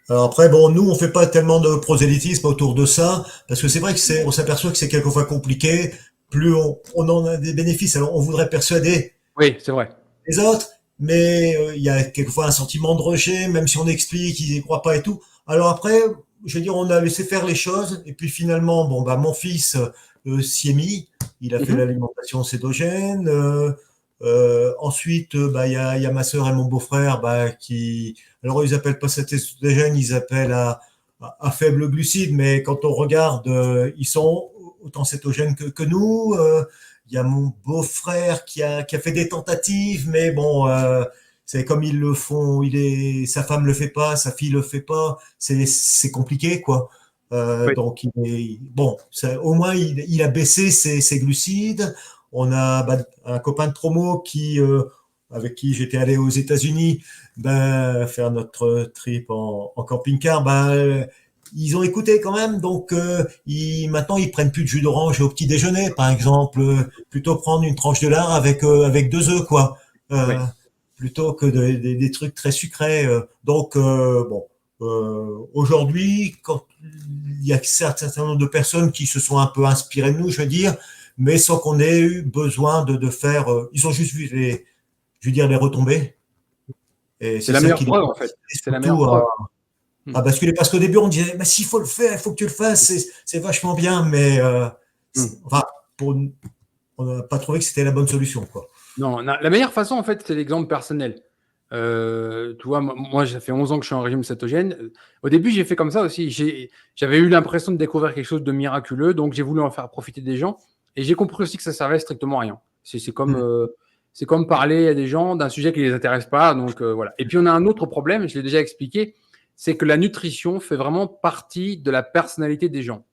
Alors après, bon, nous, on fait pas tellement de prosélytisme autour de ça, parce que c'est vrai que on s'aperçoit que c'est quelquefois compliqué. Plus on en a des bénéfices, alors on voudrait persuader Oui, c'est vrai. les autres, mais il y a quelquefois un sentiment de rejet, même si on explique, ils n'y croient pas et tout. Alors après, je veux dire, on a laissé faire les choses, et puis finalement, bon, bah, mon fils s'y est mis, il a fait l'alimentation cétogène. Ensuite, bah, il y a ma sœur et mon beau-frère, bah, qui, alors ils appellent pas ça cétogène, ils appellent à faible glucide, mais quand on regarde, ils sont autant cétogènes que nous. Il y a mon beau-frère qui a fait des tentatives, mais bon, c'est comme ils le font, sa femme le fait pas, sa fille le fait pas, c'est compliqué, quoi. Oui. Donc bon, au moins il a baissé ses glucides. On a un copain de promo avec qui j'étais allé aux États-Unis faire notre trip en camping-car. Ils ont écouté quand même, donc maintenant ils prennent plus de jus d'orange au petit déjeuner, par exemple, plutôt prendre une tranche de lard avec 2 œufs, quoi, Oui. plutôt que des trucs très sucrés. Donc bon, aujourd'hui, quand il y a un certain nombre de personnes qui se sont un peu inspirées de nous, je veux dire, mais sans qu'on ait eu besoin de faire. Ils ont juste vu les retombées. Et C'est la meilleure preuve, en fait. C'est la meilleure preuve. À basculer. Parce qu'au début, on disait, mais s'il faut le faire, il faut que tu le fasses, c'est vachement bien, mais enfin, on n'a pas trouvé que c'était la bonne solution, quoi. Non, la meilleure façon, en fait, c'est l'exemple personnel. Tu vois, moi, ça fait 11 ans que je suis en régime cétogène. Au début, j'ai fait comme ça aussi. J'avais eu l'impression de découvrir quelque chose de miraculeux, donc j'ai voulu en faire profiter des gens. Et j'ai compris aussi que ça servait strictement à rien. C'est comme parler à des gens d'un sujet qui ne les intéresse pas. Donc voilà. Et puis, on a un autre problème, je l'ai déjà expliqué, c'est que la nutrition fait vraiment partie de la personnalité des gens.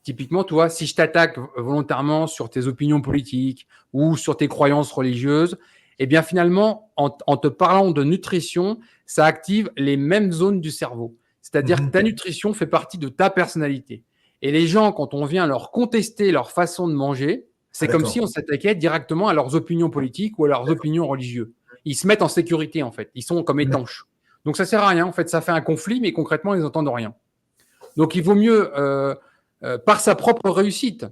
Typiquement, tu vois, si je t'attaque volontairement sur tes opinions politiques ou sur tes croyances religieuses, eh bien finalement, en te parlant de nutrition, ça active les mêmes zones du cerveau. C'est-à-dire que ta nutrition fait partie de ta personnalité. Et les gens, quand on vient leur contester leur façon de manger, c'est comme si on s'attaquait directement à leurs opinions politiques ou à leurs opinions religieuses. Ils se mettent en sécurité, en fait. Ils sont comme étanches. Donc ça ne sert à rien. En fait, ça fait un conflit, mais concrètement, ils n'entendent rien. Donc il vaut mieux, par sa propre réussite.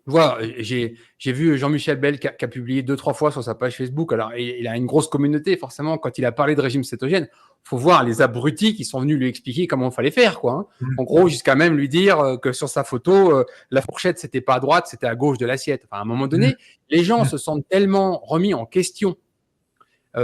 Tu vois, j'ai vu Jean-Michel Bell qui a publié 2-3 fois sur sa page Facebook. Alors, il a une grosse communauté, forcément. Quand il a parlé de régime cétogène, il faut voir les abrutis qui sont venus lui expliquer comment il fallait faire, quoi. En gros, jusqu'à même lui dire que sur sa photo, la fourchette, c'était pas à droite, c'était à gauche de l'assiette. Enfin, à un moment donné, les gens se sentent tellement remis en question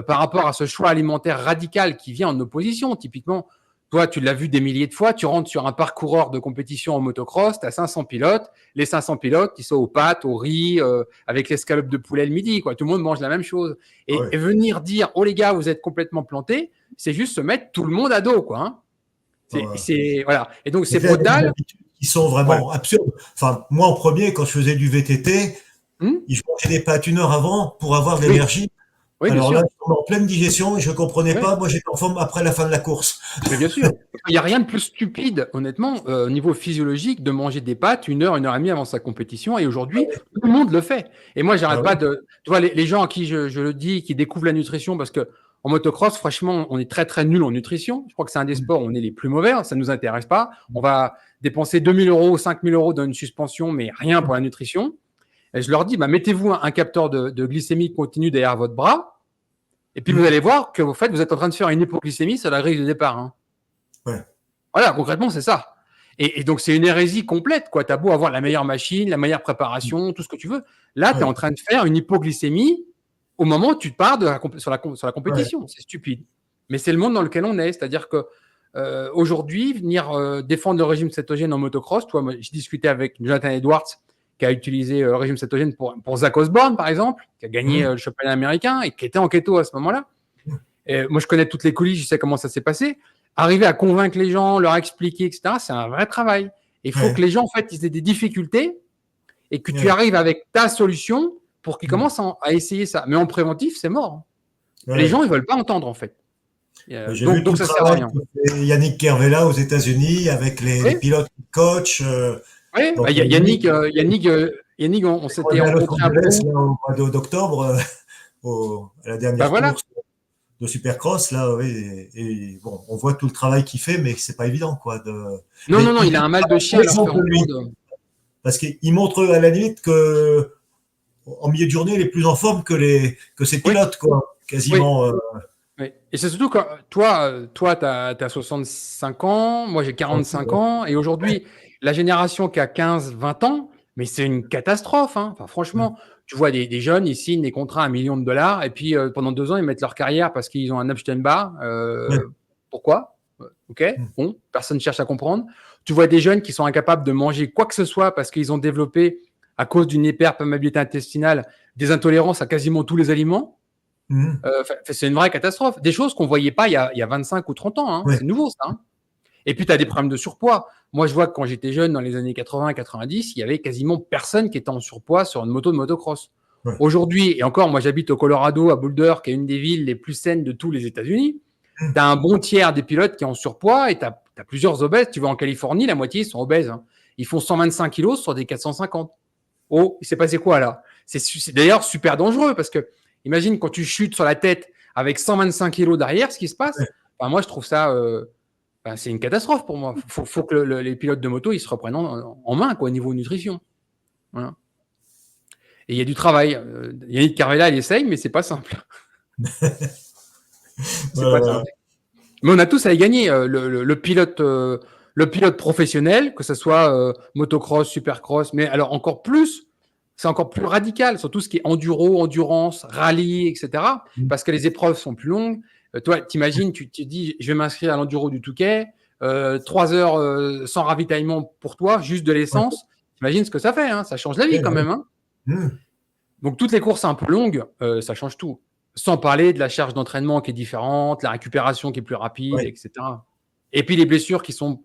par rapport à ce choix alimentaire radical qui vient en opposition. Typiquement, toi, tu l'as vu des milliers de fois, tu rentres sur un parcoureur de compétition en motocross, tu as 500 pilotes, les 500 pilotes qui sont aux pâtes, au riz, avec l'escalope de poulet le midi, quoi. Tout le monde mange la même chose. Et venir dire, oh les gars, vous êtes complètement plantés, c'est juste se mettre tout le monde à dos, quoi. Voilà. Et donc, c'est brutal. Ils sont vraiment absurdes. Enfin, moi, en premier, quand je faisais du VTT, je mangeais des pâtes 1 heure avant pour avoir de l'énergie. Oui, alors là, je suis en pleine digestion et je ne comprenais pas. Moi, j'étais en forme après la fin de la course. Mais bien sûr. Il n'y a rien de plus stupide, honnêtement, au niveau physiologique, de manger des pâtes 1 heure, 1 heure et demie avant sa compétition. Et aujourd'hui, tout le monde le fait. Et moi, j'arrête pas de. Tu vois, les gens à qui je le dis, qui découvrent la nutrition, parce que en motocross, franchement, on est très, très nul en nutrition. Je crois que c'est un des sports où on est les plus mauvais. Ça ne nous intéresse pas. On va dépenser 2 000 €, 5 000 € dans une suspension, mais rien pour la nutrition. Et je leur dis, mettez-vous un capteur de glycémie continue derrière votre bras. Et puis, vous allez voir que vous êtes en train de faire une hypoglycémie sur la grille de départ. Hein. Voilà, concrètement, c'est ça. Et donc, c'est une hérésie complète, quoi. Tu as beau avoir la meilleure machine, la meilleure préparation, tout ce que tu veux. Là, tu es en train de faire une hypoglycémie au moment où tu te pars sur la compétition. C'est stupide. Mais c'est le monde dans lequel on est. C'est-à-dire que aujourd'hui, venir défendre le régime cétogène en motocross. Toi, moi, j'ai discuté avec Jonathan Edwards, qui a utilisé le régime cétogène pour Zach Osborne, par exemple, qui a gagné le championnat américain et qui était en keto à ce moment-là. Et moi, je connais toutes les coulisses, je sais comment ça s'est passé. Arriver à convaincre les gens, leur expliquer, etc., c'est un vrai travail. Il faut que les gens, en fait, ils aient des difficultés et que tu arrives avec ta solution pour qu'ils commencent à essayer ça. Mais en préventif, c'est mort. Les gens, ils ne veulent pas entendre, en fait. J'ai vu tout le travail que fait Yannick Kervella aux États-Unis avec les pilotes coach. Oui, bah, Yannick, on s'était rencontrés un peu au mois d'octobre à la dernière course de Supercross là, oui, et bon, on voit tout le travail qu'il fait, mais c'est pas évident quoi. Non, il a un mal de chien. Parce qu'il montre à la limite que en milieu de journée, il est plus en forme que ses pilotes quoi, quasiment. Oui. Et c'est surtout que toi, tu as 65 ans, moi j'ai 45 ans, et aujourd'hui, la génération qui a 15-20 ans, mais c'est une catastrophe. Hein. Enfin, franchement, tu vois des jeunes, ils signent des contrats à $1 million, et puis pendant 2 ans, ils mettent leur carrière parce qu'ils ont un Epstein-Barr. Pourquoi ? Ok, bon, personne ne cherche à comprendre. Tu vois des jeunes qui sont incapables de manger quoi que ce soit parce qu'ils ont développé, à cause d'une hyperperméabilité intestinale, des intolérances à quasiment tous les aliments. C'est une vraie catastrophe. Des choses qu'on ne voyait pas il y a 25 ou 30 ans. Hein. C'est nouveau, ça. Hein. Et puis, tu as des problèmes de surpoids. Moi, je vois que quand j'étais jeune, dans les années 80-90, il y avait quasiment personne qui était en surpoids sur une moto de motocross. Aujourd'hui, et encore, moi, j'habite au Colorado, à Boulder, qui est une des villes les plus saines de tous les États-Unis. Tu as un bon tiers des pilotes qui sont en surpoids et tu as plusieurs obèses. Tu vas en Californie, la moitié, ils sont obèses. Hein. Ils font 125 kilos sur des 450. Oh, il s'est passé quoi là ? C'est d'ailleurs super dangereux parce que imagine quand tu chutes sur la tête avec 125 kilos derrière, ce qui se passe. Enfin, moi, je trouve ça, c'est une catastrophe pour moi. Faut que les pilotes de moto, ils se reprennent en main, quoi, au niveau nutrition. Voilà. Et il y a du travail. Yannick Carvella, il essaye, mais c'est pas simple. C'est pas simple. Mais on a tous à y gagner. Le pilote professionnel, que ce soit motocross, supercross, mais alors encore plus. C'est encore plus radical sur tout ce qui est enduro, endurance, rallye, etc. Parce que les épreuves sont plus longues. Toi, t'imagines, tu te dis, je vais m'inscrire à l'enduro du Touquet, 3 heures sans ravitaillement pour toi, juste de l'essence. T'imagines ce que ça fait, hein. Ça change la vie quand même. Hein. Donc, toutes les courses un peu longues, ça change tout. Sans parler de la charge d'entraînement qui est différente, la récupération qui est plus rapide, etc. Et puis, les blessures qui sont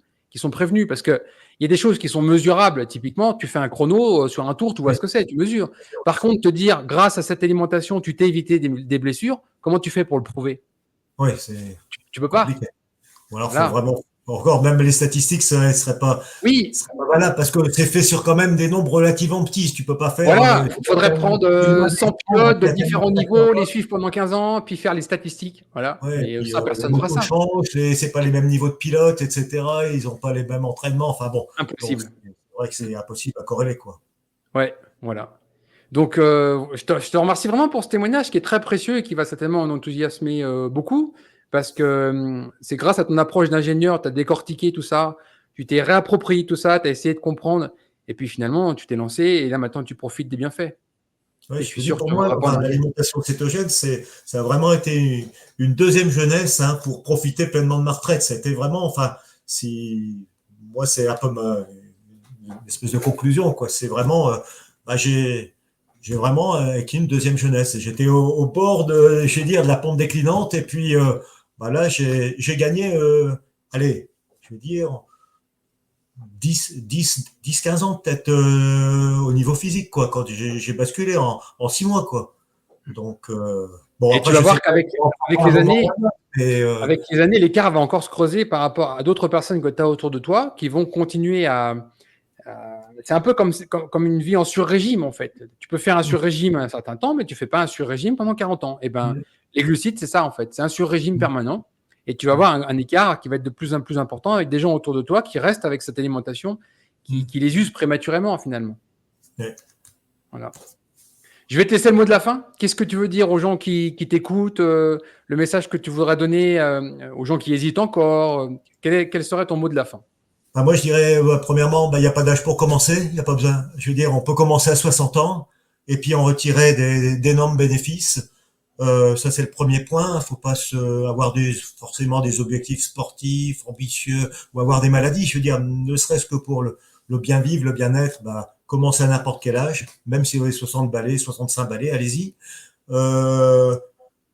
prévenues parce que il y a des choses qui sont mesurables. Typiquement, tu fais un chrono sur un tour, tu vois ce que c'est, tu mesures. Par contre, te dire, grâce à cette alimentation, tu t'es évité des blessures, comment tu fais pour le prouver ? Oui, tu peux pas. Ou alors, faut vraiment. Encore, même les statistiques, ça ne serait pas valable parce que c'est fait sur quand même des nombres relativement petits. Tu peux pas faire. Voilà, il faudrait prendre 100 pilotes de différents niveaux, les suivre pendant 15 ans, puis faire les statistiques. Voilà. Et ça, personne ne fera ça. C'est pas les mêmes niveaux de pilotes, etc. Ils n'ont pas les mêmes entraînements. Enfin bon. Impossible. C'est vrai que c'est impossible à corréler, quoi. Ouais, voilà. Donc, je te remercie vraiment pour ce témoignage qui est très précieux et qui va certainement en enthousiasmer beaucoup. Parce que c'est grâce à ton approche d'ingénieur, tu as décortiqué tout ça, tu t'es réapproprié tout ça, tu as essayé de comprendre, et puis finalement, tu t'es lancé, et là maintenant, tu profites des bienfaits. Oui, je suis sûr pour moi, l'alimentation cétogène, ça a vraiment été une deuxième jeunesse pour profiter pleinement de ma retraite. C'était vraiment, moi, c'est un peu une espèce de conclusion, quoi. C'est vraiment, j'ai vraiment acquis une deuxième jeunesse. J'étais au bord de la pente déclinante, et puis là, j'ai gagné, allez, je veux dire, 10-15 ans peut-être au niveau physique, quoi, quand j'ai basculé en 6 mois, quoi. Donc, et après, tu vas voir qu'avec les années, l'écart va encore se creuser par rapport à d'autres personnes que tu as autour de toi qui vont continuer c'est un peu comme une vie en sur-régime, en fait. Tu peux faire un sur-régime un certain temps, mais tu ne fais pas un sur-régime pendant 40 ans. Et les glucides, c'est ça, en fait. C'est un sur-régime permanent. Et tu vas avoir un écart qui va être de plus en plus important avec des gens autour de toi qui restent avec cette alimentation, qui les usent prématurément, finalement. Voilà. Je vais te laisser le mot de la fin. Qu'est-ce que tu veux dire aux gens qui t'écoutent, le message que tu voudrais donner aux gens qui hésitent encore quel serait ton mot de la fin ? Moi, je dirais, premièrement, il n'y a pas d'âge pour commencer. Il n'y a pas besoin. Je veux dire, on peut commencer à 60 ans et puis en retirer d'énormes bénéfices. Ça, c'est le premier point. Il ne faut pas avoir forcément des objectifs sportifs, ambitieux, ou avoir des maladies. Je veux dire, ne serait-ce que pour le bien vivre, le bien-être, bah, commencez à n'importe quel âge, même si vous avez 60 balais, 65 balais, allez-y. Euh,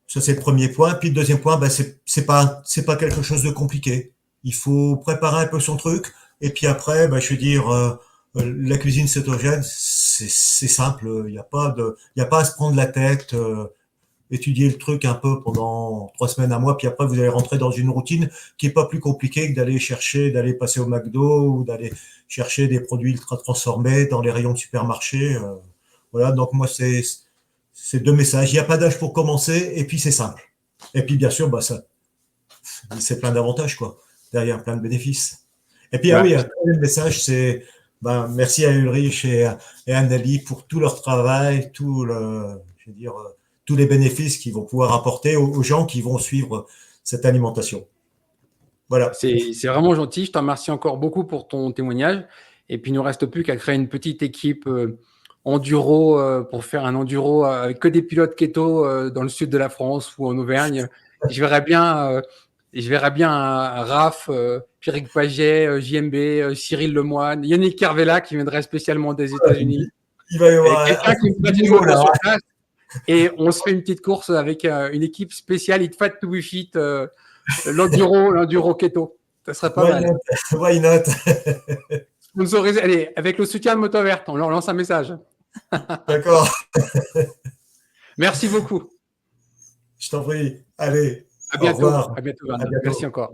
Ça, c'est le premier point. Puis le deuxième point, bah, c'est pas quelque chose de compliqué. Il faut préparer un peu son truc. Et puis après, bah, je veux dire, la cuisine cétogène, c'est simple. Il y a pas à se prendre la tête. Étudier le truc un peu pendant 3 semaines, un mois, puis après vous allez rentrer dans une routine qui est pas plus compliquée que d'aller passer au McDo ou d'aller chercher des produits ultra transformés dans les rayons de supermarché. Voilà, donc moi c'est deux messages. Il n'y a pas d'âge pour commencer, et puis c'est simple. Et puis bien sûr, bah ça, c'est plein d'avantages quoi. Derrière, plein de bénéfices. Et puis ah Bah, oui, un troisième message, c'est ben, merci à Ulrich et à Anneli pour tout leur travail, je veux dire, tous les bénéfices qu'ils vont pouvoir apporter aux gens qui vont suivre cette alimentation. Voilà. c'est vraiment gentil. Je te remercie encore beaucoup pour ton témoignage. Et puis, il ne nous reste plus qu'à créer une petite équipe enduro pour faire un enduro avec que des pilotes keto dans le sud de la France ou en Auvergne. Je verrais bien un Raph, Pierrick Paget, JMB, Cyril Lemoine, Yannick Carvela qui viendrait spécialement des États-Unis. Il va y Et avoir quelqu'un qui me prête une niveau moto là. sur place. Et on se fait une petite course avec une équipe spéciale Eat Fat to Be Fit, l'enduro keto. Ça serait pas Why mal. not? Why not? Sponsorisé. Allez, avec le soutien de Moto Verte, on leur lance un message. D'accord. Merci beaucoup. Je t'en prie. Allez, À au bientôt. revoir. À bientôt, À Vernon. Merci bientôt. encore.